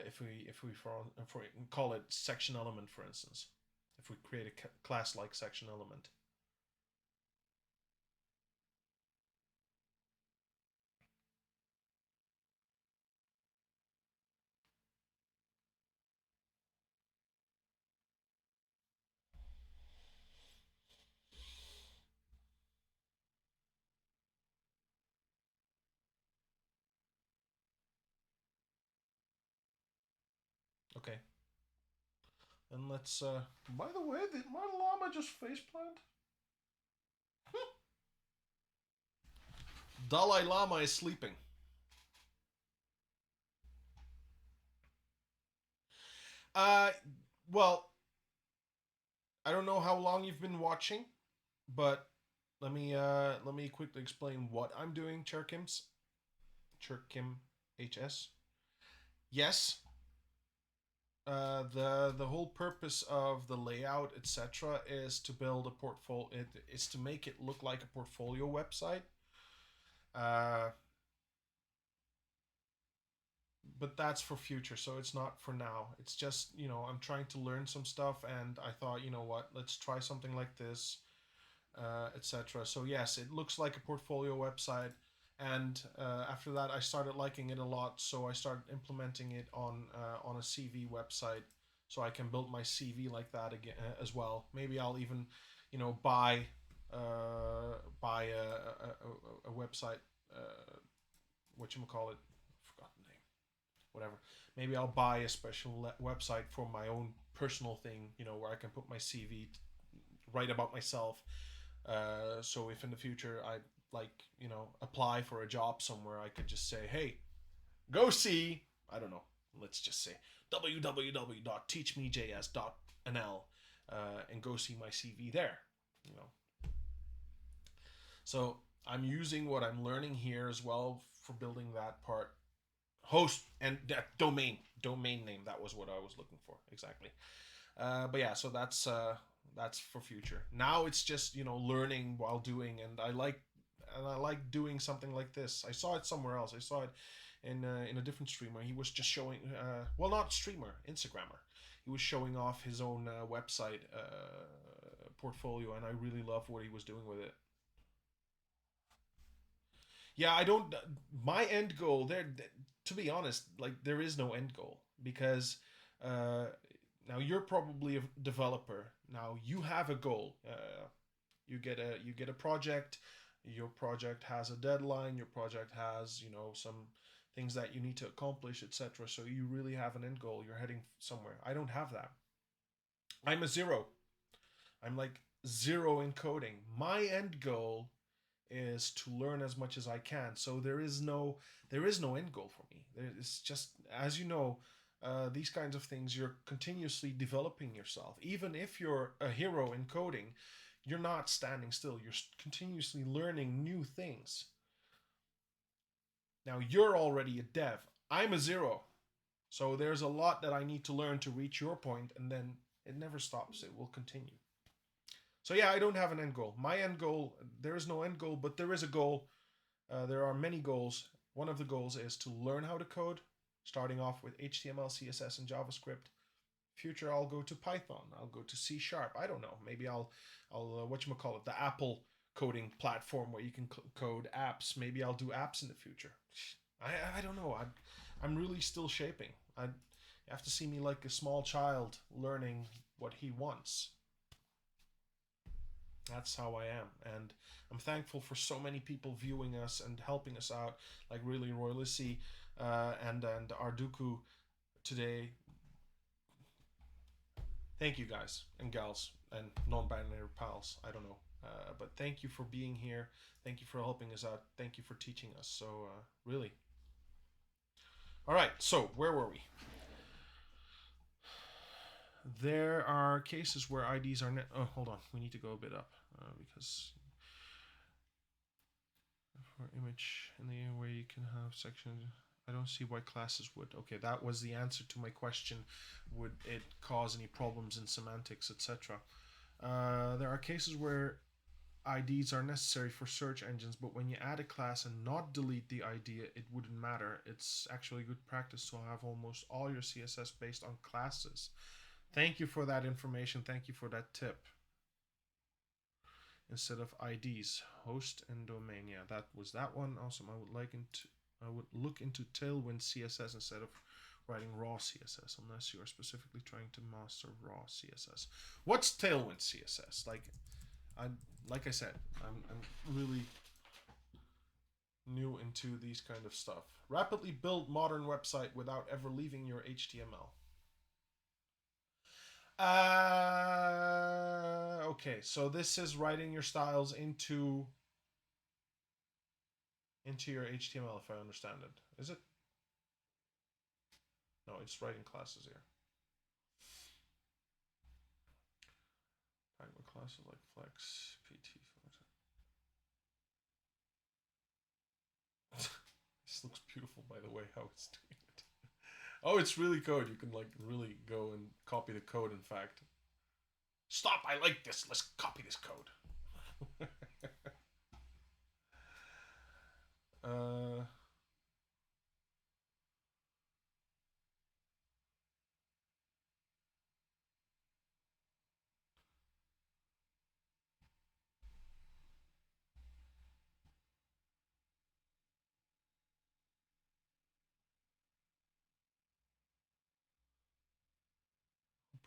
if we call it section element, for instance, if we create a class like section element? Okay, and let's by the way, did my llama just faceplant? Dalai Lama is sleeping. uh well, I don't know how long you've been watching, but let me quickly explain what I'm doing. Cherkim HS. Yes, the whole purpose of the layout, etc., is to build a portfolio. It is to make it look like a portfolio website. Uh, but that's for future, so it's not for now. It's just I'm trying to learn some stuff, and I thought, what, let's try something like this, etc. So yes, it looks like a portfolio website, and after that, I started liking it a lot. So I started implementing it on a CV website, so I can build my CV like that again as well. Maybe I'll even, buy a website. What you call it? Forgot the name. Whatever. Maybe I'll buy a special website for my own personal thing. Where I can put my CV, write about myself, so if in the future I apply for a job somewhere, I could just say, hey, go see, I don't know, let's just say www.teachmejs.nl, and go see my CV there. You know, so I'm using what I'm learning here as well for building that part. Host and domain name. That was what I was looking for exactly. But yeah, so that's for future. Now it's just learning while doing, and I like doing something like this. I saw it somewhere else. I saw it in a different streamer. He was just showing, well, not streamer, Instagrammer. He was showing off his own website portfolio, and I really love what he was doing with it. Yeah, I don't. My end goal there, to be honest, like there is no end goal, because uh, now you're probably a developer. Now you have a goal. You get a project. Your project has a deadline. Your project has some things that you need to accomplish, etc. So you really have an end goal. You're heading somewhere. I don't have that. I'm a zero. I'm like zero in coding. My end goal is to learn as much as I can. So there is no end goal for me. It's just, as you know, these kinds of things, you're continuously developing yourself. Even if you're a hero in coding, you're not standing still. You're continuously learning new things. Now you're already a dev. I'm a zero. So there's a lot that I need to learn to reach your point, and then it never stops. It will continue. So yeah, I don't have an end goal. My end goal, there is no end goal, but there is a goal. There are many goals. One of the goals is to learn how to code, starting off with HTML, CSS, and JavaScript. Future, I'll go to Python. I'll go to C Sharp. I don't know. Maybe I'll whatchamacallit, the Apple coding platform where you can code apps. Maybe I'll do apps in the future. I don't know. I'm really still shaping. You have to see me like a small child learning what he wants. That's how I am, and I'm thankful for so many people viewing us and helping us out, like really Royalissi and Arduku today. Thank you guys and gals and non-binary pals. I don't know, but thank you for being here. Thank you for helping us out. Thank you for teaching us. So really, all right. So where were we? There are cases where IDs are. Oh, hold on. We need to go a bit up because for image in the way you can have sections. I don't see why classes would. Okay, that was the answer to my question. Would it cause any problems in semantics, etc.? There are cases where IDs are necessary for search engines, but when you add a class and not delete the ID, it wouldn't matter. It's actually good practice to have almost all your CSS based on classes. Thank you for that information. Thank you for that tip. Instead of IDs, host and domain. Yeah, that was that one. Awesome. I would look into Tailwind CSS instead of writing raw CSS, unless you are specifically trying to master raw CSS. What's Tailwind CSS? Like I said, I'm really new into these kind of stuff. Rapidly build modern website without ever leaving your HTML. Okay, so this is writing your styles into your HTML, if I understand it. Is it? No, it's writing classes here. Talking about classes like flex, PT. This looks beautiful, by the way, how it's doing it. Oh, it's really code. You can like really go and copy the code. In fact, stop. I like this. Let's copy this code. uh,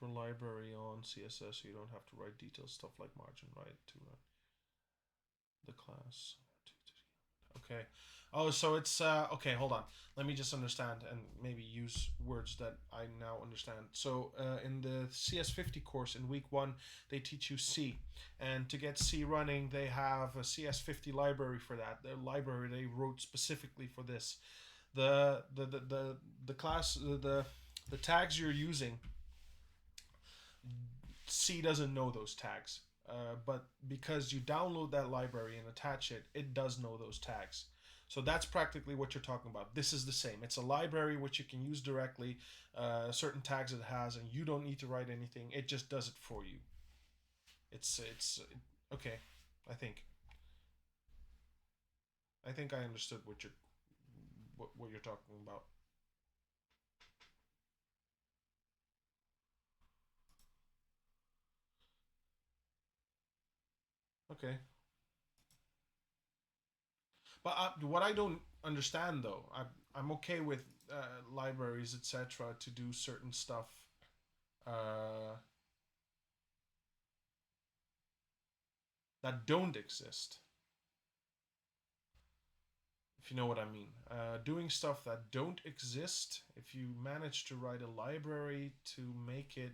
per library on CSS, so you don't have to write detailed stuff like margin right to the class. Okay. Oh, so it's okay. Hold on. Let me just understand and maybe use words that I now understand. So in the CS50 course in week 1, they teach you C, and to get C running, they have a CS50 library for that. The library they wrote specifically for this. The class the tags you're using, C doesn't know those tags. But because you download that library and attach it, it does know those tags. So that's practically what you're talking about. This is the same. It's a library which you can use directly, certain tags it has, and you don't need to write anything. It just does it for you. It's okay. I think I think I understood what you're talking about. Okay, but what I don't understand though, I'm okay with libraries etc. to do certain stuff. Uh, that don't exist, if you know what I mean. Doing stuff that don't exist, if you manage to write a library to make it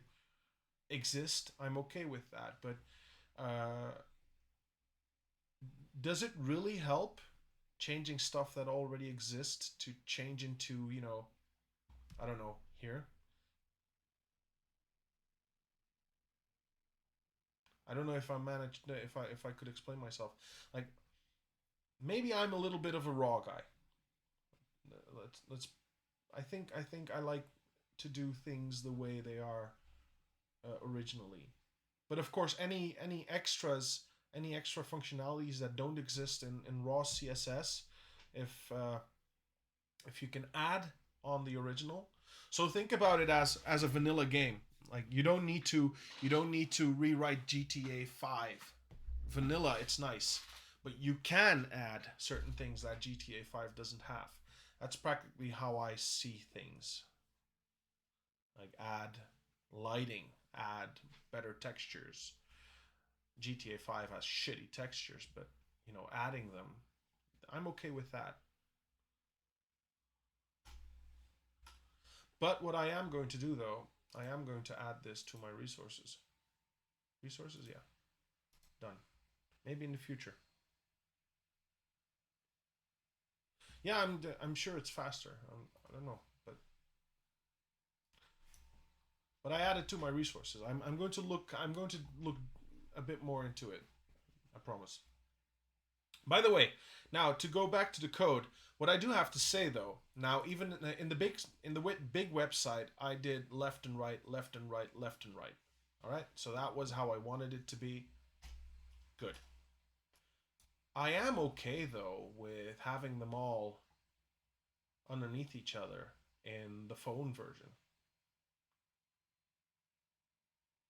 exist, I'm okay with that. But uh, does it really help changing stuff that already exists to change into, I don't know, here? I don't know if I managed, if I could explain myself. Like maybe I'm a little bit of a raw guy. Let's I think I like to do things the way they are originally. But of course, any extras, any extra functionalities that don't exist in raw CSS, if if you can add on the original. So think about it as a vanilla game. Like you don't need to rewrite GTA 5. Vanilla, it's nice, but you can add certain things that GTA 5 doesn't have. That's practically how I see things. Like add lighting, add better textures, GTA 5 has shitty textures, but you know, adding them, I'm okay with that. But what I am going to do though, I am going to add this to my resources. Resources, yeah. Done. Maybe in the future. Yeah, I'm sure it's faster. I don't know, but I added to my resources. I'm going to look a bit more into it. I promise. By the way, now to go back to the code, what I do have to say though, now even in the big website, I did left and right, left and right, left and right. All right, so that was how I wanted it to be. Good. I am okay though with having them all underneath each other in the phone version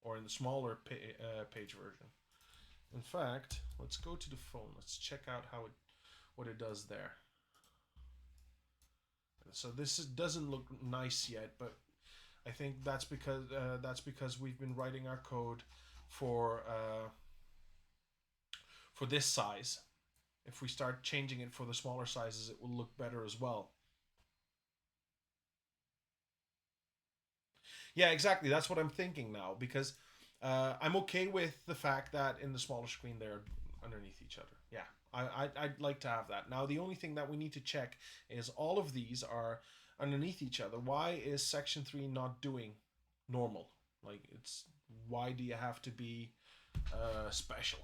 or in the smaller page version. In fact, let's go to the phone. Let's check out what it does there. So this doesn't look nice yet, but I think that's because we've been writing our code for this size. If we start changing it for the smaller sizes, it will look better as well. Yeah, exactly. That's what I'm thinking now because I'm okay with the fact that in the smaller screen they're underneath each other. Yeah, I'd like to have that. Now the only thing that we need to check is all of these are underneath each other. Why is section 3 not doing normal? Like it's why do you have to be special?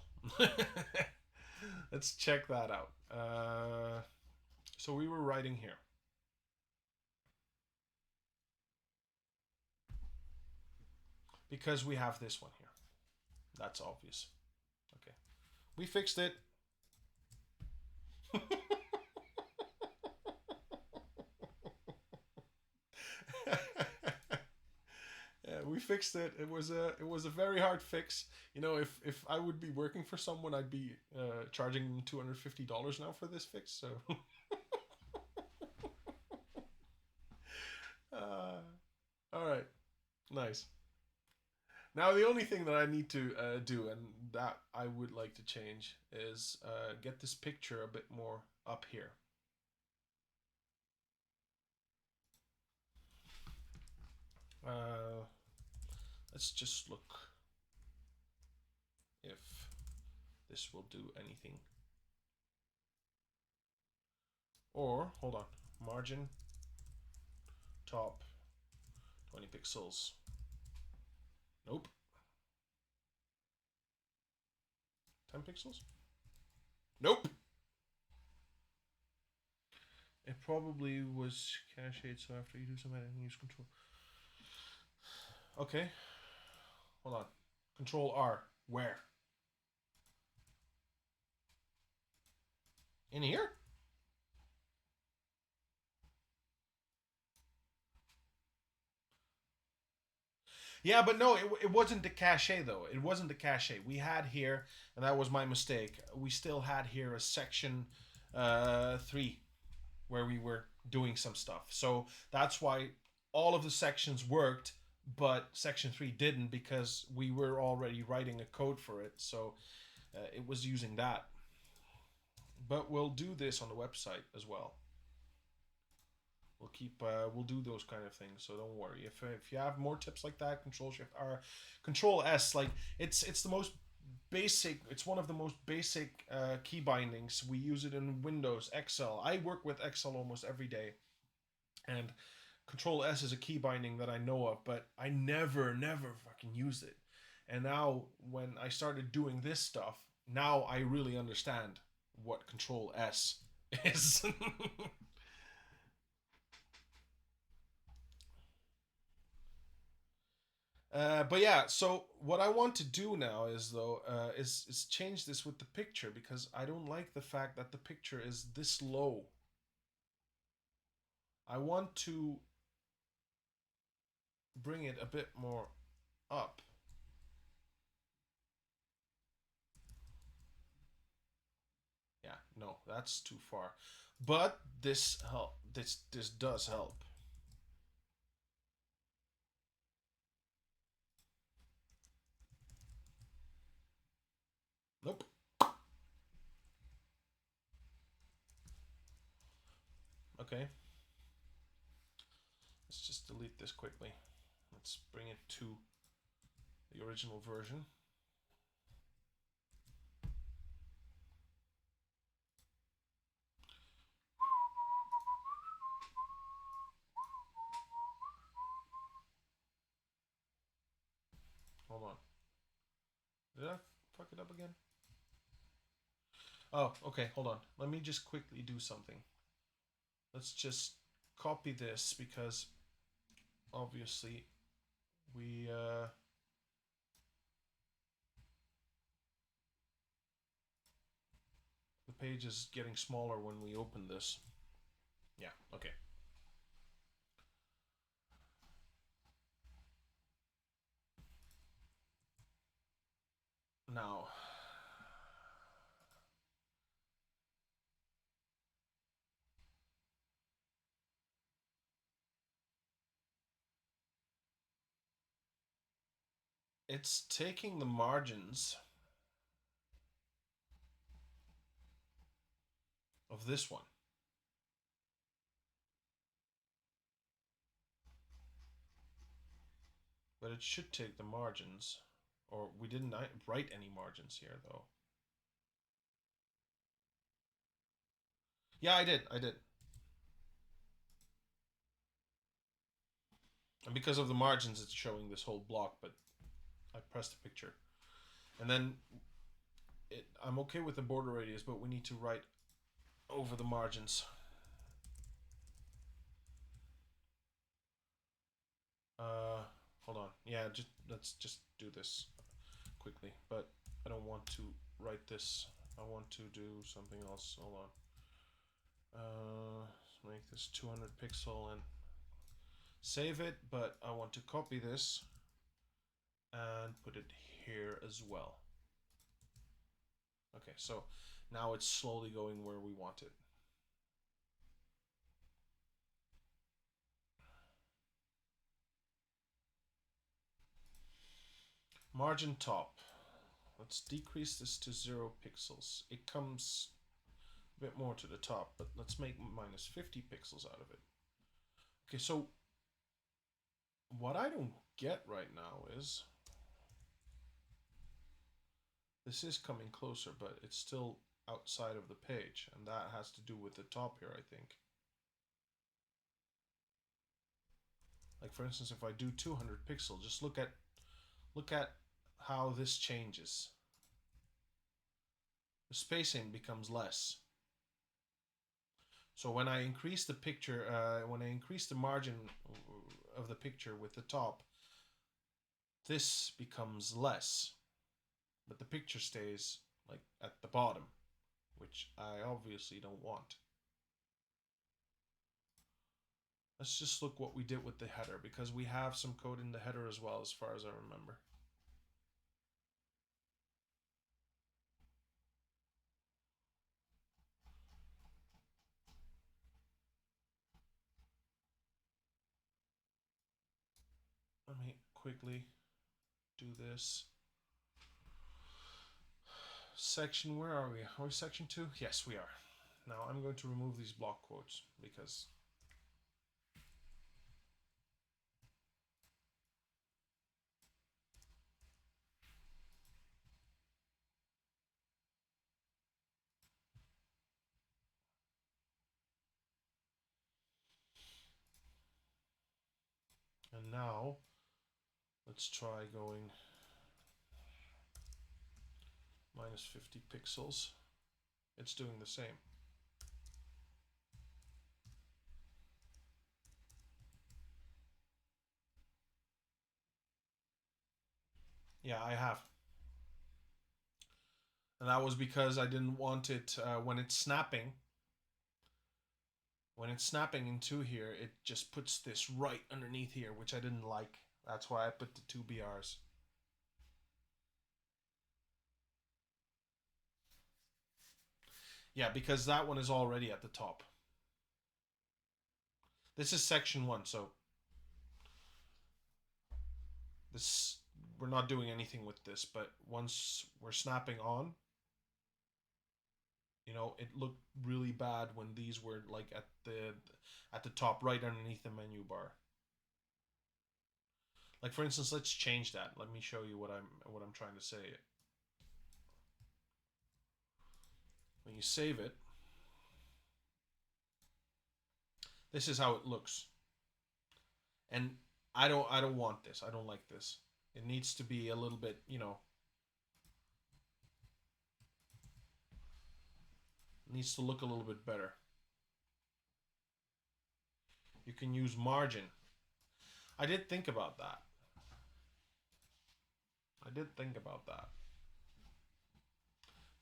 Let's check that out. So we were writing here. Because we have this one here. That's obvious. Okay. We fixed it. Yeah, we fixed it. It was a very hard fix. You know, if I would be working for someone, I'd be charging them $250 now for this fix. So, all right, nice. Now the only thing that I need to do, and that I would like to change, is get this picture a bit more up here. Let's just look if this will do anything. Or, hold on, margin, top, 20 pixels. Nope. 10 pixels? Nope. It probably was cached, so after you do some editing, use control. Okay. Hold on. Control R. Where? In here? Yeah, but no, it wasn't the cache though. It wasn't the cache. We had here, and that was my mistake. We still had here a section 3 where we were doing some stuff. So that's why all of the sections worked, but section 3 didn't because we were already writing a code for it. So it was using that. But we'll do this on the website as well. We'll do those kind of things, so don't worry. If you have more tips like that, Control Shift R, Control S, like it's the most basic. It's one of the most basic key bindings. We use it in Windows, Excel. I work with Excel almost every day, and Control S is a key binding that I know of, but I never fucking used it. And now when I started doing this stuff, now I really understand what Control S is. But yeah, so what I want to do now is though is change this with the picture because I don't like the fact that the picture is this low. I want to bring it a bit more up. Yeah, no, that's too far. But this help. This does help. Okay. Let's just delete this quickly. Let's bring it to the original version. Hold on. Did I fuck it up again? Oh, okay, hold on. Let me just quickly do something. Let's just copy this because obviously we the page is getting smaller when we open this. Yeah, okay. Now, it's taking the margins of this one. But it should take the margins. Or we didn't write any margins here, though. Yeah, I did. And because of the margins, it's showing this whole block, but I pressed the picture. And then I'm okay with the border radius, but we need to write over the margins. Hold on. Yeah, let's just do this quickly. But I don't want to write this. I want to do something else. Hold on. Let's make this 200 pixel and save it. But I want to copy this and put it here as well. Okay, so now it's slowly going where we want it. Margin top. Let's decrease this to 0 pixels. It comes a bit more to the top, but let's make minus 50 pixels out of it. Okay, so what I don't get right now is this is coming closer, but it's still outside of the page, and that has to do with the top here, I think. Like for instance, if I do 200 pixels, just look at how this changes. The spacing becomes less. So when I increase the picture, when I increase the margin of the picture with the top, this becomes less, but the picture stays like at the bottom, which I obviously don't want. Let's just look what we did with the header, because we have some code in the header as well, as far as I remember. Let me quickly do this. Section, where are we? Are we section 2? Yes, we are. Now I'm going to remove these block quotes because and now let's try going minus 50 pixels. It's doing the same. Yeah, I have. And that was because I didn't want it when it's snapping. When it's snapping into here, it just puts this right underneath here, which I didn't like. That's why I put the 2 BRs. Yeah, because that one is already at the top. This is section 1, so this, we're not doing anything with this, but once we're snapping on, You know, it looked really bad when these were like at the top right underneath the menu bar. Like for instance, let's change that. Let me show you what I'm trying to say. When you save it, this is how it looks. And I don't want this. I don't like this. It needs to be a little bit, you know, needs to look a little bit better. You can use margin. I did think about that. I did think about that.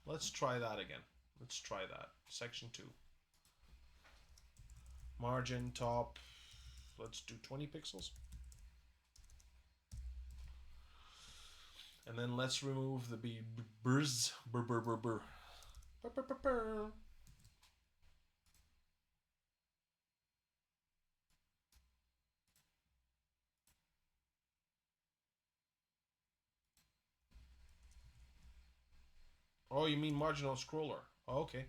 Let's try that again. Let's try that. Section 2. Margin top. Let's do 20 pixels. And then let's remove the burrs. Burr, burr, burr, burr. Burr, burr, burr, burr. Oh, you mean marginal scroller. Oh, okay.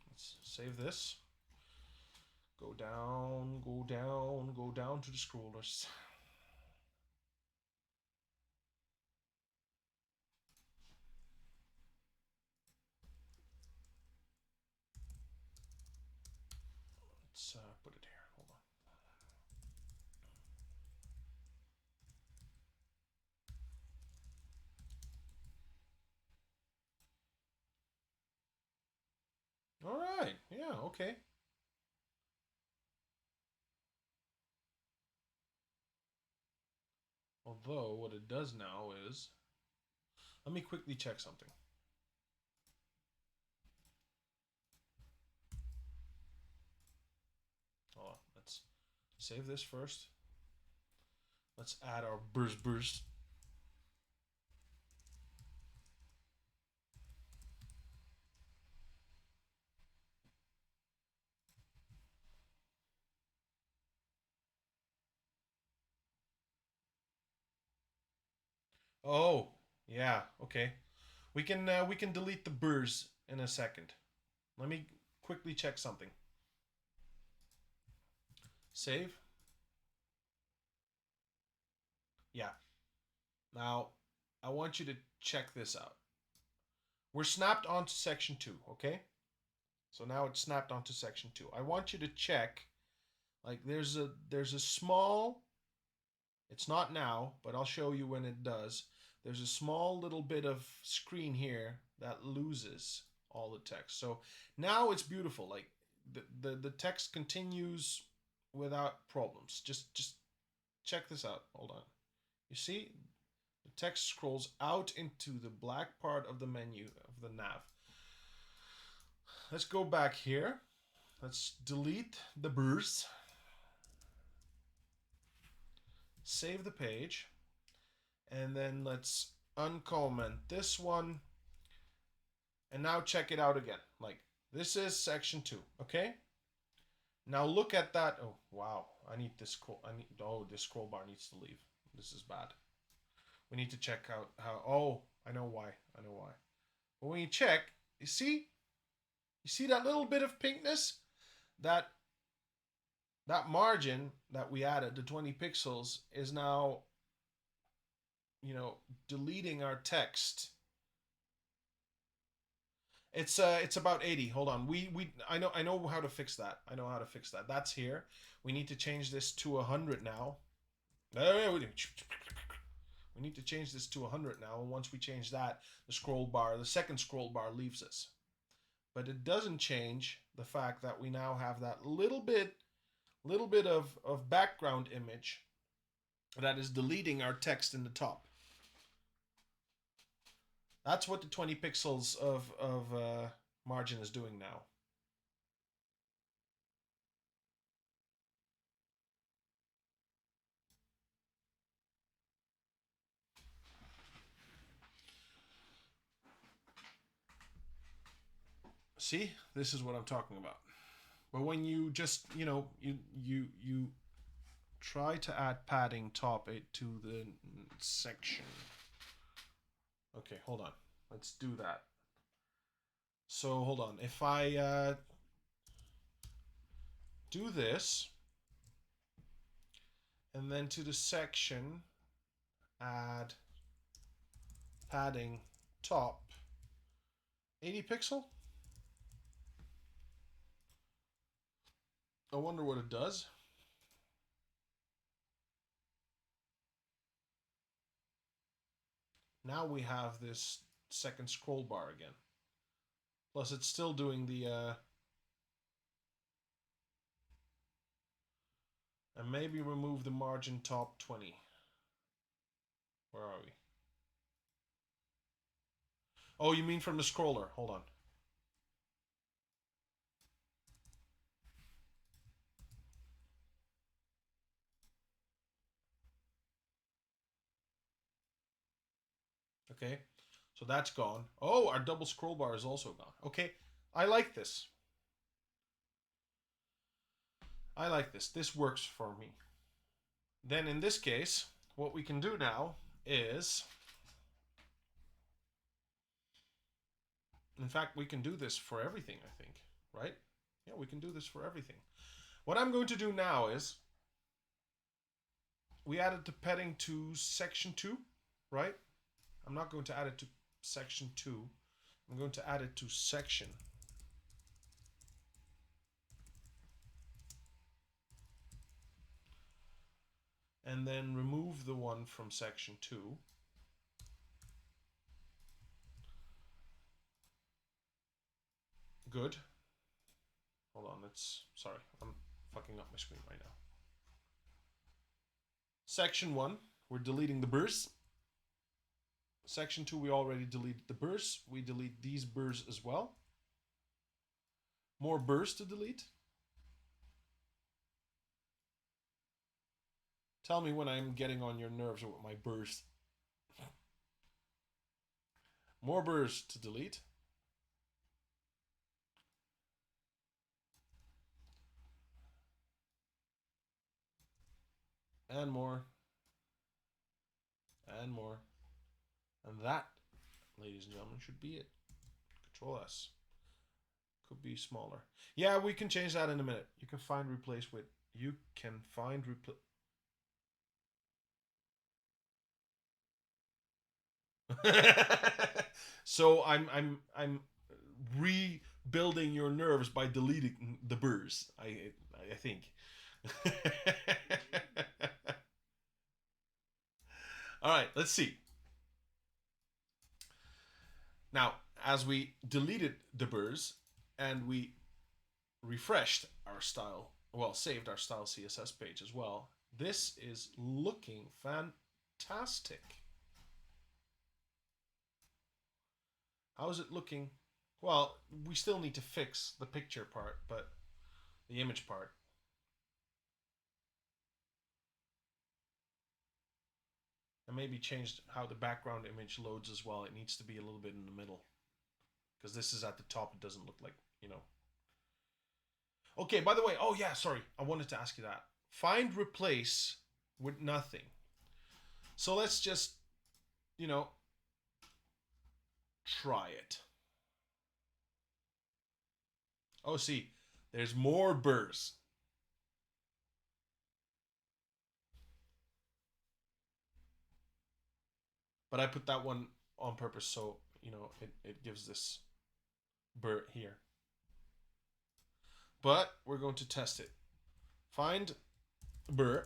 Let's save this. Go down, go down, go down to the scrollers. Let's put it here. Hold on. All right. Yeah, okay. Although what it does now is, let me quickly check something. Oh, let's save this first. Let's add our burst. Oh, yeah, okay. We can delete the burrs in a second. Let me quickly check something. Save. Yeah. Now, I want you to check this out. We're snapped onto section 2, okay? So now it's snapped onto section 2. I want you to check, like there's a small, it's not now, but I'll show you when it does. There's a small little bit of screen here that loses all the text. So now it's beautiful. Like the text continues without problems. Just check this out. Hold on. You see, the text scrolls out into the black part of the menu of the nav. Let's go back here. Let's delete the burst. Save the page. And then let's uncomment this one. And now check it out again. Like, this is section 2, okay? Now look at that. Oh, wow. I need this this scroll bar needs to leave. This is bad. We need to check out how, oh, I know why. I know why. But when you check, you see that little bit of pinkness? That margin that we added, the 20 pixels, is now, you know, deleting our text. It's about 80. Hold on. I know how to fix that. I know how to fix that. That's here. We need to change this to 100 now. We need to change this to 100 now. And once we change that, the second scroll bar leaves us. But it doesn't change the fact that we now have that little bit of background image that is deleting our text in the top. That's what the 20 pixels of margin is doing now. See, this is what I'm talking about. But when you just, you know, you try to add padding top it to the section. Okay, hold on. Let's do that. So hold on. If I do this, and then to the section, add padding top 80 pixel. I wonder what it does. Now we have this second scroll bar again. Plus it's still doing the and maybe remove the margin top 20. Where are we? Oh, you mean from the scroller? Hold on. Okay, so that's gone. Oh, our double scroll bar is also gone. Okay, I like this. I like this. This works for me. Then in this case, what we can do now is, in fact, we can do this for everything, I think, right? Yeah, we can do this for everything. What I'm going to do now is, we added the padding to section 2, right? I'm not going to add it to section 2. I'm going to add it to section. And then remove the one from section 2. Good. Hold on, sorry, I'm fucking up my screen right now. Section 1, we're deleting the burrs. Section 2, we already deleted the burrs. We delete these burrs as well. More burrs to delete. Tell me when I'm getting on your nerves with my burrs. More burrs to delete. And more. And more. And that, ladies and gentlemen, should be it. Control S. Could be smaller. Yeah, we can change that in a minute. You can find replace with. You can find replace. So I'm rebuilding your nerves by deleting the burrs. I think. All right, let's see. Now, as we deleted the burrs and we refreshed our style, well, saved our style CSS page as well, this is looking fantastic. How is it looking? Well, we still need to fix the picture part, but the image part. And maybe changed how the background image loads as well. It needs to be a little bit in the middle. Because this is at the top, it doesn't look like, you know. Okay, by the way, oh yeah, sorry. I wanted to ask you that. Find replace with nothing. So let's just, you know, try it. Oh, see, there's more burrs. But I put that one on purpose so, you know, it gives this burr here. But we're going to test it. Find burr.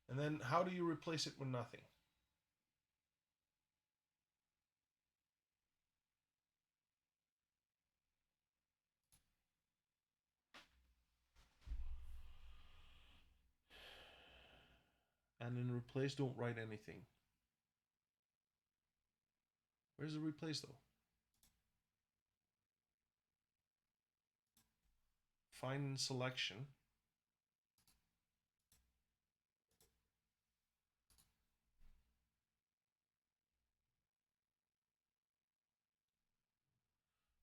And then how do you replace it with nothing? And in replace, don't write anything. Where's the replace though? Find selection.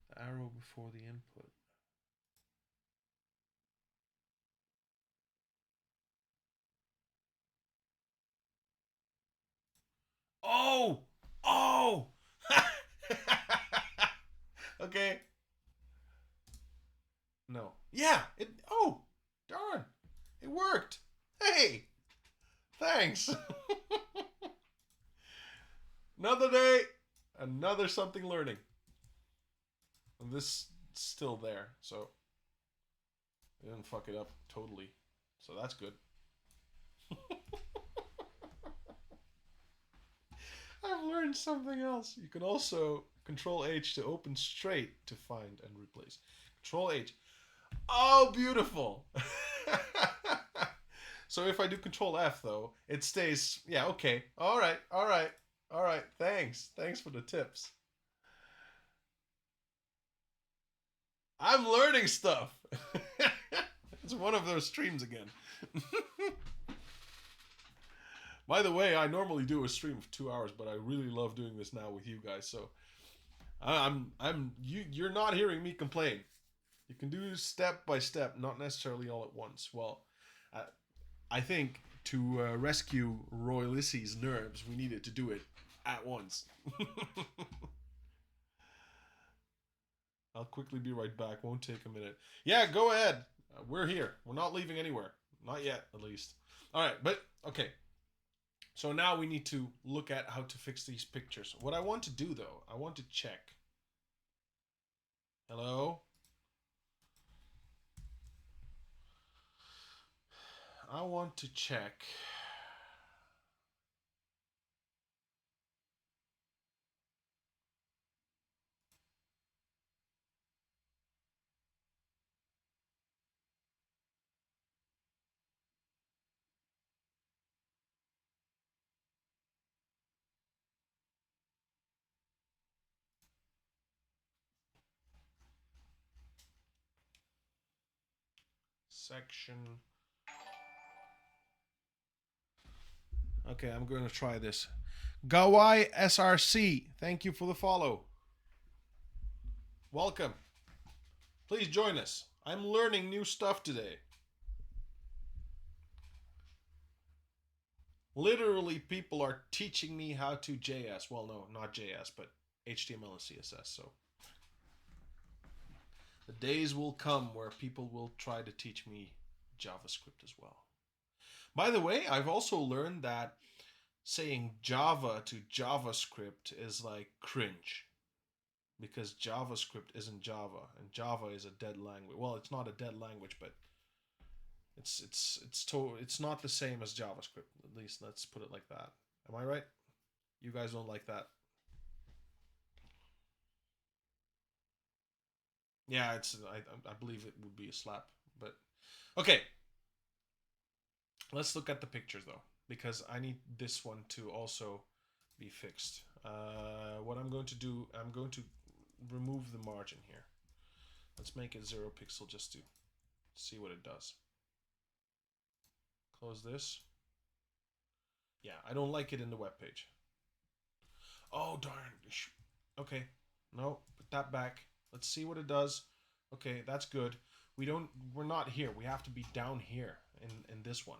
The arrow before the input. Oh! Oh! Okay. No. Yeah. It. Oh, darn! It worked. Hey, thanks. Another day, another something learning. And this still there, so I didn't fuck it up totally. So that's good. I've learned something else. You can also Control H to open straight to find and replace. Control H. Oh, beautiful. So if I do Control F though, it stays. Yeah, okay. All right. All right. All right. Thanks. Thanks for the tips. I'm learning stuff. It's one of those streams again. By the way, I normally do a stream of 2 hours, but I really love doing this now with you guys. So you're not hearing me complain. You can do step by step, not necessarily all at once. Well, uh, I think to rescue Roy Lissy's nerves, we needed to do it at once. I'll quickly be right back. Won't take a minute. Yeah, go ahead. We're here. We're not leaving anywhere. Not yet, at least. All right, but okay. So now we need to look at how to fix these pictures. What I want to do though, I want to check. Hello? I want to check. Section. Okay, I'm going to try this. Gawai SRC, thank you for the follow. Welcome. Please join us. I'm learning new stuff today. Literally, people are teaching me how to JS. Well, no, not JS, but HTML and CSS. So the days will come where people will try to teach me JavaScript as well. By the way, I've also learned that saying Java to JavaScript is like cringe, because JavaScript isn't Java, and Java is a dead language. Well, it's not a dead language, but it's not the same as JavaScript. At least let's put it like that. Am I right? You guys don't like that? Yeah, I believe it would be a slap, but okay. Let's look at the pictures though, because I need this one to also be fixed. What I'm going to do, I'm going to remove the margin here. Let's make it 0 pixel just to see what it does. Close this. Yeah, I don't like it in the web page. Oh, darn. Okay. No, put that back. Let's see what it does. Okay, that's good. We're not here. We have to be down here in this one.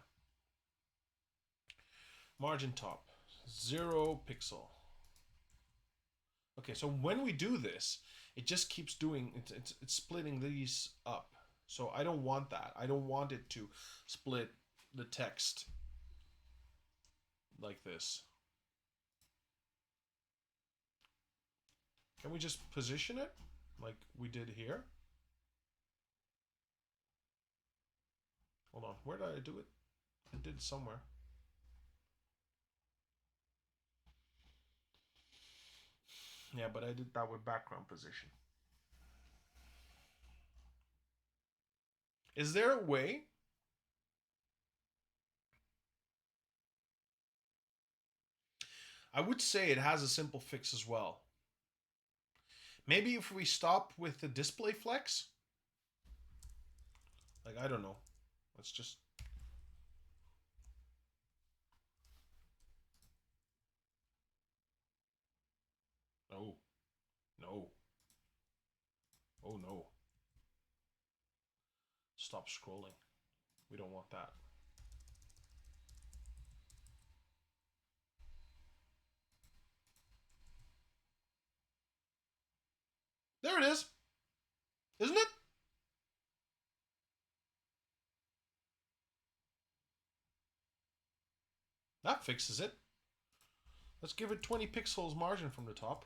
Margin top, 0 pixel. Okay, so when we do this, it just keeps doing, it's splitting these up. So I don't want that. I don't want it to split the text like this. Can we just position it like we did here? Hold on, where did I do it? I did it somewhere. Yeah, but I did that with background position. Is there a way? I would say it has a simple fix as well. Maybe if we stop with the display flex? Like, I don't know. Let's just... No. No. Oh, no. Stop scrolling. We don't want that. There it is. Isn't it? That fixes it. Let's give it 20 pixels margin from the top.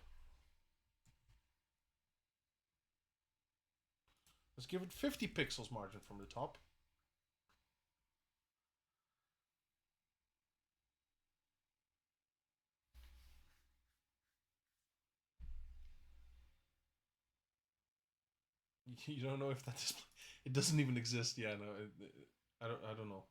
Let's give it 50 pixels margin from the top. You don't know if that display... It doesn't even exist. Yeah, no. I don't know.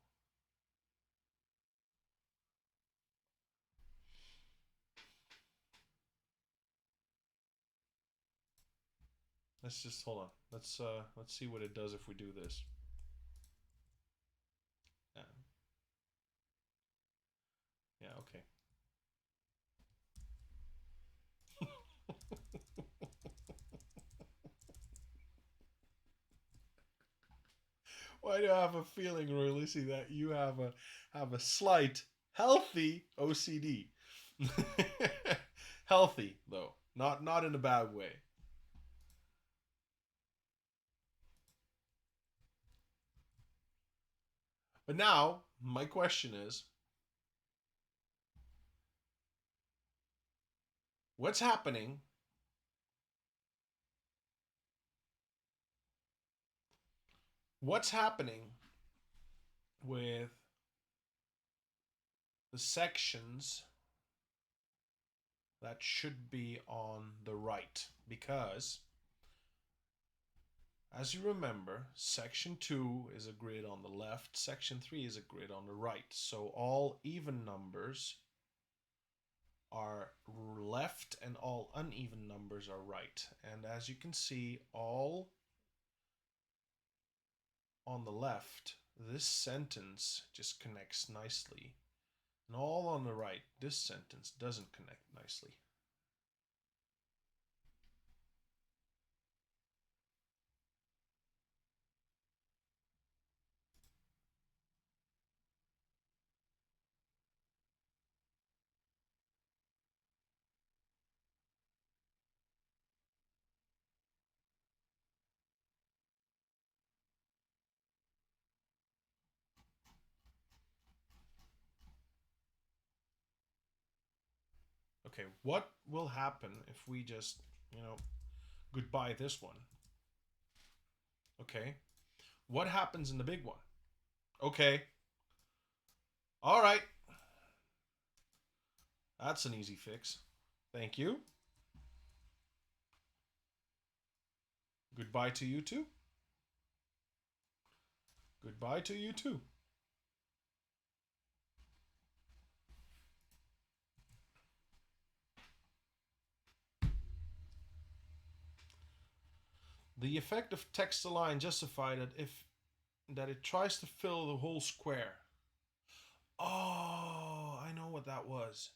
Let's just hold on. Let's see what it does if we do this. Yeah. Yeah, okay. Why do I have a feeling, Roy Lissy, that you have a slight healthy OCD? Healthy though, not in a bad way. But now my question is, what's happening? What's happening with the sections that should be on the right? Because as you remember, section 2 is a grid on the left, section 3 is a grid on the right. So all even numbers are left and all uneven numbers are right. And as you can see, all on the left, this sentence just connects nicely. And all on the right, this sentence doesn't connect nicely. Okay, what will happen if we just, goodbye this one? Okay. What happens in the big one? Okay. All right. That's an easy fix. Thank you. Goodbye to you too. Goodbye to you too. The effect of text align justify that it tries to fill the whole square. Oh, I know what that was.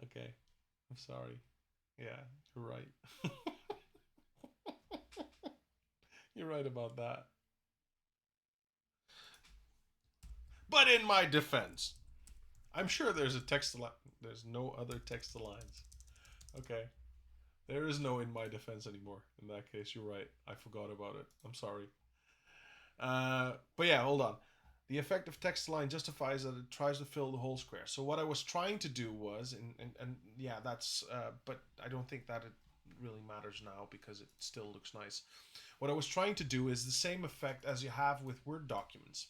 Okay, I'm sorry. Yeah, you're right. You're right about that. But in my defense, I'm sure there's a text align. There's no other text aligns. Okay. There is no in my defense anymore. In that case, you're right. I forgot about it. I'm sorry. But yeah, hold on. The effect of text align justifies that it tries to fill the whole square. So what I was trying to do was, and yeah, that's, but I don't think that it really matters now because it still looks nice. What I was trying to do is the same effect as you have with Word documents.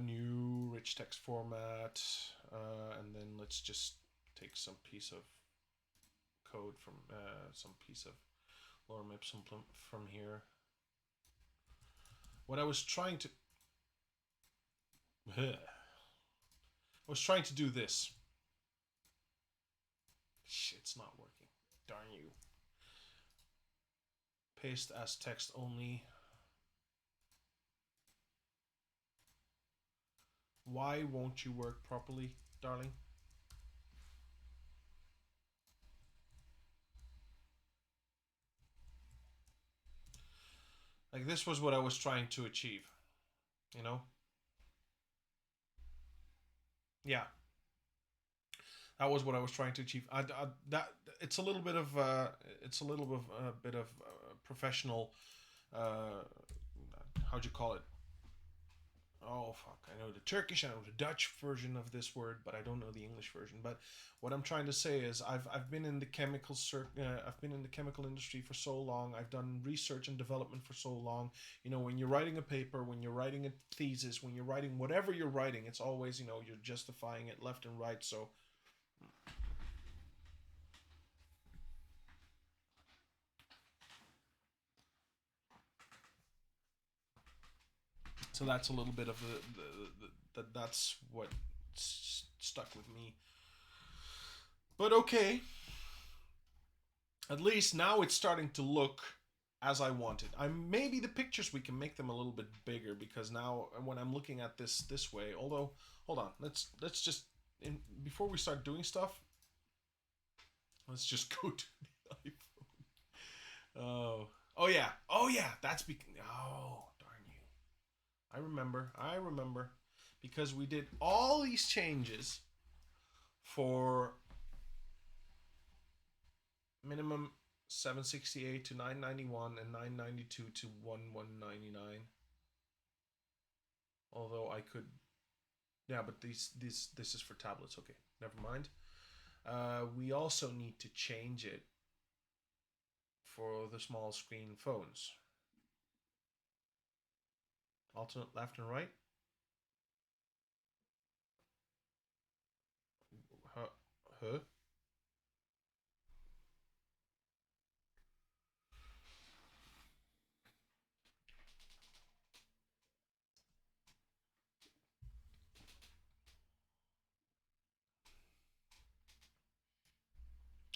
New rich text format, and then let's just take some piece of code from some piece of lorem ipsum from here. What I was trying to I was trying to do this. Shit, it's not working. Darn you. Paste as text only. Why won't you work properly, darling? Like, this was what I was trying to achieve, you know? Yeah, that was what I was trying to achieve. That it's a little bit of professional. Uh, how'd you call it? Oh fuck! I know the Turkish, I know the Dutch version of this word, but I don't know the English version. But what I'm trying to say is, I've been in the I've been in the chemical industry for so long. I've done research and development for so long. You know, when you're writing a paper, when you're writing a thesis, when you're writing whatever you're writing, it's always, you're justifying it left and right. So that's a little bit of that's what stuck with me. But okay, at least now it's starting to look as I wanted. I maybe the pictures we can make them a little bit bigger, because now when I'm looking at this way, although hold on, let's just before we start doing stuff, let's just go to the iPhone. Oh yeah, oh darn you. I remember because we did all these changes for minimum 768 to 991 and 992 to 1199. Although I could, yeah, but this is for tablets. Okay, never mind. We also need to change it for the small screen phones. Alternate left and right. Huh?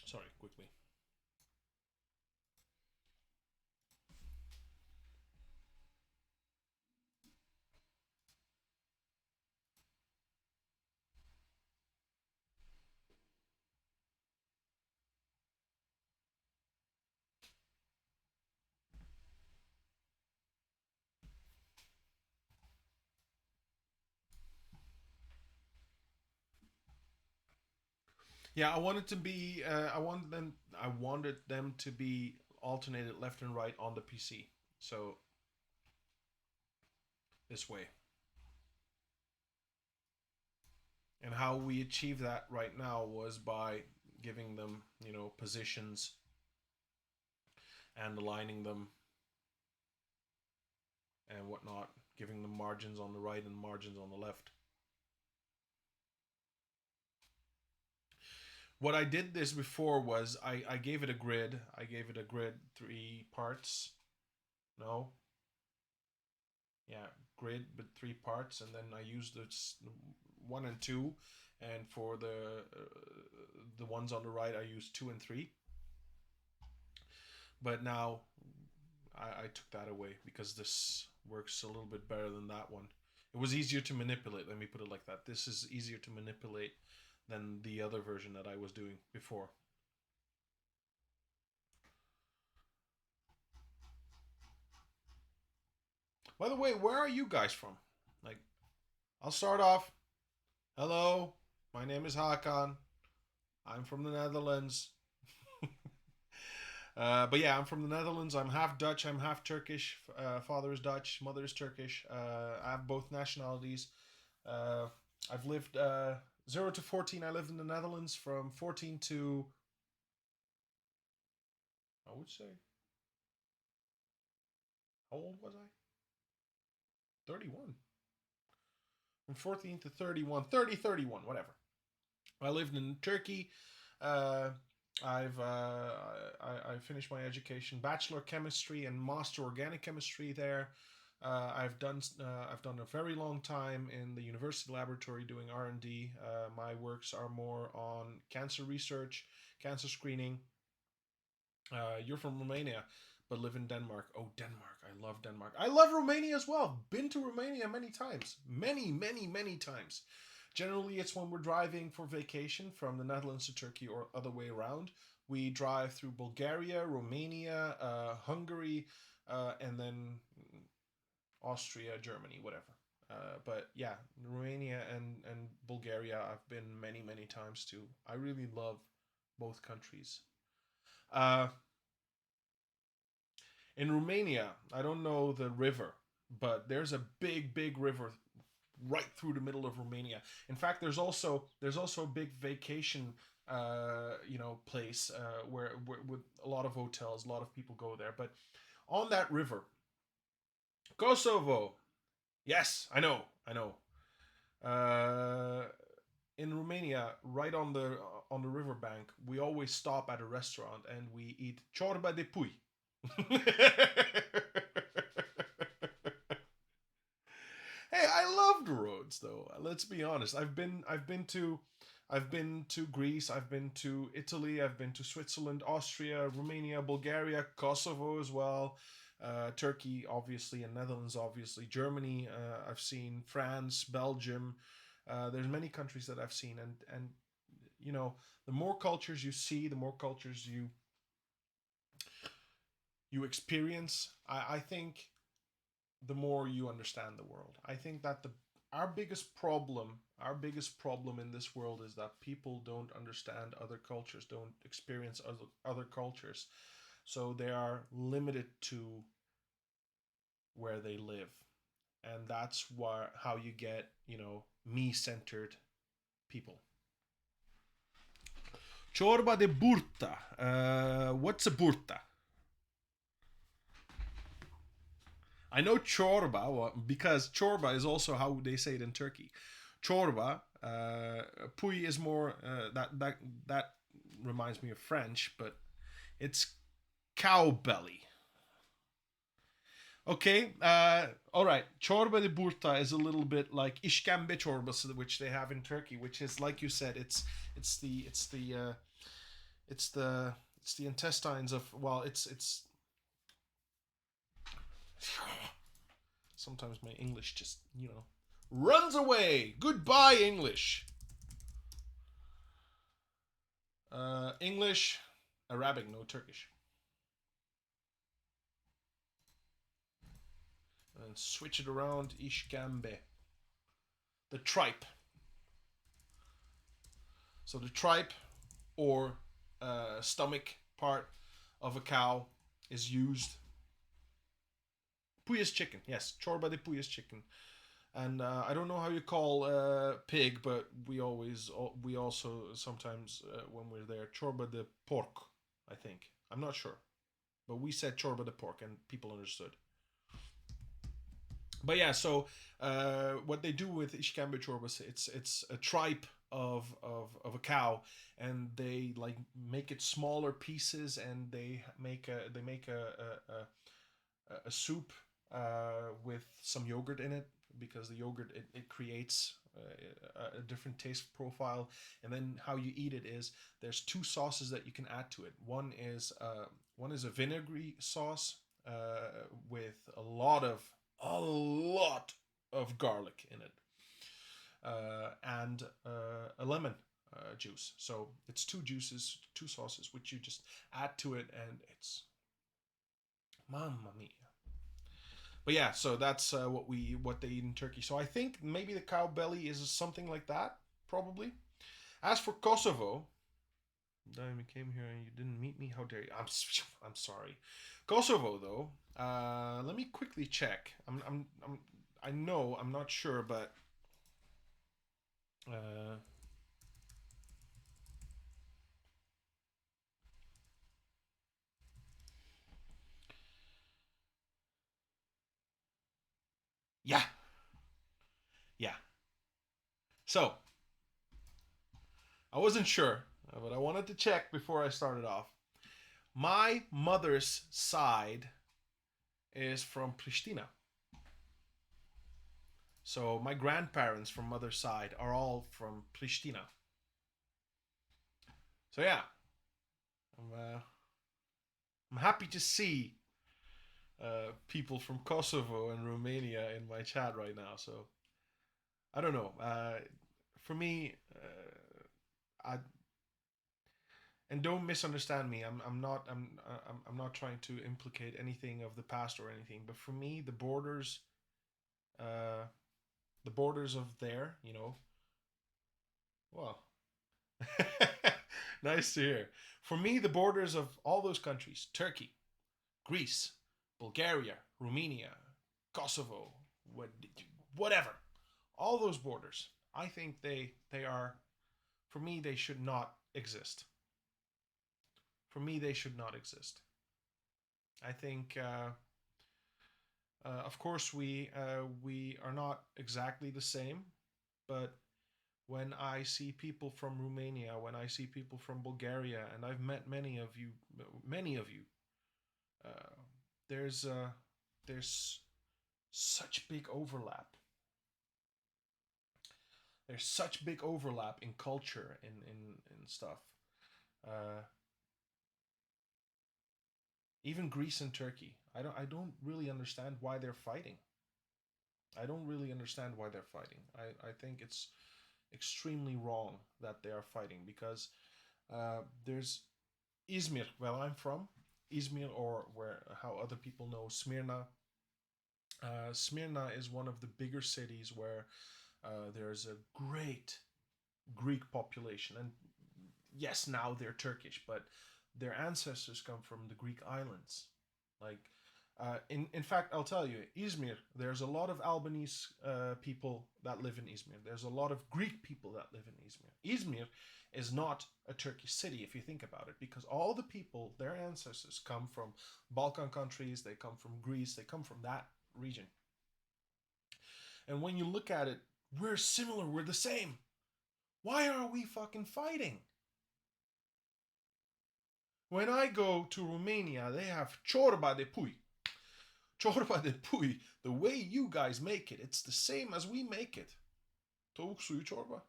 Sorry, quickly. Yeah, I wanted to be. I wanted them to be alternated left and right on the PC. So this way. And how we achieve that right now was by giving them, positions and aligning them and whatnot, giving them margins on the right and margins on the left. What I did this before was I gave it a grid. I gave it a grid, 3 parts. No. Yeah, grid, but 3 parts, and then I used this 1 and 2, and for the ones on the right, I used 2 and 3. But now I took that away because this works a little bit better than that one. It was easier to manipulate. Let me put it like that. This is easier to manipulate than the other version that I was doing before. By the way, where are you guys from? Like, I'll start off. Hello, my name is Hakan. I'm from the Netherlands. But yeah, I'm from the Netherlands. I'm half Dutch. I'm half Turkish. Father is Dutch. Mother is Turkish. I have both nationalities. Uh, I've lived 0 to 14. I lived in the Netherlands from 14 to, I would say, how old was I? 31. From 14 to 31, 30, 31, whatever. I lived in Turkey. Uh, I finished my education, bachelor chemistry and master organic chemistry there. I've done a very long time in the university laboratory doing R&D. My works are more on cancer research, cancer screening. You're from Romania, but live in Denmark. Oh, Denmark! I love Denmark. I love Romania as well. Been to Romania many times, many times. Generally, it's when we're driving for vacation from the Netherlands to Turkey or other way around. We drive through Bulgaria, Romania, Hungary, and then Austria, Germany, whatever. But yeah, Romania and Bulgaria, I've been many times too. I really love both countries. Uh, in Romania, I don't know the river, but there's a big river right through the middle of Romania. In fact, there's also a big vacation place where with a lot of hotels, a lot of people go there. But on that river, Kosovo. Yes, I know. Uh, in Romania, right on the riverbank, we always stop at a restaurant and we eat ciorba de pui. Hey, I love the roads though. Let's be honest. I've been to Greece, I've been to Italy, I've been to Switzerland, Austria, Romania, Bulgaria, Kosovo as well. Turkey, obviously, and Netherlands, obviously. Germany, I've seen France, Belgium. There's many countries that I've seen, and the more cultures you see, the more cultures you experience. I think the more you understand the world. I think that the our biggest problem in this world is that people don't understand other cultures, don't experience other cultures. So they are limited to where they live. And that's how you get, me-centered people. Ciorba de burta. What's a burta? I know chorba because chorba is also how they say it in Turkey. Chorba, pui is more that reminds me of French, but it's cow belly. Okay, all right. Çorba de burta is a little bit like işkembe çorbası, which they have in Turkey, which is like you said, it's the it's the it's the it's the intestines of it's sometimes my English just runs away. Goodbye English. English, Arabic, no Turkish. And switch it around. İşkembe. The tripe. So the tripe or stomach part of a cow is used. Pui is chicken. Yes, çorba de pui is chicken. And I don't know how you call pig, but we also sometimes when we're there çorba de pork. I think I'm not sure, but we said çorba de pork, and people understood. But yeah, so what they do with işkembe çorbası, it's a tripe of a cow, and they like make it smaller pieces, and they make a soup with some yogurt in it, because the yogurt it creates a different taste profile. And then how you eat it is there's two sauces that you can add to it. One is a vinegary sauce with a lot of garlic in it, and a lemon juice. So it's two juices, two sauces, which you just add to it, and it's mamma mia. But yeah, so that's what they eat in Turkey. So I think maybe the cow belly is something like that, probably. As for Kosovo, you came here and you didn't meet me. How dare you? I'm sorry. Kosovo though. Let me quickly check. I know I'm not sure, but uh, yeah, yeah. So I wasn't sure, but I wanted to check before I started off. My mother's side is from Pristina. So my grandparents from mother's side are all from Pristina. So yeah, I'm happy to see people from Kosovo and Romania in my chat right now. So I don't know. For me, I and don't misunderstand me. I'm not trying to implicate anything of the past or anything. But for me, the borders, uh, the borders of there, well, nice to hear. For me, the borders of all those countries, Turkey, Greece, Bulgaria, Romania, Kosovo, whatever, all those borders, I think they are, for me, they should not exist. For me, they should not exist. I think, of course, we are not exactly the same, but when I see people from Romania, when I see people from Bulgaria, and I've met many of you, uh, there's there's such big overlap. There's such big overlap in culture and stuff. Uh, Even Greece and Turkey. I don't really understand why they're fighting. I don't really understand why they're fighting. I think it's extremely wrong that they are fighting because there's Izmir, where I'm from, Izmir, or where how other people know Smyrna. Smyrna is one of the bigger cities where there's a great Greek population, and yes, now they're Turkish, but their ancestors come from the Greek islands. Like, in fact, I'll tell you, Izmir. There's a lot of Albanese people that live in Izmir. There's a lot of Greek people that live in Izmir. Izmir is not a Turkish city if you think about it, because all the people, their ancestors, come from Balkan countries. They come from Greece. They come from that region. And when you look at it, we're similar. We're the same. Why are we fucking fighting? When I go to Romania, they have ciorba de pui. Ciorba de pui, the way you guys make it, it's the same as we make it. Tavuk suyu çorba.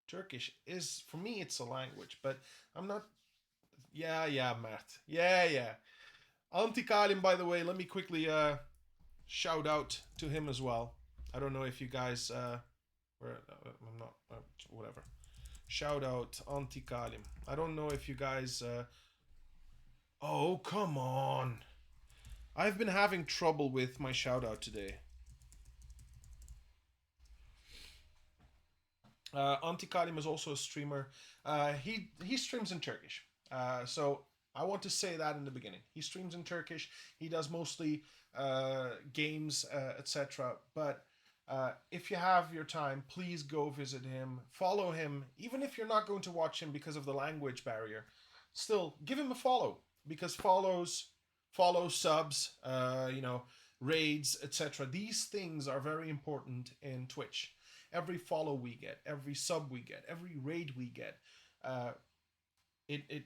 Turkish is, for me, it's a language, but I'm not. Yeah, Matt. Yeah. Antikalim, by the way, let me quickly shout out to him as well. I don't know if you guys. I'm not. Whatever. Shout out Antikalim. I don't know if you guys. Oh, come on. I've been having trouble with my shout out today. Antikalim is also a streamer. He streams in Turkish. So I want to say that in the beginning. He streams in Turkish. He does mostly games, etc. But if you have your time, please go visit him. Follow him, even if you're not going to watch him because of the language barrier. Still, give him a follow because follow subs, raids, etc. These things are very important in Twitch. Every follow we get, every sub we get, every raid we get, uh, it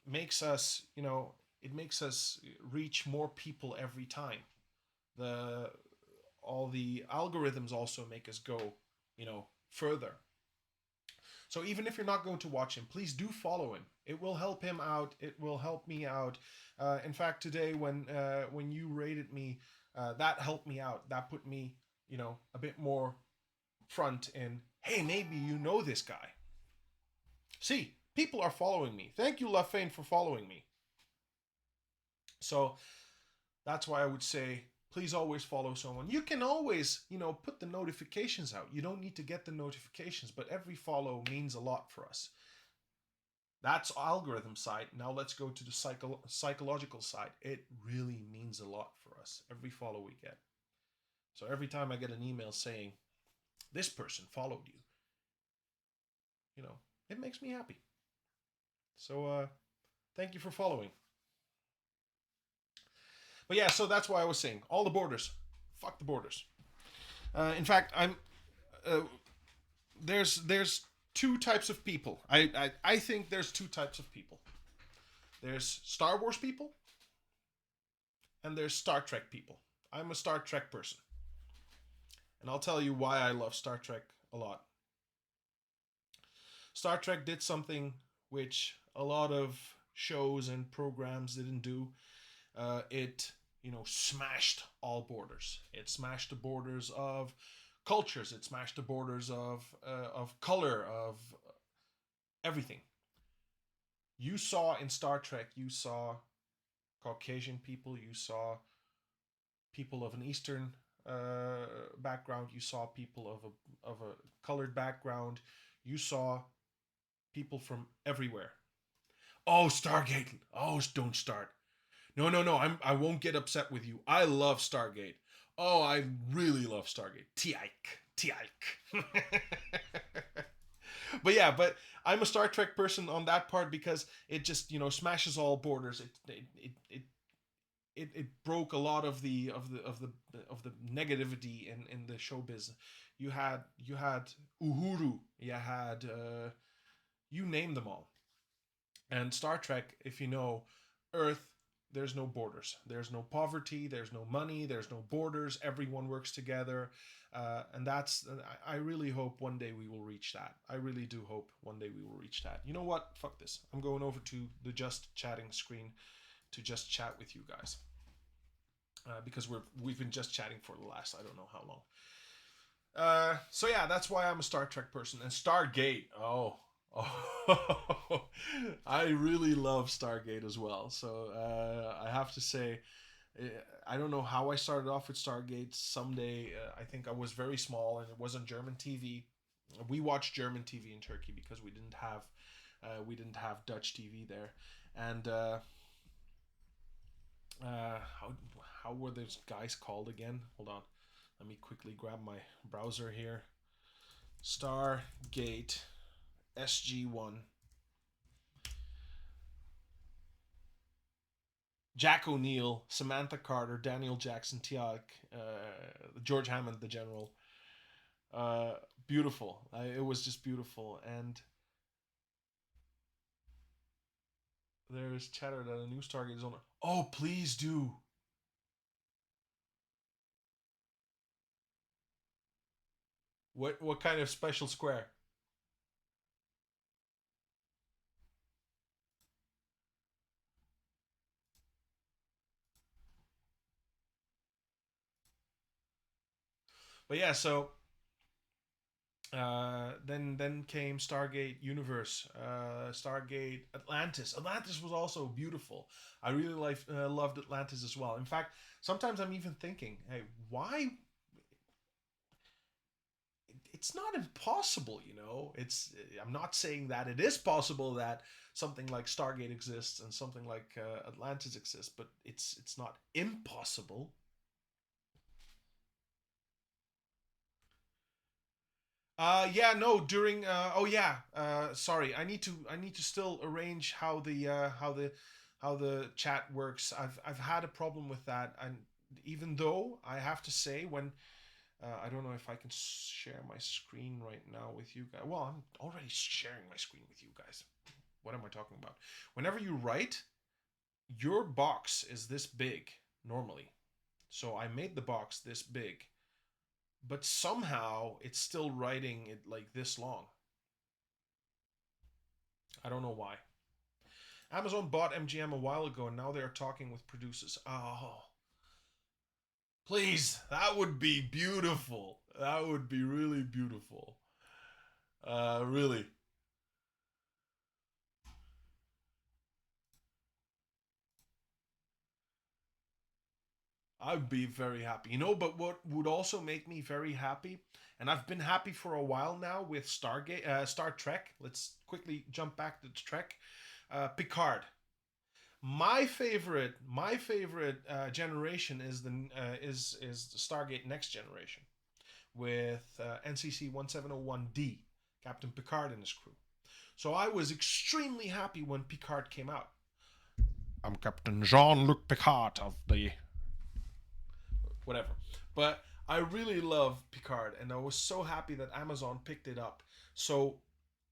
makes us, it makes us reach more people every time. The all the algorithms also make us go, further. So even if you're not going to watch him, please do follow him. It will help him out. It will help me out. In fact, today when you rated me, that helped me out. That put me, a bit more front in. Hey, maybe you know this guy. See, people are following me. Thank you, Lafane, for following me. So that's why I would say please always follow someone. You can always, put the notifications out. You don't need to get the notifications, but every follow means a lot for us. That's algorithm side. Now let's go to the psychological side. It really means a lot for us, every follow we get. So every time I get an email saying, this person followed you, it makes me happy. So thank you for following. But yeah, so that's why I was saying all the borders. Fuck the borders. In fact, there's two types of people. I think there's two types of people. There's Star Wars people, and there's Star Trek people. I'm a Star Trek person, and I'll tell you why I love Star Trek a lot. Star Trek did something which a lot of shows and programs didn't do. It smashed all borders. It smashed the borders of cultures. It smashed the borders of color, of everything. You saw in Star Trek, you saw Caucasian people, you saw people of an Eastern background, you saw people of a colored background, you saw people from everywhere. Oh, Stargate. Oh, don't start. No, no, no. I won't get upset with you. I love Stargate. Oh, I really love Stargate. T-ike. T-ike. But yeah, but I'm a Star Trek person on that part because it just, smashes all borders. It broke a lot of the negativity in the showbiz. You had Uhuru, you had you name them all. And Star Trek, if you know, Earth, there's no borders. There's no poverty. There's no money. There's no borders. Everyone works together. And I really hope one day we will reach that. I really do hope one day we will reach that. You know what? Fuck this. I'm going over to the just chatting screen to just chat with you guys. Because we've been just chatting for the last, I don't know how long. So yeah, that's why I'm a Star Trek person. And Stargate, oh, I really love Stargate as well. So I have to say, I don't know how I started off with Stargate. Someday, I think I was very small and it was on German TV. We watched German TV in Turkey because we didn't have Dutch TV there, and how were those guys called again? Hold on, let me quickly grab my browser here. Stargate SG1. Jack O'Neill, Samantha Carter, Daniel Jackson, Tiag, George Hammond, the general. Uh, Beautiful. It was just beautiful. And there's chatter that a new Stargate is on. Oh, please do. What kind of special square? But yeah, so then came Stargate Universe, Stargate Atlantis. Atlantis was also beautiful. I really loved Atlantis as well. In fact, sometimes I'm even thinking, hey, why? It's not impossible, It's I'm not saying that it is possible that something like Stargate exists and something like Atlantis exists, but it's not impossible. Yeah, no, during oh yeah, sorry. I need to still arrange how the chat works. I've had a problem with that, and even though I have to say when I don't know if I can share my screen right now with you guys. Well, I'm already sharing my screen with you guys. What am I talking about? Whenever you write, your box is this big normally. So I made the box this big, but somehow it's still writing it like this long. I don't know why. Amazon bought MGM a while ago and now they are talking with producers. Oh, please, that would be beautiful. That would be really beautiful. Really. I'd be very happy. But what would also make me very happy, and I've been happy for a while now with Star Trek. Let's quickly jump back to Trek. Picard. My favorite generation is the Stargate Next Generation with NCC 1701D, Captain Picard and his crew. So I was extremely happy when Picard came out. I'm Captain Jean-Luc Picard of the whatever. But I really love Picard, and I was so happy that Amazon picked it up. So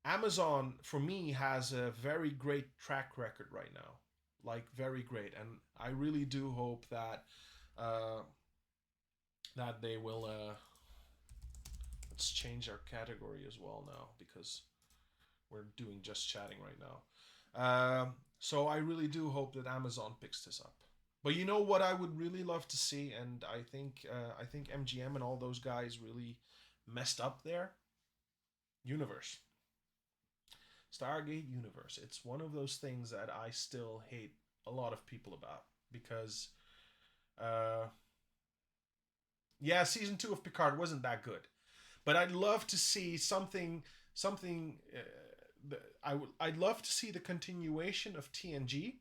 Amazon, for me, has a very great track record right now, like very great, and I really do hope uh, that they will. Let's change our category as well now because we're doing just chatting right now. So I really do hope that Amazon picks this up. But you know what I would really love to see, and I think MGM and all those guys really messed up there. Universe, Stargate Universe. It's one of those things that I still hate a lot of people about because, uh, Yeah, season 2 of Picard wasn't that good, but I'd love to see something. I'd love to see the continuation of TNG.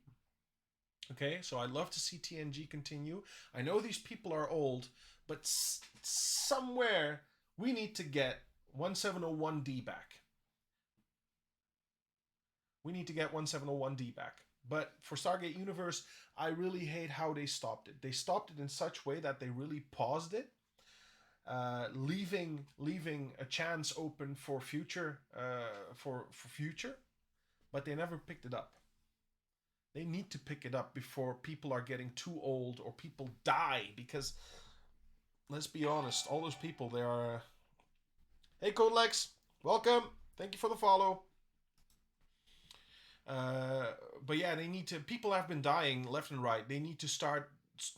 Okay, so I'd love to see TNG continue. I know these people are old, but somewhere we need to get 1701D back. We need to get 1701D back. But for Stargate Universe, I really hate how they stopped it. They stopped it in such a way that they really paused it, leaving a chance open for future for future, but they never picked it up. They need to pick it up before people are getting too old or people die. Because let's be honest, all those people they are. Hey, Codelex, welcome. Thank you for the follow. Uh, but yeah, they need to. People have been dying left and right. They need to start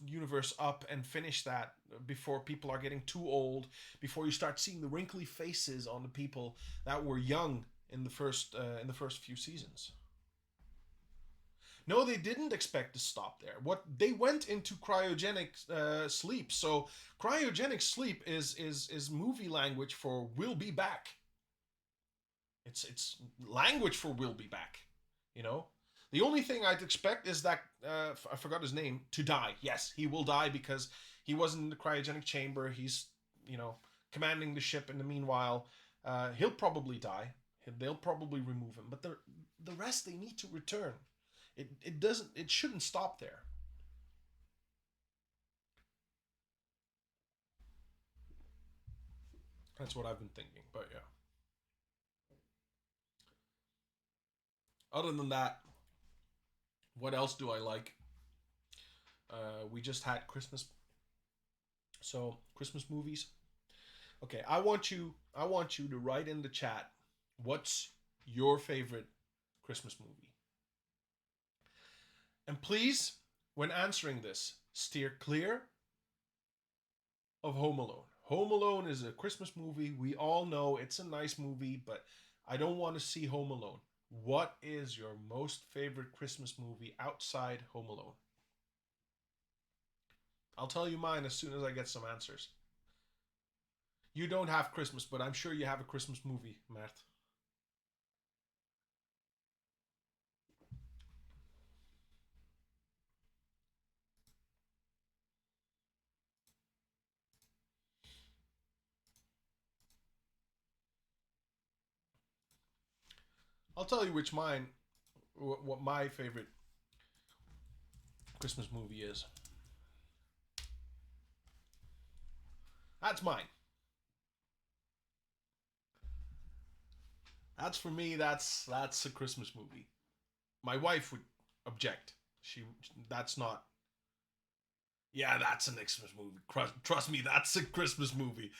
universe up and finish that before people are getting too old. Before you start seeing the wrinkly faces on the people that were young in the first few seasons. No, they didn't expect to stop there. What they went into cryogenic sleep. So cryogenic sleep is movie language for "we'll be back." It's language for "we'll be back." You know, the only thing I'd expect is that I forgot his name to die. Yes, he will die because he was in the cryogenic chamber. He's commanding the ship. In the meanwhile, he'll probably die. They'll probably remove him. But the rest they need to return. It shouldn't stop there. That's what I've been thinking. But yeah. Other than that, what else do I like? We just had Christmas, so Christmas movies. Okay, I want you to write in the chat what's your favorite Christmas movie. And please, when answering this, steer clear of Home Alone. Home Alone is a Christmas movie. We all know it's a nice movie, but I don't want to see Home Alone. What is your most favorite Christmas movie outside Home Alone? I'll tell you mine as soon as I get some answers. You don't have Christmas, but I'm sure you have a Christmas movie, Matt. I'll tell you what my favorite Christmas movie is. That's mine. That's for me. That's a Christmas movie. My wife would object. That's not. Yeah, that's a Christmas movie. Trust me, that's a Christmas movie.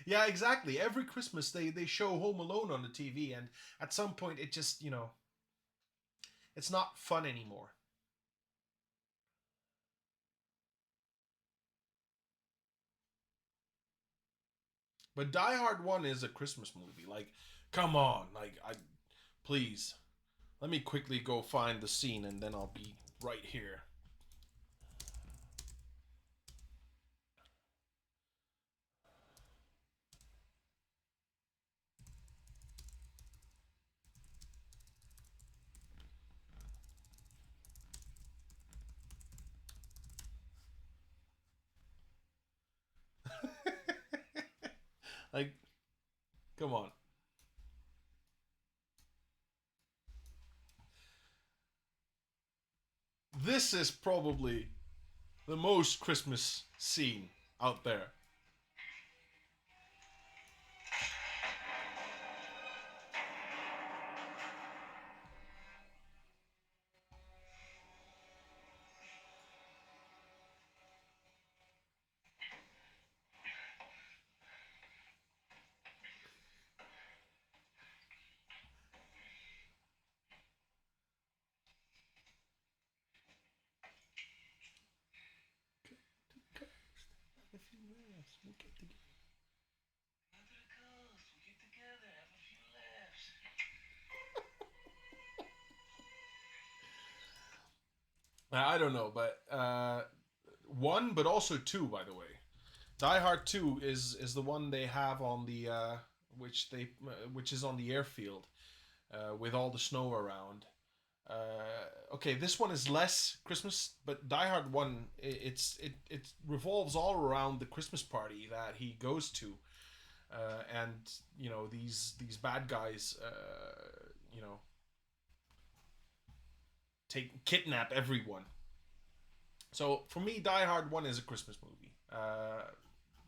Yeah, exactly. Every Christmas they show Home Alone on the TV, and at some point it just it's not fun anymore. But Die Hard 1 is a Christmas movie. Like, come on. Like, please. Let me quickly go find the scene and then I'll be right here. Like, come on. This is probably the most Christmas scene out there. I don't know, but 1, but also 2, by the way. Die Hard 2 is the one they have on the which is on the airfield with all the snow around. Okay, this one is less Christmas, but Die Hard 1 it revolves all around the Christmas party that he goes to, and these bad guys, kidnap everyone. So for me, Die Hard 1 is a Christmas movie.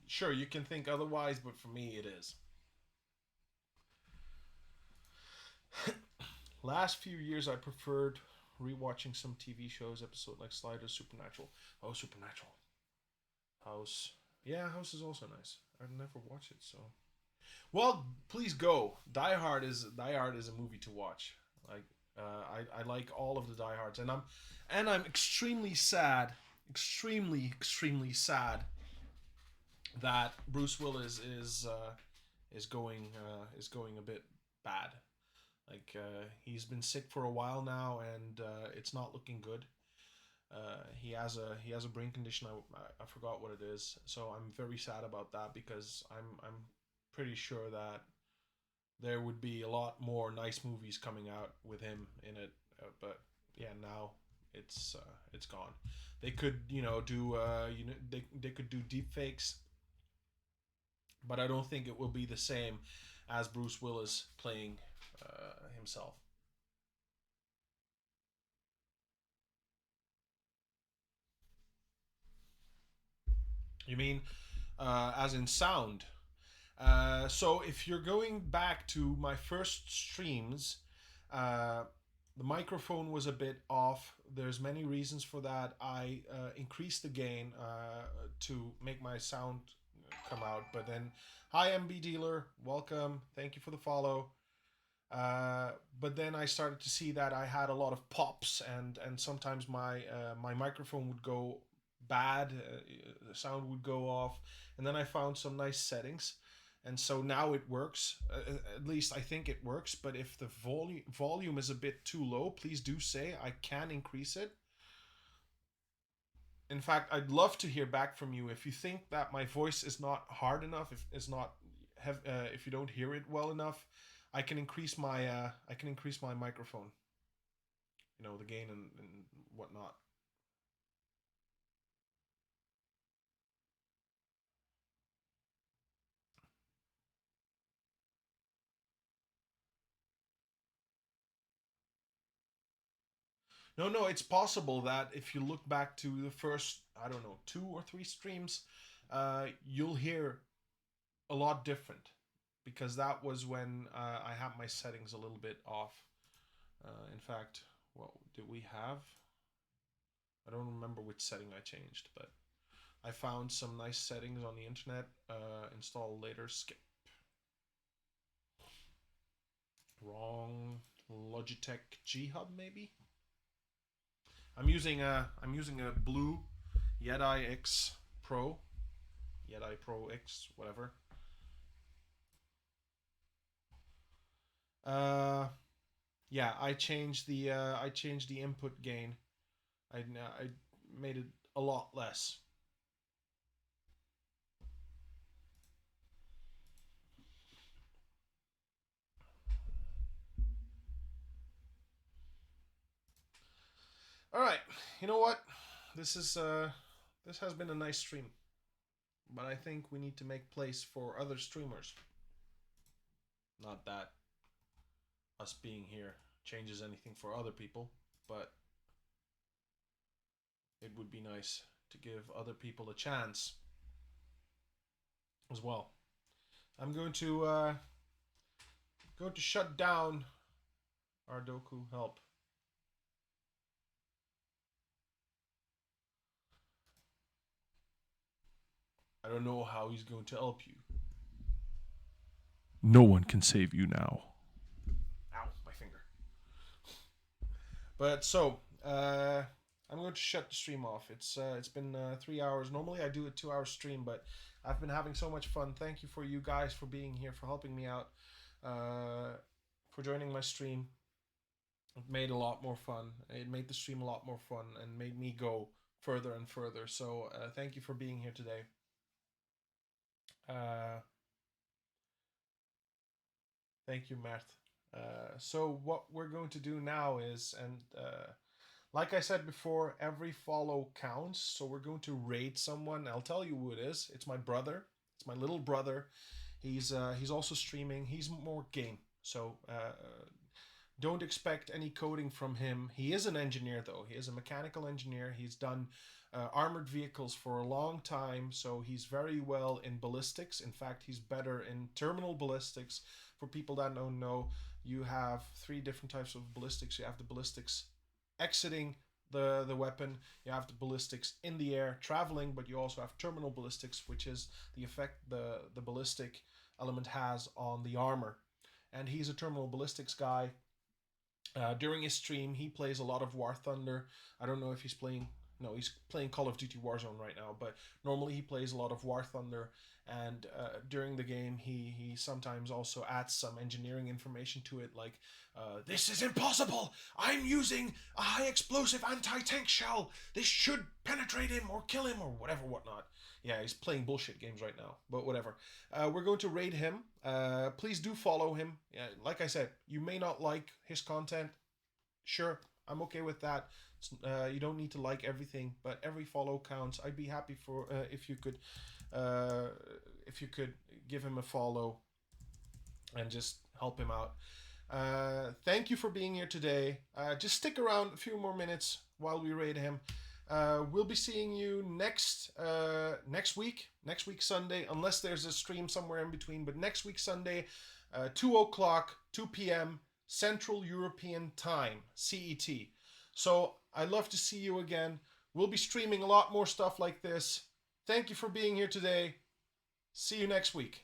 Sure, you can think otherwise, but for me, it is. Last few years, I preferred rewatching some TV shows, episode like Sliders, Supernatural. Oh, Supernatural. House. Yeah, House is also nice. I've never watched it, so. Well, please go. Die Hard is a movie to watch. Like, I like all of the Die Hards, and I'm extremely sad that Bruce Willis is going a bit bad. Like he's been sick for a while now, and it's not looking good. He has a brain condition. I forgot what it is. So I'm very sad about that because I'm pretty sure that there would be a lot more nice movies coming out with him in it. But yeah, now it's gone. They could do they could do deep fakes, but I don't think it will be the same as Bruce Willis playing himself. You mean as in sound? So if you're going back to my first streams, uh, the microphone was a bit off. There's many reasons for that. I increased the gain to make my sound come out, but then, hi MB dealer, welcome. Thank you for the follow. But then I started to see that I had a lot of pops, and sometimes my microphone would go bad, the sound would go off, and then I found some nice settings, and so now it works. At least I think it works. But if the volume is a bit too low, please do say I can increase it. In fact, I'd love to hear back from you if you think that my voice is not hard enough, if it's not if you don't hear it well enough. I can increase my microphone, the gain and whatnot. No, no, it's possible that if you look back to the first, I don't know, 2 or 3 streams, you'll hear a lot different because that was when I had my settings a little bit off. In fact, what did we have? I don't remember which setting I changed, but I found some nice settings on the internet. Install later. Skip. Wrong. Logitech G Hub maybe. I'm using a blue Yeti X Pro, Yeti Pro X, whatever. Uh, yeah, I changed the input gain. I made it a lot less. All right, you know what? This is this has been a nice stream, but I think we need to make place for other streamers. Not that us being here changes anything for other people, but it would be nice to give other people a chance as well. I'm going to shut down our Doku help. I don't know how he's going to help you. No one can save you now. Ow, my finger. But so, I'm going to shut the stream off. It's been 3 hours. Normally I do a 2 hour stream, but I've been having so much fun. Thank you for you guys for being here, for helping me out, for joining my stream. It made a lot more fun. It made the stream a lot more fun and made me go further and further. So thank you for being here today. Uh, Thank you, Mert. So what we're going to do now is, and like I said before, every follow counts. So we're going to raid someone. I'll tell you who it is. It's my brother. It's my little brother. He's also streaming. He's more game. So don't expect any coding from him. He is an engineer though. He is a mechanical engineer. He's done armored vehicles for a long time, so he's very well in ballistics. In fact, he's better in terminal ballistics. For people that don't know, you have three different types of ballistics. You have the ballistics exiting the weapon, you have the ballistics in the air traveling, but you also have terminal ballistics, which is the effect the ballistic element has on the armor. And he's a terminal ballistics guy. During his stream, he plays a lot of War Thunder. I don't know if he's playing. No, he's playing Call of Duty Warzone right now. But normally he plays a lot of War Thunder, and during the game, he sometimes also adds some engineering information to it, like this is impossible. I'm using a high explosive anti-tank shell. This should penetrate him or kill him or whatnot. Yeah, he's playing bullshit games right now, but whatever. We're going to raid him. Please do follow him. Yeah, like I said, you may not like his content. Sure, I'm okay with that. You don't need to like everything, but every follow counts. I'd be happy for if you could give him a follow and just help him out. Thank you for being here today. Just stick around a few more minutes while we raid him. We'll be seeing you next week Sunday, unless there's a stream somewhere in between. But next week Sunday, 2 o'clock, 2 p.m. Central European Time, CET. So I'd love to see you again. We'll be streaming a lot more stuff like this. Thank you for being here today. See you next week.